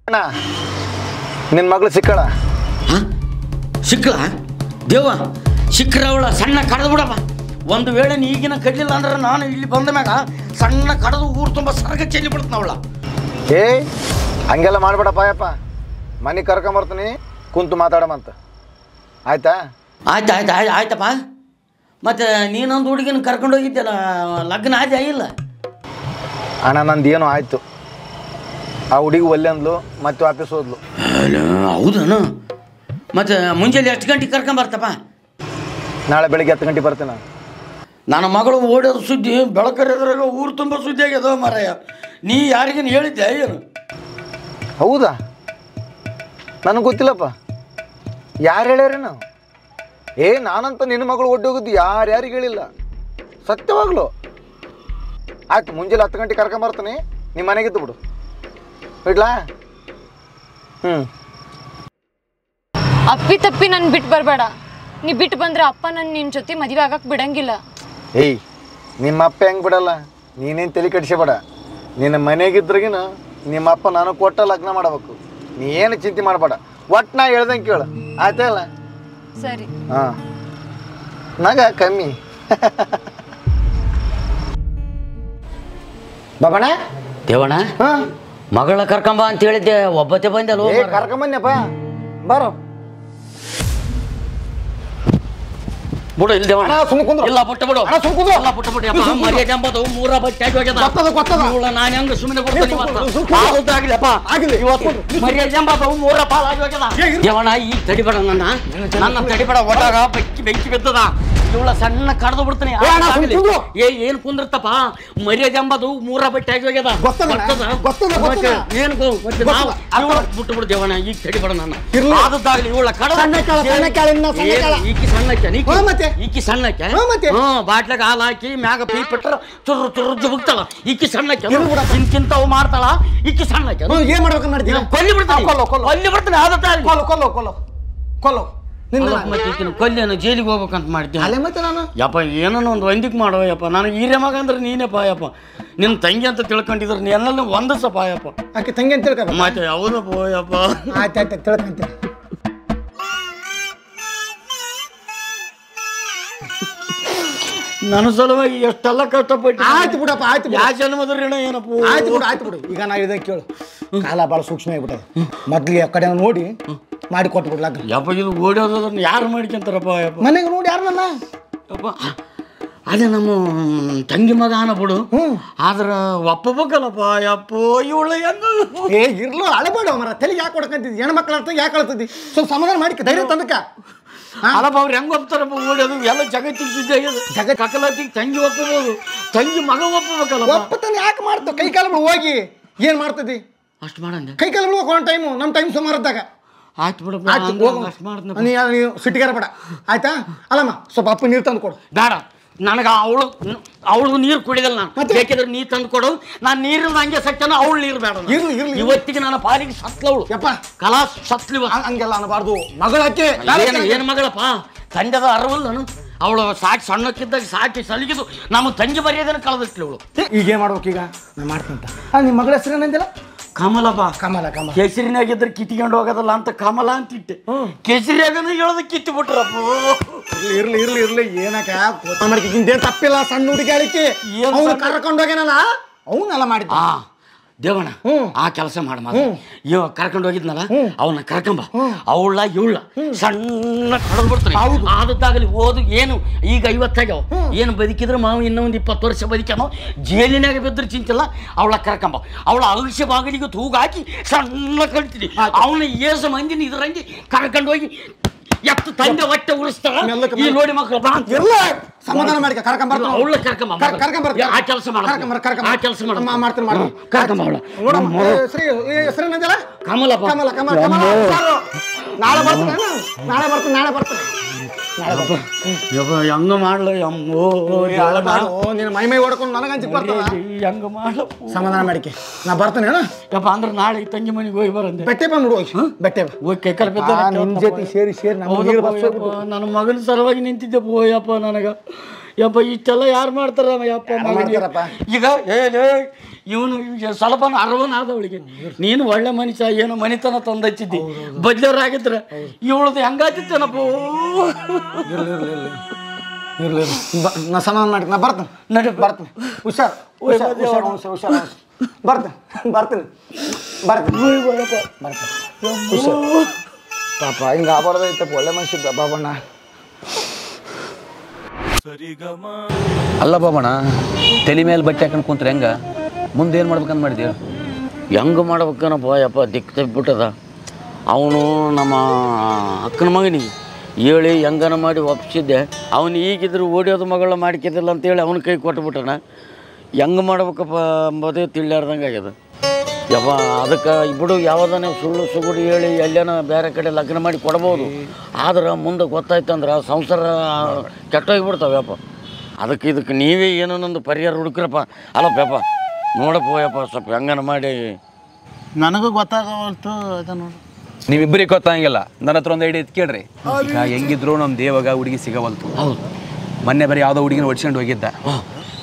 H: ಅಣ್ಣ, ನಿನ್ನ ಮಗಳು ಸಿಕ್ಕಳ?
F: ಸಿಕ್ಕಳ? ದೇವ ಸಿಕ್ಕರವಳ ಸಣ್ಣ ಕಡ್ದು ಬಿಡಪ್ಪ. ಒಂದು ವೇಳೆ ನೀ ಈಗಿನ ಕಡ್ಲಿಲ್ಲ ಅಂದ್ರೆ ನಾನು ಇಲ್ಲಿ ಬಂದ ಮ್ಯಾಗ ಸಣ್ಣ ಕಡ್ದು ಊರು ತುಂಬ ಸರಗ ಚೆಲ್ಲಿ ಬಿಡ್ತಾನ ಅವಳ.
H: ಹಂಗೆಲ್ಲ ಮಾಡ್ಬೇಡಪ್ಪ ಯಪ್ಪ. ಮನೆ ಕರ್ಕೊಂಬರ್ತೀನಿ, ಕುಂತು ಮಾತಾಡಮಂತ. ಆಯ್ತಾ?
F: ಆಯ್ತಪ್ಪ. ಮತ್ತು ನೀನೊಂದು ಹುಡುಗಿನ ಕರ್ಕೊಂಡು ಹೋಗಿದ್ದಲ್ಲ, ಲಗ್ನ ಆದ ಇಲ್ಲ?
H: ಅಣ್ಣ, ನಂದು ಏನೋ ಆಯಿತು. ಆ ಹುಡುಗಿ ಒಲ್ಲೆ ಅಂದ್ಲು, ಮತ್ತೆ ವಾಪಸ್ ಹೋದ್ಲು.
F: ಹೌದನು? ಮತ್ತು ಮುಂಜಾನೆ ಎಷ್ಟು ಗಂಟೆಗೆ ಕರ್ಕೊಂಬರ್ತಪ್ಪ?
H: ನಾಳೆ ಬೆಳಿಗ್ಗೆ 10 ಗಂಟೆಗೆ ಬರ್ತೀನಿ ನಾನು.
F: ನನ್ನ ಮಗಳು ಓಡೋದು ಸುದ್ದಿ ಬೆಳಕರಿದ್ರಾಗ ಊರು ತುಂಬ ಸುದ್ದಿ ಆಗ್ಯದ ಮಾರಾಯ. ನೀ ಯಾರಿಗೇನು ಹೇಳಿದ್ದೆ ಏನು?
H: ಹೌದಾ? ನನಗೆ ಗೊತ್ತಿಲ್ಲಪ್ಪ. ಯಾರು ಹೇಳ್ಯಾರಿ ನಾವು? ನಾನಂತ ನಿನ್ನ ಮಗಳು ಒಡ್ಡೋಗಿದ್ದು ಯಾರ್ಯಾರಿಗೆ ಹೇಳಿಲ್ಲ, ಸತ್ಯವಾಗ್ಲು. ಆಯ್ತು, ಮುಂಜಾನೆ 10 ಗಂಟೆಗೆ ಕರ್ಕೊಂಬರ್ತೀನಿ. ನಿಮ್ಮ ಮನೆಗಿದ್ದು ಬಿಡು. ಬಿಡ್ಲಾ?
N: ಅಪ್ಪಿ ತಪ್ಪಿ ನನ್ನ ಬಿಟ್ಟು ಬರಬೇಡ. ನೀ ಬಿಟ್ಟು ಬಂದ್ರೆ ಅಪ್ಪ ನನ್ನ ನಿನ್ನ ಜೊತೆ ಮದುವೆ ಆಗಕ್ಕೆ ಬಿಡಂಗಿಲ್ಲ.
H: ನಿಮ್ಮ ಅಪ್ಪ ಹೆಂಗೆ ಬಿಡಲ್ಲ? ನೀನೇನು ತಲೆ ಕೆಡಿಸಬೇಡ. ನಿನ್ನ ಮನೆಗಿದ್ರಿಗಿನ ನಿಮ್ಮ ಅಪ್ಪ ನಾನು ಕೊಟ್ಟ ಲಗ್ನ ಮಾಡಬೇಕು. ನೀ ಏನು ಚಿಂತೆ ಮಾಡಬೇಡ. ಒಟ್ಟು ನಾ ಹೇಳ್ದಂಗೆ ಕೇಳು, ಆಯ್ತಲ್ಲ?
N: ಸರಿ.
H: ಹಾಂ, ನಗ ಕಮ್ಮಿ. ಬಾಬಣ್ಣ,
F: ದೇವಣ್ಣ, ಮಗಳ ಕರ್ಕೊಂಬ ಅಂತ ಹೇಳಿದ್ದೆ, ಒಬ್ಬತ್ತೆ ಬಂದಲ್ಲ.
H: ಕರ್ಕೊಂಬನ್ಯಪ್ಪ, ಬಾರೋ.
F: ಬಿಡು ಇಲ್ಲಿ ದೇವಣ್ಣ. ಇಲ್ಲ ಬಿಟ್ಟು ಬಿಡು. ಎಲ್ಲ ಬಿಟ್ಟು ಬಿಡು ಅಪ್ಪ. ಮರ್ಯಾದೆ ಎಂಬುದು ಮೂರ ಬಟ್ಟೆ ಆಗಿ ಹೋಗ್ಯದ. ನಾನು ಹೆಂಗ ಸುಮ್ಮನೆ ಕೊಡ್ತೀನಿ ಇವತ್ತು. ಮರ್ಯಾದೆ ಎಂಬುದು ಮೂರ ಪಾಲಾಗಿ ಹೋಗ್ಯದ. ದೇವಣ್ಣ, ಈಗ ತಡಿಬೇಡ ನನ್ನ ತಡಿಬೇಡ. ಒಳಗ ಬೆಂಕಿ ಬಿದ್ದದ. ಇವಳ ಸಣ್ಣ ಕಡ್ದು ಬಿಡ್ತೀನಿ. ಏನ್ ಕುಂದಿರ್ತಪ್ಪ? ಮರ್ಯಾದೆ ಎಂಬುದು ಮೂರ ಬಟ್ಟೆ ಆಗಿ ಹೋಗ್ಯದ. ಏನು ಬಿಟ್ಟು ಬಿಡು ದೇವಣ್ಣ, ಈಗ ತಡಿಬೇಡ. ನನ್ನ ಆದದ್ದಾಗ್ಲಿ ಇವಳ ಕಡ ಈಕಿ ಸಣ್ಣಕ್ಕೆ ಈಕಿ ಸಣ್ಣಕ್ಕೆ ಬಾಟ್ಲಾಗ ಹಾಲು ಹಾಕಿ ಮ್ಯಾಗ ಪೀ ಬಿಟ್ರ ಚುರ್ರು ಚುರ್ರು ಜುಬುಕ್ತಾಳ. ಈಕಿ ಸಣ್ಣಕ್ಕೆ ಇಂತಿಂತವು ಮಾಡ್ತಾಳ. ಈಕಿ ಸಣ್ಣಕ್ಕೆ
H: ಏನ್ ಮಾಡ್ಬೇಕು ಮಾಡ್ತೀನಿ?
F: ಕೊಲ್ಲಿ ಬಿಡ್ತೀನಿ. ಕೊಲ್ಲಿ ಬಿಡ್ತೀನಿ. ಆದದ್ದಾಗ್ಲಿ ಕೊಲ್ಲಿಯನ್ನು ಜೈಲಿಗೆ ಹೋಗ್ಬೇಕಂತ ಮಾಡ್ತೀನಿ.
H: ಮತ್ತೆ ನಾನು
F: ಯಪ್ಪ ಏನೋ ಒಂದು ಒಂದಿಕ್ ಮಾಡೋ ಯಪ್ಪ. ನನಗೆ ಹಿರಿಯ ಮಗ ಅಂದ್ರೆ ನೀನೇಪ್ಪ ಯಪ್ಪ. ನಿನ್ನ ತಂಗಿ ಅಂತ ತಿಳ್ಕೊಂಡಿದ್ರೆ ನೀ ಎಲ್ಲ ಒಂದಸಪ್ಪ ಯಪ್ಪ.
H: ಆಕೆ ತಂಗಿ ಅಂತ ತಿಳ್ಕ
F: ಮತ್ತೆ ಹೌದಪ್ಪ ಯಪ್ಪ.
H: ಆಯ್ತು ತಿಳ್ಕೊಂತೀನಿ.
F: ನನ್ನ ಸಲುವಾಗಿ ಎಷ್ಟೆಲ್ಲ ಕಷ್ಟಪಟ್ಟು.
H: ಆಯ್ತು ಬಿಡಪ್ಪ, ಆಯ್ತು.
F: ಯಾವ ಜನ್ಮದ ಋಣ ಏನಪ್ಪ?
H: ಆಯ್ತು ಬಿಡು. ಈಗ ನಾ ಹೇಳಿದಂಗೆ ಕೇಳು. ಕಾಲ ಭಾಳ ಸೂಕ್ಷ್ಮ ಆಗ್ಬಿಟ್ಟದ. ಮೊದ್ಲಿಗೆ ಆ ಕಡೆ ನೋಡಿ ಮಾಡಿ ಕೊಟ್ಟು ಬಿಡ್ಲಾಕ.
F: ಯಪ್ಪ ಇದು ಓಡೋದನ್ನ ಯಾರು ಮಾಡ್ಕೊಂತಾರಪ್ಪ ಯಪ್ಪ?
H: ಮನೆಗೆ ನೋಡಿ ಯಾರು ನನ್ನ
F: ಯಪ್ಪ. ಅದೇ ನಮ್ಮ ತಂಗಿ ಮಗ ಅನ್ನ ಬಿಡು. ಆದ್ರೆ ಒಪ್ಪಬೇಕಲ್ಲಪ್ಪ ಯಪ್ಪ. ಇವಳು
H: ಇರ್ಲು ಅಳಬೇಡ ಮರ. ತಲೆಗೆ ಯಾಕೆ ಕೊಡ್ಕಂತಿದ್ದಿ? ಹೆಣ್ಮಕ್ಳ ಅರ್ಥ ಯಾಕೆ ಅಳ್ತದಿ? ಸ್ವಲ್ಪ ಸಮಾಧಾನ ಮಾಡಿ ಧೈರ್ಯ ತಂದಕ್ಕ.
P: ಅಲ್ಲಪ್ಪ ಅವ್ರು ಹೆಂಗ್ ಒಪ್ತಾರಪ್ಪ ಓಡೋದು ಎಲ್ಲ ಜಗತ್ತಿಗೆ ಸುದ್ದಿ ಆಗ್ಯದ ಜಗತ್ ಕಕಲಾತಿಗೆ ತಂಗಿ ಒಪ್ಪಬಹುದು ತಂಗಿ ಮಗ ಒಪ್ಪಬೇಕಲ್ಲ
L: ಒಪ್ಪತಾನೆ ಯಾಕೆ ಮಾಡ್ತಾವ ಕೈ ಕಾಲು ಹೋಗಿ ಏನ್ ಮಾಡ್ತದಿ
P: ಅಷ್ಟು ಮಾಡಂದೆ
L: ಕೈ ಕಾಲು ಹೋಗೋಣ ಟೈಮು ನಮ್ಮ ಟೈಮ್ ಸುಮಾರದಾಗ
P: ಆಯ್ತು ಬಿಡಪ್ಪ ಅಷ್ಟು ಮಾಡ್ದ
L: ನೀವು ಸಿಟ್ಟಿಗಾರ ಬೇಡ ಆಯ್ತಾ ಅಲ್ಲಮ್ಮ ಸ್ವಲ್ಪ ಅಪ್ಪ ನೀರು ತಂದು ಕೊಡು
P: ಬೇಡ ನನಗೆ ಅವಳು ನೀರು ಕುಡಿದಲ್ಲ ನಾನು ಬೇಕಿದ್ರೆ ನೀರು ತಂದು ಕೊಡು ನಾನು ನೀರು ಹಂಗೆ ಸತ್ತನ ಅವಳು ನೀರು ಬೇಡ ಇವತ್ತಿಗೆ ನನ್ನ ಪಾಲಿಗೆ ಸತ್ಲವಳು
L: ಯಪ್ಪ
P: ಕಲಾ ಸತ್ಲಿ
L: ಹಂಗೆಲ್ಲ ಅನ್ನಬಾರ್ದು ಮಗಳಕ್ಕೆ
P: ಏನು ಮಗಳಪ್ಪ ತಂಡದ ಅರವಲ್ಲ ನಾನು ಅವಳು ಸಾಕಿ ಸಣ್ಣಕ್ಕಿದ್ದಾಗ ಸಾಕಿ ಸಲಿಗಿದು ನಮ್ಮ ತಂಗಿ ಬರೆಯೋದನ್ನ ಕಳೆದಿಟ್ಲಿ ಅವಳು
L: ಈಗೇನು ಮಾಡ್ಬೇಕು ಈಗ ನಾನು ಮಾಡ್ತಂತ ನಿಮ್ಮ ಮಗಳ ಹೆಸರು ಏನಂದಿಲ್ಲ
P: ಕಮಲಪ್ಪ
L: ಕಮಲ ಕಮಲ
P: ಕೇಸರಿನಾಗಿದ್ರೆ ಕಿತ್ಕೊಂಡು ಹೋಗೋದಲ್ಲ ಅಂತ ಕಮಲ ಅಂತಿಟ್ಟೆ ಕೇಸರಿಯಾಗನ ಹೇಳೋದು ಕಿತ್ತು ಬಿಟ್ರಪ್ಪ
L: ಇರ್ಲಿ ಇರ್ಲಿ ಇರ್ಲಿ ಏನಕ್ಕೆ ತಪ್ಪಿಲ್ಲ ಸಣ್ಣ ಹುಡುಗಿ ಹೇಳಿಕೆ ಅವ್ನು ಕರ್ಕೊಂಡೋಗೇನಲ್ಲ ಅವನ್ನೆಲ್ಲ ಮಾಡಿದ್ದ
P: ದೇವಣ್ಣ ಆ ಕೆಲಸ ಮಾಡ ಇವ ಕರ್ಕೊಂಡು ಹೋಗಿದ್ನಲ್ಲ ಅವನ್ನ ಕರ್ಕೊಂಬ ಅವಳ ಇವಳ ಸಣ್ಣ ಕಳೆದು ಬಿಡ್ತಾನೆ ಆದದ್ದಾಗಲಿ ಓದು ಏನು ಈಗ 50 ಆಗ್ಯಾವ ಏನು ಬದುಕಿದ್ರೆ ಮಾವು ಇನ್ನೊಂದು 20 ವರ್ಷ ಬದುಕ್ಯಾನೋ ಜೈಲಿನಾಗ ಬಿದ್ದರೆ ಚಿಂತಿಲ್ಲ ಅವಳ ಕರ್ಕೊಂಬ ಅವಳ ಅಗಸ್ಯ ಬಾಗಿಲಿಗೆ ತೂಗಾಕಿ ಸಣ್ಣ ಕಳ್ತೀನಿ ಅವನ ಏಸು ಮಂದಿನ ಇದರಂಗಿ ಕರ್ಕೊಂಡು ಹೋಗಿ ಎತ್ತು ತಂದೆ ಹೊಟ್ಟೆ ಉಳಿಸ್ತಾಳ ಈ ನೋಡಿ ಮಕ್ಕಳು
L: ಸಮಾಧಾನ ಮಾಡಿ
P: ಅವಳ ಕರ್ಕೊಂಬ ಆ ಕೆಲಸ ಮಾಡ ಆ ಕೆಲಸ ಮಾಡ ಕರ್ಕೊಂಬ ಅವಳ ಕಮಲಪ್ಪ
L: ನಾಳೆ ಬರ್ತೀನಿ
P: ಹೆಂಗ ಮಾಡ್ಲ ಅಮ್ಮೋ
L: ನೀನು ಮೈ ಹೊಡ್ಕೊಂಡು ನನಗಂಚಿ ಬರ್ತದ
P: ಹೆಂಗ ಮಾಡ್ಲ
L: ಸಮಾಧಾನ ಮಾಡಿಕೆ ನಾ ಬರ್ತೇನೆ
P: ಯಪ್ಪ ಅಂದ್ರೆ ನಾಳೆ ತಂಗಿ ಮನೆಗೆ ಹೋಗಿ ಬರಂದೆ
L: ಬೆಟ್ಟೆ ಬಂದು ಹೋಗಿ ಬೆಟ್ಟೆ
P: ಹೋಗಿ ಕೈಕಲ್ ಬಿದ್ದ
L: ನಿಮ್ ಜೊತೆ ಸೇರಿ
P: ನನ್ನ ಮಗನ ಸಲುವಾಗಿ ನಿಂತಿದ್ದೆ ಯಪ್ಪ ನನಗ ಯಪ್ಪ ಇಷ್ಟೆಲ್ಲ ಯಾರು ಮಾಡ್ತಾರ ಯಪ್ಪ ಈಗ ಇವನು ಸ್ವಲ್ಪ ಅರವನ್ ಆದವಳಿಗೆ ನೀನು ಒಳ್ಳೆ ಮನುಷ್ಯ ಏನೋ ಮನಿತನ ತಂದಚ್ಚಿದ್ದಿ ಬದ್ಲವ್ರಾಗಿದ್ರೆ ಇವಳದು ಹೆಂಗಾತಿತ್ತೇನಪ್ಪ
L: ಇರ್ಲಿ ನಾ ಸಮಾಧಾನ ಮಾಡಿ ನಾ ಬರ್ತೇನೆ ಬರ್ತೇನೆ ಹುಷಾರ್ ಬರ್ತೀನಿ ಪಾಪ ಹಿಂಗೆ ಆಗಬಾರ್ದೈತಪ್ಪ ಒಳ್ಳೆ ಮನುಷ್ಯ ಬಾಬಣ್ಣ
G: ಅಲ್ಲ ಬಾಬಣ್ಣ ತಲೆ ಮೇಲೆ ಬಟ್ಟೆ ಹಾಕೊಂಡು ಕುಂತ್ರೆ ಹೆಂಗ ಮುಂದೆ ಏನು ಮಾಡ್ಬೇಕಂತ ಮಾಡಿದ್ಯಾ
P: ಹೆಂಗೆ ಮಾಡ್ಬೇಕನಪ್ಪ ಯಪ್ಪ ದಿಕ್ಕು ತಪ್ಪಿಬಿಟ್ಟದ ಅವನು ನಮ್ಮ ಅಕ್ಕನ ಮಗನಿಗೆ ಹೇಳಿ ಹೆಂಗನ ಮಾಡಿ ಒಪ್ಪಿಸಿದ್ದೆ ಅವನು ಈಗಿದ್ರು ಓಡಿಯೋದು ಮಗಳ ಮಾಡ್ಕಿದ್ದಿಲ್ಲ ಅಂತೇಳಿ ಅವನ ಕೈ ಕೊಟ್ಬಿಟ್ಟನ ಹೆಂಗೆ ಮಾಡ್ಬೇಕಪ್ಪ ಅಂಬೋದೇ ತಿಳಿಯಾರ್ದಂಗೆ ಆಗ್ಯದ ಯಪ್ಪ ಅದಕ್ಕೆ ಇಬ್ಬರು ಯಾವುದನ್ನ ಸುಳ್ಳು ಸುಗುಡು ಹೇಳಿ ಎಲ್ಲೇನ ಬೇರೆ ಕಡೆ ಲಗ್ನ ಮಾಡಿ ಕೊಡ್ಬೋದು ಆದ್ರೆ ಮುಂದೆ ಗೊತ್ತಾಯ್ತಂದ್ರೆ ಸಂಸಾರ ಕೆಟ್ಟೋಗಿಬಿಡ್ತಾವೆ ಯಪ್ಪ ಅದಕ್ಕೆ ನೀವೇ ಏನೋ ನಂದು ಪರಿಹಾರ ಹುಡುಕ್ರಪ್ಪ ಅಲ್ಲಪ್ಪ ಯಪ್ಪ ನೋಡಪ್ಪ ಯಪ್ಪ ಸ್ವಲ್ಪ ಹೆಂಗನ ಮಾಡಿ
K: ನನಗೂ ಗೊತ್ತಾಗವಲ್ತು ಅದ ನೋಡಿ
G: ನೀವಿಬ್ಬರಿಗೆ ಗೊತ್ತಾಗಿಲ್ಲ ನನ್ನ ಹತ್ರ ಒಂದು ಐಡಿಯಾ ಕೇಳ್ರಿ ಈಗ ಹೆಂಗಿದ್ರು ನಮ್ಮ ದೇವಾಗ ಹುಡುಗಿ ಸಿಗವಲ್ತು
P: ಹೌದು
G: ಮೊನ್ನೆ ಬರೀ ಯಾವುದೋ ಹುಡುಗಿನ ಹೊಡ್ಸ್ಕೊಂಡು ಹೋಗಿದ್ದ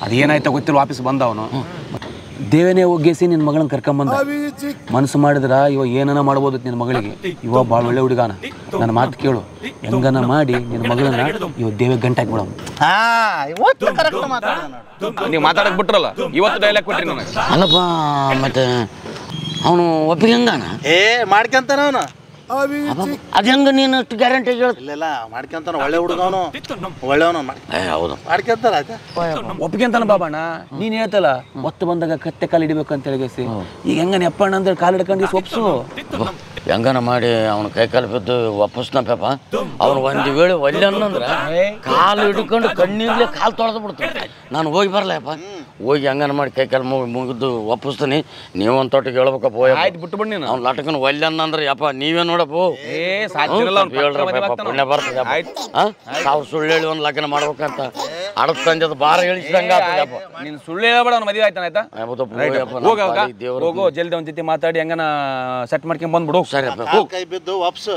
G: ಅದೇನಾಯ್ತಾ ಗೊತ್ತಿಲ್ಲ ವಾಪಸ್ ಬಂದ ಅವನು ದೇವನೇ ಹೋಗೇಸಿ ನಿನ್ನ ಮಗಳನ್ನ ಕರ್ಕೊಂಬಂದ ಮನಸ್ಸು ಮಾಡಿದ್ರ ಇವ ಏನನ ಮಾಡ್ಬೋದು ನಿನ್ನ ಮಗಳಿಗೆ ಇವ ಭಾಳ ಒಳ್ಳೆ ಹುಡುಗಾನ ನನ್ನ ಮಾತು ಕೇಳು ಹೆಂಗನ ಮಾಡಿ ನಿನ್ನ ಮಗಳನ್ನ ಇವ ದೇವ ಗಂಟಾಕಿ ಬಿಡೋ ನೀವು ಮಾತಾಡಕ್ ಬಿಟ್ರಲ್ಲ ಇವತ್ತು ಡೈಲಾಗ್ ಕೊಟ್ರಿ ನನಗೆ
P: ಅಲ್ಲಪ್ಪ ಮತ್ತೆ ಅವನು ಒಪ್ಪಿಗೆ ಹೆಂಗಾನ
K: ಮಾಡ್ಕೊಂತಾನ ಅವನು
P: ಅದು ಹೆಂಗ ನೀನು ಅಷ್ಟು ಗ್ಯಾರಂಟಿ
K: ಇಲ್ಲ ಮಾಡ್ಕೊಂತಾನ ಒಳ್ಳೆ ಹುಡುಗವನು ಒಳ್ಳೆವನು
P: ಹೌದು
K: ಮಾಡ್ಕೊಂತಾರ
G: ಒಪ್ಪಿಗೆಂತಾನ ಬಾಬಣ್ಣ ನೀನ್ ಹೇಳ್ತಲ್ಲ ಒತ್ತು ಬಂದಾಗ ಕತ್ತೆ ಕಾಲು ಹಿಡಿಬೇಕು ಅಂತ ಹೇಳಿಸಿ ಈಗ ಹೆಂಗ ನೆಪ್ಪಣ್ಣ ಅಂದ್ರೆ ಕಾಲು ಹಿಡ್ಕೊಂಡು ಒಪ್ಸು
P: ಹೆಂಗನ ಮಾಡಿ ಅವನ ಕೈಕಾಲು ಬಿದ್ದು ವಾಪಸ್ನಪ್ಪ ಅವ್ನು ಒಂದು ವೇಳೆ ಒಳ್ಳೆ ಅನ್ನಂದ್ರೆ ಕಾಲು ಹಿಡ್ಕೊಂಡು ಕಣ್ಣೀರ್ಲೆ ಕಾಲು ತೊಳೆದು ಬಿಡ್ತಾನೆ ನಾನು ಹೋಗಿ ಬರಲಪ್ಪ ಹೋಗಿ ಹೆಂಗನ ಮಾಡಿ ಕೈಕಾಲು ಮುಗಿದು ಒಪ್ಪಿಸ್ತೀನಿ ನೀವು ಒಂದು ತೊಟ್ಟಿಗೆ ಹೇಳ್ಬೇಕಪ್ಪ
G: ಆಯ್ತು ಬಿಟ್ಟು ಬಿಡಿ ನೀನು
P: ಅವ್ನು ಲಟಕನ ಒಳ್ಳೆ ಅನ್ನಂದ್ರೆ ಯಪ್ಪ ನೀವೇ ನೋಡಪ್ಪ ಪುಣ್ಯ ಬರ್ತದೆ ತಾವು ಸುಳ್ಳು ಹೇಳಿ ಒಂದು ಲಗ್ನ ಮಾಡ್ಬೇಕಂತ ಅಡದ ತಂಜದ ಬಾರ ಹೇಳಿಸಿದಂಗ
G: ನೀನು ಸುಳ್ಳು ಹೇಳ್ಬೇಡ ಅವ್ನು ಮದುವೆ ಆಯ್ತಾನ ಆಯ್ತಾ ಹೋಗೋ ಜಲ್ದಿ ಒಂದ್ ಜೊತೆ ಮಾತಾಡಿ ಹೆಂಗನ ಸೆಟ್ ಮಾಡ್ಕೊಂಡ್ ಬಂದ್ಬಿಡು
P: ಸರಿ
K: ಕೈ ಬಿದ್ದು ವಾಪಸ್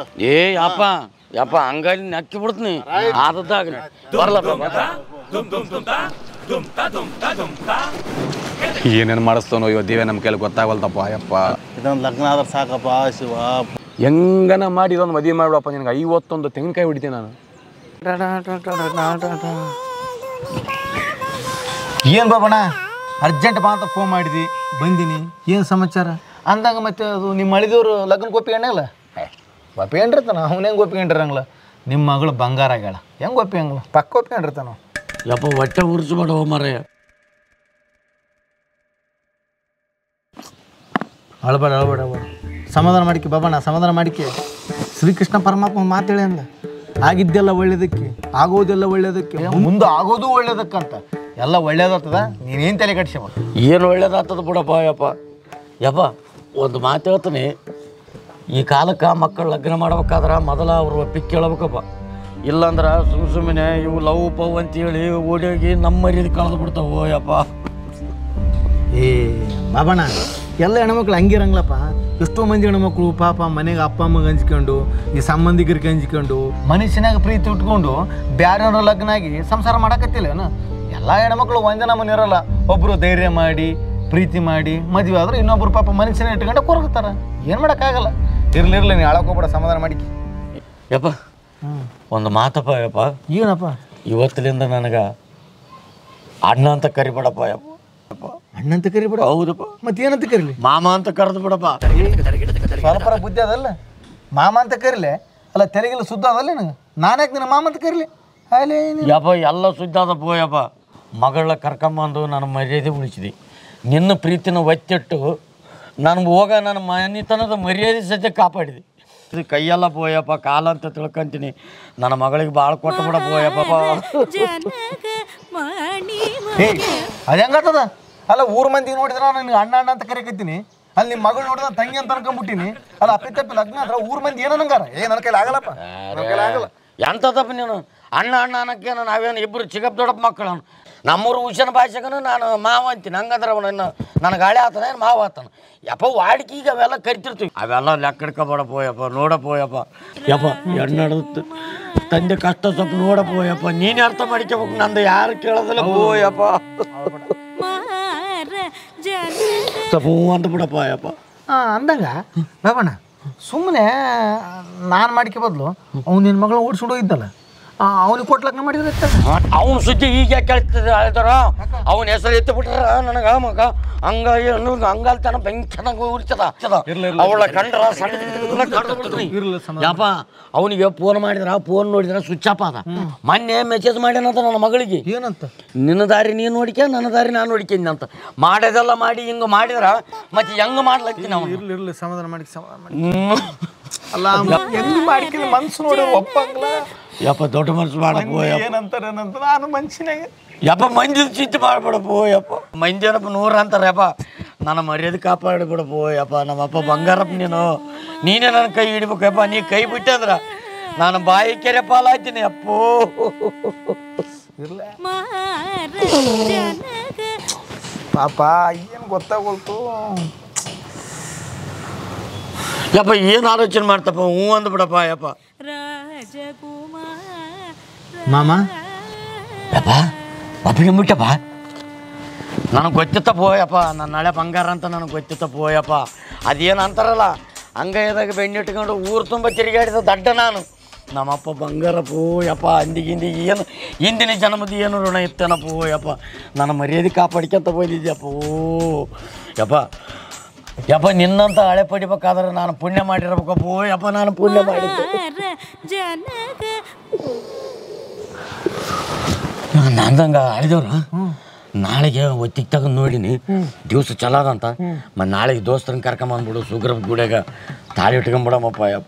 P: ಯಪ್ಪ ಹಂಗಾಗಿ ನಕ್ಕಿ ಬಿಡ್ತೀನಿ ಆದದ್ದಾಗಲಿ ಬರ್ಲಪ್ಪ
G: ಏನೇನು ಮಾಡಿಸ್ತಾನೋ ಇವ ದೇವೇ ನಮ್ಮ ಕೈಲಿ ಗೊತ್ತಾಗಲ್ತಪ್ಪ ಯಪ್ಪ
K: ಇದೊಂದು ಲಗ್ನ ಆದ್ರೆ ಸಾಕಪ್ಪ ಶಿವ
G: ಹೆಂಗನ ಮಾಡಿ ಇದೊಂದು ಮದುವೆ ಮಾಡ್ಬಿಡಪ್ಪ ನಿನಗೆ 51 ತೆಂಗಿನಕಾಯಿ ಹೊಡಿತೀನಿ ನಾನು
H: ಏನು ಬಾಬಣ್ಣ ಅರ್ಜೆಂಟ್ ಬಾ ಅಂತ ಫೋನ್ ಮಾಡಿದ್ವಿ ಬಂದೀನಿ ಏನು ಸಮಾಚಾರ ಅಂದಾಗ ಮತ್ತೆ ಅದು ನಿಮ್ಮ ಅಳಿದವರು ಲಗ್ನ ಒಪ್ಪಿಕೊಂಡಲ್ಲ ಒಪ್ಪಿಕೊಂಡಿರ್ತಾನ ಅವ್ನು ಹೆಂಗೆ ಒಪ್ಪಿಕೊಂಡಿರಂಗಿಲ್ಲ ನಿಮ್ಮ ಮಗಳು ಬಂಗಾರ ಆಗ್ಯಾಳ ಹೆಂಗೆ ಒಪ್ಪಿಕೊಂಗಿಲ್ಲ ಪಕ್ಕ ಒಪ್ಪಿಕೊಂಡಿರ್ತಾನ
P: ಯಪ್ಪ ಹೊಟ್ಟೆ ಉರ್ಸ್ಬೇಡ ಮಾರಾಯ
H: ಅಳ್ಬೇಡ ಸಮಾಧಾನ ಮಾಡಿಕೆ ಬಾಬಣ್ಣ ಸಮಾಧಾನ ಮಾಡಿಕೆ ಶ್ರೀಕೃಷ್ಣ ಪರಮಾತ್ಮ ಮಾತೇಳಿ ಅಂದ ಆಗಿದ್ದೆಲ್ಲ ಒಳ್ಳೇದಕ್ಕೆ ಆಗೋದೆಲ್ಲ ಒಳ್ಳೇದಕ್ಕೆ ಮುಂದೆ ಆಗೋದು ಒಳ್ಳೇದಕ್ಕಂತ ಎಲ್ಲ ಒಳ್ಳೇದಾಗ್ತದ ನೀನೇನು ತಲೆ ಕಟ್ಸ್ಯವ
P: ಏನು ಒಳ್ಳೇದಾಗ್ತದ ಬಿಡಪ್ಪ ಯಪ್ಪ ಒಂದು ಮಾತು ಹೇಳ್ತೀನಿ, ಈ ಕಾಲಕ್ಕೆ ಮಕ್ಕಳು ಲಗ್ನ ಮಾಡ್ಬೇಕಾದ್ರೆ ಮೊದಲ ಅವ್ರು ಒಪ್ಪಿಗೆ ಕೇಳಬೇಕಪ್ಪ. ಇಲ್ಲಾಂದ್ರೆ ಸುಮ್ಮನೆ ಇವು ಲವ್ ಪವ್ ಅಂತೇಳಿ ಓಡೋಗಿ ನಮ್ಮ ಮರ್ಯಾದೆ ಕಳೆದು ಬಿಡ್ತಾವ ಯಪ್ಪ.
H: ಏ ಬಾಬಣ್ಣ, ಎಲ್ಲ ಹೆಣ್ಮಕ್ಳು ಹಂಗಿರಂಗ್ಲಪ್ಪ. ಎಷ್ಟೋ ಮಂದಿ ಹೆಣ್ಮಕ್ಳು ಪಾಪ ಮನೆಗೆ ಅಪ್ಪ ಅಮ್ಮಗೆ ಹಂಚ್ಕೊಂಡು ಈ ಸಂಬಂಧಿಕರಿಗೆ ಹಂಚ್ಕೊಂಡು ಮನುಷ್ಯನಾಗ ಪ್ರೀತಿ ಉಟ್ಕೊಂಡು ಬ್ಯಾರವ್ರ ಲಗ್ನ ಆಗಿ ಸಂಸಾರ ಮಾಡಕತ್ತಿಲ್ಲೇನು? ಎಲ್ಲ ಹೆಣ್ಮಕ್ಳು ಒಂದೇ ನಮ್ಮನೆ ಇರೋಲ್ಲ. ಒಬ್ಬರು ಧೈರ್ಯ ಮಾಡಿ ಪ್ರೀತಿ ಮಾಡಿ ಮದುವೆ ಆದ್ರೆ ಇನ್ನೊಬ್ರು ಪಾಪ ಮನುಷ್ಯನ ಇಟ್ಕೊಂಡು ಕೊರಗ್ತಾರ. ಏನು ಮಾಡೋಕ್ಕಾಗಲ್ಲ. ಇರ್ಲಿ ನೀನು ಹಾಳಕೋಗ್ಬೇಡ, ಸಮಾಧಾನ ಮಾಡಿಕಿ
P: ಯಪ್ಪ. ಒಂದು ಮಾತಪ್ಪ ಯಪ್ಪ.
H: ಏನಪ್ಪ?
P: ಇವತ್ತಿನಿಂದ ನನಗೆ ಅಣ್ಣ ಅಂತ ಕರಿಬೇಡಪ್ಪ ಯಪ್ಪ.
H: ಅಣ್ಣ ಅಂತ ಕರಿಬೇಡ?
P: ಹೌದಪ್ಪ.
H: ಮತ್ತೇನಂತ ಕರಿಲಿ?
P: ಮಾಮ ಅಂತ ಕರೆದು ಬಿಡಪ್ಪ.
H: ಸ್ವಲ್ಪರ ಬುದ್ಧಿ ಅದಲ್ಲ, ಮಾಮ ಅಂತ ಕರಿಲೆ ಅಲ್ಲ, ತೆರೆಗೆಲ್ಲ ಸುದ್ದ ಅದಲ್ಲ ನನಗೆ. ನಾನ್ಯಾಕೆ ನಿನ್ನ ಮಾಮ ಅಂತ ಕರಿಲಿ? ಅಲ್ಲೇ
P: ಯಪ್ಪ ಎಲ್ಲ ಸುದ್ದಿ ಅದಪ್ಪ ಯಪ್ಪ. ಮಗಳ ಕರ್ಕೊಂಬಂದು ನನ್ನ ಮರ್ಯಾದೆ ಉಳಿಸಿದೆ. ನಿನ್ನ ಪ್ರೀತಿನ ಒತ್ತಿಟ್ಟು ನನಗೆ ಹೋಗ ನನ್ನ ಮನೆತನದ ಮರ್ಯಾದೆ ಸದ್ಯ ಕಾಪಾಡಿದೆ. ಇದು ಕೈಯೆಲ್ಲ ಪೋಯಪ್ಪ, ಕಾಲ ಅಂತ ತಿಳ್ಕೊಂತೀನಿ. ನನ್ನ ಮಗಳಿಗೆ ಭಾಳ ಕೊಟ್ಟು ಬಿಡ ಪೋಯಪ್ಪ.
H: ಅದು ಹೆಂಗಾಗ್ತದ? ಅಲ್ಲ ಊರ್ ಮಂದಿ ನೋಡಿದ್ರೆ ನಾನು ಅಣ್ಣ ಅಣ್ಣ ಅಂತ ಕರಿಕತ್ತೀನಿ, ಅಲ್ಲಿ ನಿಮ್ಮ ಮಗಳು ನೋಡಿದ್ರೆ ತಂಗಿ ಅಂತ ಅನ್ಕೊಂಡ್ಬಿಟ್ಟಿನಿ. ಅಲ್ಲ ಅಪ್ಪಿತಪ್ಪಿ ಲಗ್ನ ಆದ್ರೆ ಊರ್ ಮಂದಿ ಏನಂಗಾರ? ನನ್ನ ಕೈಲಿ ಆಗಲ್ಲಪ್ಪ, ನನ್ನ ಕೈಲಿ ಆಗಲ್ಲ.
P: ಎಂಥದಪ್ಪ ನೀನು ಅಣ್ಣ ಅಣ್ಣ ಅನ್ನಕ್ಕೇನು? ನಾವೇನು ಇಬ್ಬರು ಚಿಗಪ್ ದೊಡ್ಡಪ್ಪ ಮಕ್ಕಳು. ನಮ್ಮೂರು ಹುಷನ ಭಾಷೆಗನು ನಾನು ಮಾವ ಅಂತೀನಿ. ಹಂಗಂದ್ರೆ ಅವನ ನನ್ನ ಗಾಳಿ ಆತನ ಏನು ಮಾವ ಆತನ ಯಪ್ಪ. ವಾಡಿಕೆ ಈಗ ಅವೆಲ್ಲ ಕರಿತಿರ್ತೀವಿ, ಅವೆಲ್ಲ ಲೆಕ್ಕಡ್ಕೊಬೇಡಪ್ಪ ಯಪ್ಪ. ನೋಡಪ್ಪ ಯಪ್ಪ ಎಣ್ಣಾಡುತ್ತೆ ತಂದೆ ಕಷ್ಟ ಸ್ವಲ್ಪ ನೋಡಪ್ಪ ಯಪ್ಪ. ನೀನೇ ಅರ್ಥ ಮಾಡ್ಕೋಬೇಕು, ನಂದು ಯಾರು ಕೇಳೋದಿಲ್ಲ ಯಪ್ಪ. ಸ್ವಲ್ಪ ಹೂ ಅಂತ ಬಿಡಪ್ಪ ಯಪ್ಪ.
H: ಅಂದಾಗ ಬಾಬಣ್ಣ, ಸುಮ್ಮನೆ ನಾನು ಮಾಡ್ಕೆ ಬದಲು ಅವ್ನು ನಿನ್ನ ಮಗಳನ್ನ ಓಡಿಸ್ಕೊಂಡು ಹೋಗಿದ್ದಲ್ಲ, ಅವನಿಗೆ ಕೊಟ್ಟು ಲಗ್ನ ಮಾಡಿದ್ರೆ
P: ಅವನ ಸುದ್ದಿ ಈಗ ಯಾಕೆ ಕೇಳ್ತಿದ್ರೆ ಹೇಳ್ತಾರ? ಅವನ ಹೆಸರು ಎತ್ತಿ ಬಿಟ್ರ ನನಗೆ ಮಗ ಹಂಗ ಹಂಗಲ್ತನ ಬೆಂಕನಾಗ ಉರಿತದ. ಅವಳ ಕಂಡ್ರ ಸಣ್ಣ ಯಪ್ಪ. ಅವನಿಗೆ ಫೋನ್ ಮಾಡಿದ್ರ ಫೋನ್ ನೋಡಿದ್ರ ಸ್ವಿಚ್ ಆಫ್ ಅದ. ಮೊನ್ನೆ ಮೆಸೇಜ್ ಮಾಡ್ಯಾನಂತ ನನ್ನ ಮಗಳಿಗೆ.
H: ಏನಂತ?
P: ನಿನ್ನ ದಾರಿ ನೀನು ನೋಡಿಕೆ, ನನ್ನ ದಾರಿ ನಾನು ನೋಡಿಕೆಂದ ಅಂತ. ಮಾಡೋದೆಲ್ಲ ಮಾಡಿ ಹಿಂಗೆ ಮಾಡಿದ್ರ ಮತ್ತೆ ಹೆಂಗೆ ಮಾಡ್ಲತ್ತೀನಿ ಅವನು.
H: ಇರ್ಲಿ ಸಮಾಧಾನ ಮಾಡಿ, ಸಮಾಧಾನ ಮಾಡಿ. ಅಲ್ಲ ಹೆಂಗ್ ಮಾಡ್ತೀನಿ ಮನ್ಸು ನೋಡಿ ಒಪ್ಪಂಗ್ಲ
P: ಯಪ್ಪ. ದೊಡ್ಡ ಮನ್ಸು ಮಾಡಪ್ಪ.
H: ಏನಂತಾರೆ ನಾನು ಮನ್ಸಿನಾಗ
P: ಯಪ್ಪ ಮಂದಿ ಚಿಂತೆ ಮಾಡ್ಬಿಡಪ್ಪೋ ಯಪ್ಪ. ಮಂದಿ ಏನಪ್ಪ 100 ಅಂತಾರೆ ಯಪ್ಪ. ನನ್ನ ಮರ್ಯಾದೆ ಕಾಪಾಡಿಬಿಡಪ್ಪೋ ಯಪ್ಪ. ನಮ್ಮಪ್ಪ ಬಂಗಾರಪ್ಪ, ನೀನೇ ನನ್ನ ಕೈ ಹಿಡಿಬೇಕು ಯಪ್ಪ. ನೀ ಕೈ ಬಿಟ್ಟಂದ್ರ ನಾನು ಬಾಯಿ ಕೆರೆ ಪಾಲಾಯ್ತೀನಿ ಅಪ್ಪೋ.
H: ಪಾಪ ಏನು ಗೊತ್ತಾಗೋಲ್ತು
P: ಯಪ್ಪ. ಏನು ಆಲೋಚನೆ ಮಾಡ್ತಪ್ಪ? ಹ್ಞೂ ಅಂದ್ಬಿಡಪ್ಪ ಯಪ್ಪ.
H: ಮಾಮ
P: ಯಪ್ಪ ಒಪ್ಪಿಗೆ ಬಿಟ್ಟಪ್ಪ. ನನಗೆ ಗೊತ್ತಿತ್ತಪ್ಪ ಯಪ್ಪ. ನನ್ನ ನಾಳೆ ಬಂಗಾರ ಅಂತ ನನಗೆ ಗೊತ್ತಿತ್ತಪ್ಪ ಯಪ್ಪ. ಅದೇನು ಅಂತಾರಲ್ಲ, ಅಂಗೈದಾಗ ಬೆಣ್ಣಿಟ್ಕೊಂಡು ಊರು ತುಂಬ ತಿರುಗಾಡಿದ ದಡ್ಡ ನಾನು. ನಮ್ಮಪ್ಪ ಬಂಗಾರಪ್ಪೋ ಯಪ್ಪ. ಅಂದಿಗಿಂದಿ ಏನು ಹಿಂದಿನ ಜನ್ಮದ ಏನು ಋಣ ಇತ್ತೇನಪ್ಪೋ ಯಪ್ಪ. ನನ್ನ ಮರ್ಯಾದೆ ಕಾಪಾಡ್ಕೊಂತ ಬಂದಿದ್ಯಪ್ಪೋ ಯಪ್ಪ. ಯಪ್ಪ ನಿನ್ನಂತ ಹಳೆ ಪಡಿಬೇಕಾದ್ರೆ ನಾನು ಪುಣ್ಯ ಮಾಡಿರ್ಬೇಕಪ್ಪೋ ಯಪ್ಪ. ನಾನು ಪುಣ್ಯ ಮಾಡಿದ್ದೆ. ನಂದಂಗೆ ಅಳಿದವ್ರು ನಾಳೆಗೆ ಒತ್ತಿಗೆ ತಗೊಂಡು ನೋಡಿನಿ, ದಿವಸ ಚಲೋ ಅದಂತ. ಮತ್ತು ನಾಳೆಗೆ ದೋಸ್ತರನ್ನ ಕರ್ಕೊಂಬಂದ್ಬಿಡು, ಸುಗ್ರ ಗುಡಿಯಾಗ ತಾಳಿ ಇಟ್ಕೊಂಬಿಡಮಪ್ಪ ಯಪ್ಪ.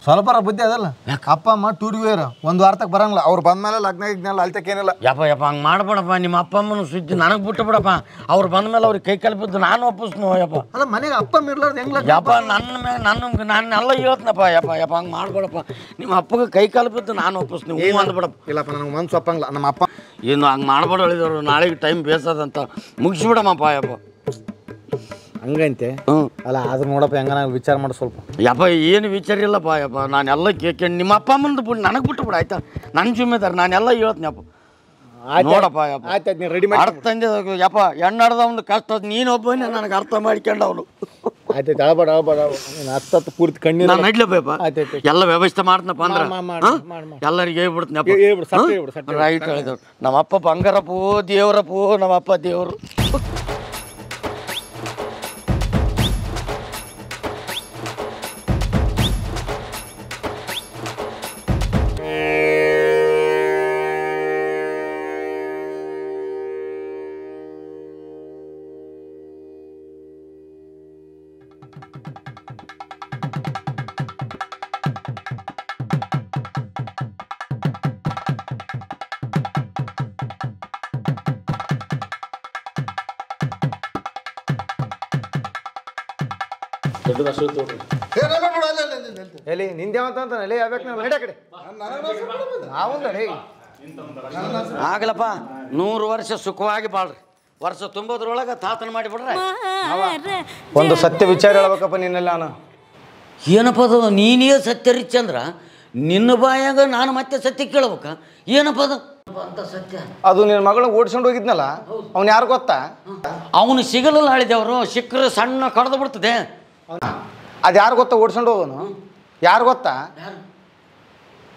H: ಸ್ವಲ್ಪರ ಬುದ್ಧಿ ಅದಲ್ಲ. ಅಪ್ಪ ಅಮ್ಮ ಟೂರ್ಗೆ ಹೋಗ್ಯಾರ, ಒಂದು ವಾರತಕ್ಕೆ ಬರಂಗಿಲ್ಲ. ಅವ್ರು ಬಂದ್ಮೇಲೆ ಲಗ್ನ ಗಿಗ್ನಲ್ಲ ಅಲ್ತಕ್ಕೇನಿಲ್ಲ.
P: ಯಪ್ಪ ಹಂಗೆ ಮಾಡ್ಬೇಡಪ್ಪ. ನಿಮ್ಮ ಅಪ್ಪ ಅಮ್ಮನ ಸುದ್ದಿ ನನಗೆ ಬಿಟ್ಟು ಬಿಡಪ್ಪ. ಅವ್ರು ಬಂದ್ಮೇಲೆ ಅವ್ರಿಗೆ ಕೈ ಕಲ್ಪಿದ್ದು ನಾನು ಒಪ್ಪಿಸ್ನು ಯಪ್ಪ.
H: ಅಲ್ಲ ಮನೆಗೆ ಅಪ್ಪ ಇರ್ಲಾರ್ದು ಹೆಂಗ್
P: ಯಪ್ಪ? ನನ್ನ ಮೇಲೆ ನಾನೆಲ್ಲ ಹೇಳ್ತೀನಪ್ಪ ಯಪ್ಪ. ಹಂಗೆ ಮಾಡ್ಬೇಡಪ್ಪ. ನಿಮ್ಮ ಅಪ್ಪಗೆ ಕೈ ಕಲ್ಪಿದ್ದು ನಾನು ಒಪ್ಪಿಸ್ನು. ಹ್ಞೂ ಅಂದ್ಬಿಡಪ್ಪ.
H: ಇಲ್ಲಪ್ಪ ನನಗೆ ಮನ್ಸು ಒಪ್ಪಂಗಿಲ್ಲ. ನಮ್ಮ ಅಪ್ಪ
P: ಏನು ಹಂಗೆ ಮಾಡ್ಬೇಡ ಹೇಳಿದವರು. ನಾಳೆಗೆ ಟೈಮ್ ಬೇಸದಂತ ಮುಗಿಸ್ಬಿಡಮ್ಮಪ್ಪ ಯಪ್ಪ.
H: ಹಂಗಂತೆ? ಅಲ್ಲ ಆದ್ರೂ ನೋಡಪ್ಪ, ಹೆಂಗ ವಿಚಾರ ಮಾಡಿ ಸ್ವಲ್ಪ
P: ಯಪ್ಪ. ಏನು ವಿಚಾರ ಇಲ್ಲಪ್ಪ ಯಪ್ಪ. ನಾನೆಲ್ಲ ಕೇಳ್ಕೊಂಡು ನಿಮ್ಮ ಅಪ್ಪ ಅಮ್ಮಂದು ಬಿಟ್ಟು ನನಗೆ ಬಿಟ್ಟು ಬಿಡ ಆಯ್ತಾ? ನನ್ನ ಜಿಮ್ಮೆದಾರ ನಾನೆಲ್ಲ ಹೇಳ್ತೀನಿ ಯಪ್ಪ. ನೋಡಪ್ಪ ಯಪ್ಪ,
H: ಆಯ್ತು ರೆಡಿ ಮಾಡಿ
P: ಅರ್ಥ ಯಪ್ಪ. ಹೆಣ್ಣಾಡ್ದ ಒಂದು ಕಷ್ಟ ನೀನೊಬ್ಬನೇ ನನಗೆ ಅರ್ಥ ಮಾಡ್ಕೊಂಡು ಅವನು.
H: ಆಯ್ತಾಯ್ತು, ಅಳಬೇಡ ಅಳಬೇಡ. ಹತ್ತು ಪೂರ್ತಿ ಕಣ್ಣೀರು
P: ನಾನು ನಡ್ಲಪ್ಪ. ಎಲ್ಲ ವ್ಯವಸ್ಥೆ ಮಾಡ್ತನಪ್ಪ ಅಂದ್ರೆ ಎಲ್ಲರಿಗೆ ಹೇಳ್ಬಿಡ್ತೀನಪ್ಪ. ರೈಟ್ ಹೇಳಿದವ್ರು. ನಮ್ಮಪ್ಪ ಬಂಗಾರಪ್ಪೋ ದೇವ್ರಪ್ಪೋ. ನಮ್ಮಪ್ಪ ದೇವರು.
H: ಎಲ್ಲಿ ನಿಂದೇವಂತ ಎಲ್ಲಿ ಯಾವ್ಯಾಕ ನಾವು ನಡೆ ಕಡೆ ನಾವುಂದಲೇ
F: ಆಗಲಪ್ಪ 100 ವರ್ಷ ಸುಖವಾಗಿ ಬಾಳ್ರಿ. ವರ್ಷ ತುಂಬೋದ್ರೊಳಗೆ ತಾತನ ಮಾಡಿಬಿಡ್ರೆ.
H: ಒಂದು ಸತ್ಯ ವಿಚಾರ ಹೇಳ್ಬೇಕಪ್ಪ ನಿನ್ನೆಲ್ಲ ನಾನು.
F: ಏನಪ್ಪ ಅದು ನೀನೇ ಸತ್ಯ ರಿಚ್ ಅಂದ್ರ ನಿನ್ನ ಬಾಯಾಗ ನಾನು ಮತ್ತೆ ಸತ್ಯ ಕೇಳ್ಬೇಕ? ಏನಪ್ಪ ಅದು ಅಂತ ಸತ್ಯ?
H: ಅದು ನಿನ್ನ ಮಗಳನ್ನ ಓಡಿಸ್ಕೊಂಡು ಹೋಗಿದ್ನಲ್ಲ, ಅವ್ನು ಯಾರು ಗೊತ್ತಾ?
F: ಅವನು ಸಿಗಲಿಲ್ಲ ಹೇಳಿದೆವರು, ಸಿಕ್ಕರೆ ಸಣ್ಣ ಕಡ್ದು ಬಿಡ್ತದೆ.
H: ಅದು ಯಾರು ಗೊತ್ತಾ ಓಡಿಸ್ಕೊಂಡು ಹೋಗೋನು? ಯಾರು ಗೊತ್ತಾ?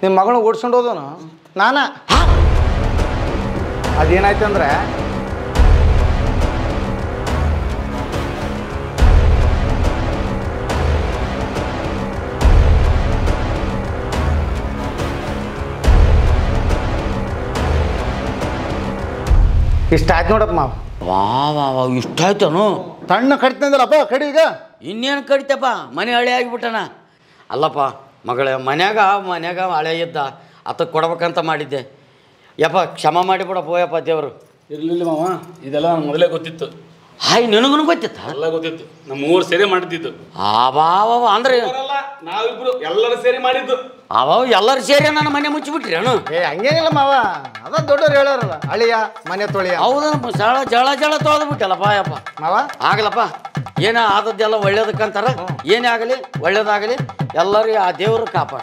H: ನಿಮ್ಮ ಮಗಳನ್ನ ಓಡಿಸ್ಕೊಂಡು ಹೋದೋನು ನಾನಾ. ಅದೇನಾಯ್ತು ಅಂದ್ರೆ ಇಷ್ಟ ಆಯ್ತು ನೋಡಪ್ಪ ಮಾವ.
F: ವಾ ವಾ ವಾ ಇಷ್ಟ ಆಯ್ತನು?
H: ತಣ್ಣ ಕಡಿತಂದಲ್ಲಪ್ಪ ಕಡಿ ಈಗ.
F: ಇನ್ನೇನು ಕಡಿತಪ್ಪ, ಮನೆ ಹಳೆ ಆಗಿಬಿಟ್ಟಣ. ಅಲ್ಲಪ್ಪ ಮಗಳ ಮನ್ಯಾಗ ಹಳೆ ಇದ್ದ ಆತ ಕೊಡ್ಬೇಕಂತ ಮಾಡಿದ್ದೆ. ಯಪ್ಪ ಕ್ಷಮ ಮಾಡಿಬಿಡಪ್ಪ ಯಪ್ಪ ದೇವರು.
G: ಇರ್ಲಿಲ್ಲ ಮಾವ, ಇದೆಲ್ಲ ನನಗೆ ಮೊದಲೇ ಗೊತ್ತಿತ್ತು.
F: ಹಾಯ್ ನಿನಗೂ ಗೊತ್ತಿತ್ತ?
G: ಎಲ್ಲ ಗೊತ್ತಿತ್ತು. ನಮ್ಮ ಮೂವರು ಸೇರಿ ಮಾಡಿದ್ದು.
F: ಅವ ಅಂದ್ರೆ
G: ನಾವಿಬ್ರು ಎಲ್ಲರೂ ಸೇರಿ ಮಾಡಿದ್ದು.
F: ಅವ ಎಲ್ಲರೂ ಸೇರಿ ನನ್ನ ಮನೆ ಮುಚ್ಚಿಬಿಟ್ರಿ ಅಣ್ಣ.
H: ಹಂಗೇನಿಲ್ಲ ಮಾವ, ಅದ ದೊಡ್ಡವ್ರು ಹೇಳೋರಲ್ಲ, ಅಳಿಯ ಮನೆ ತೊಳಿಯ.
F: ಹೌದಪ್ಪ, ಜಳ ತೊಳೆದು ಬಿಟ್ಟಲ್ಲಪ್ಪ ಯಪ್ಪ
H: ಮಾವ.
F: ಆಗಲಪ್ಪ, ಏನ ಆದದ್ದೆಲ್ಲ ಒಳ್ಳೇದಕ್ಕಂತಾರ. ಏನೇ ಆಗಲಿ ಒಳ್ಳೇದಾಗಲಿ, ಎಲ್ಲರೂ ಆ ದೇವರು ಕಾಪಾಡ.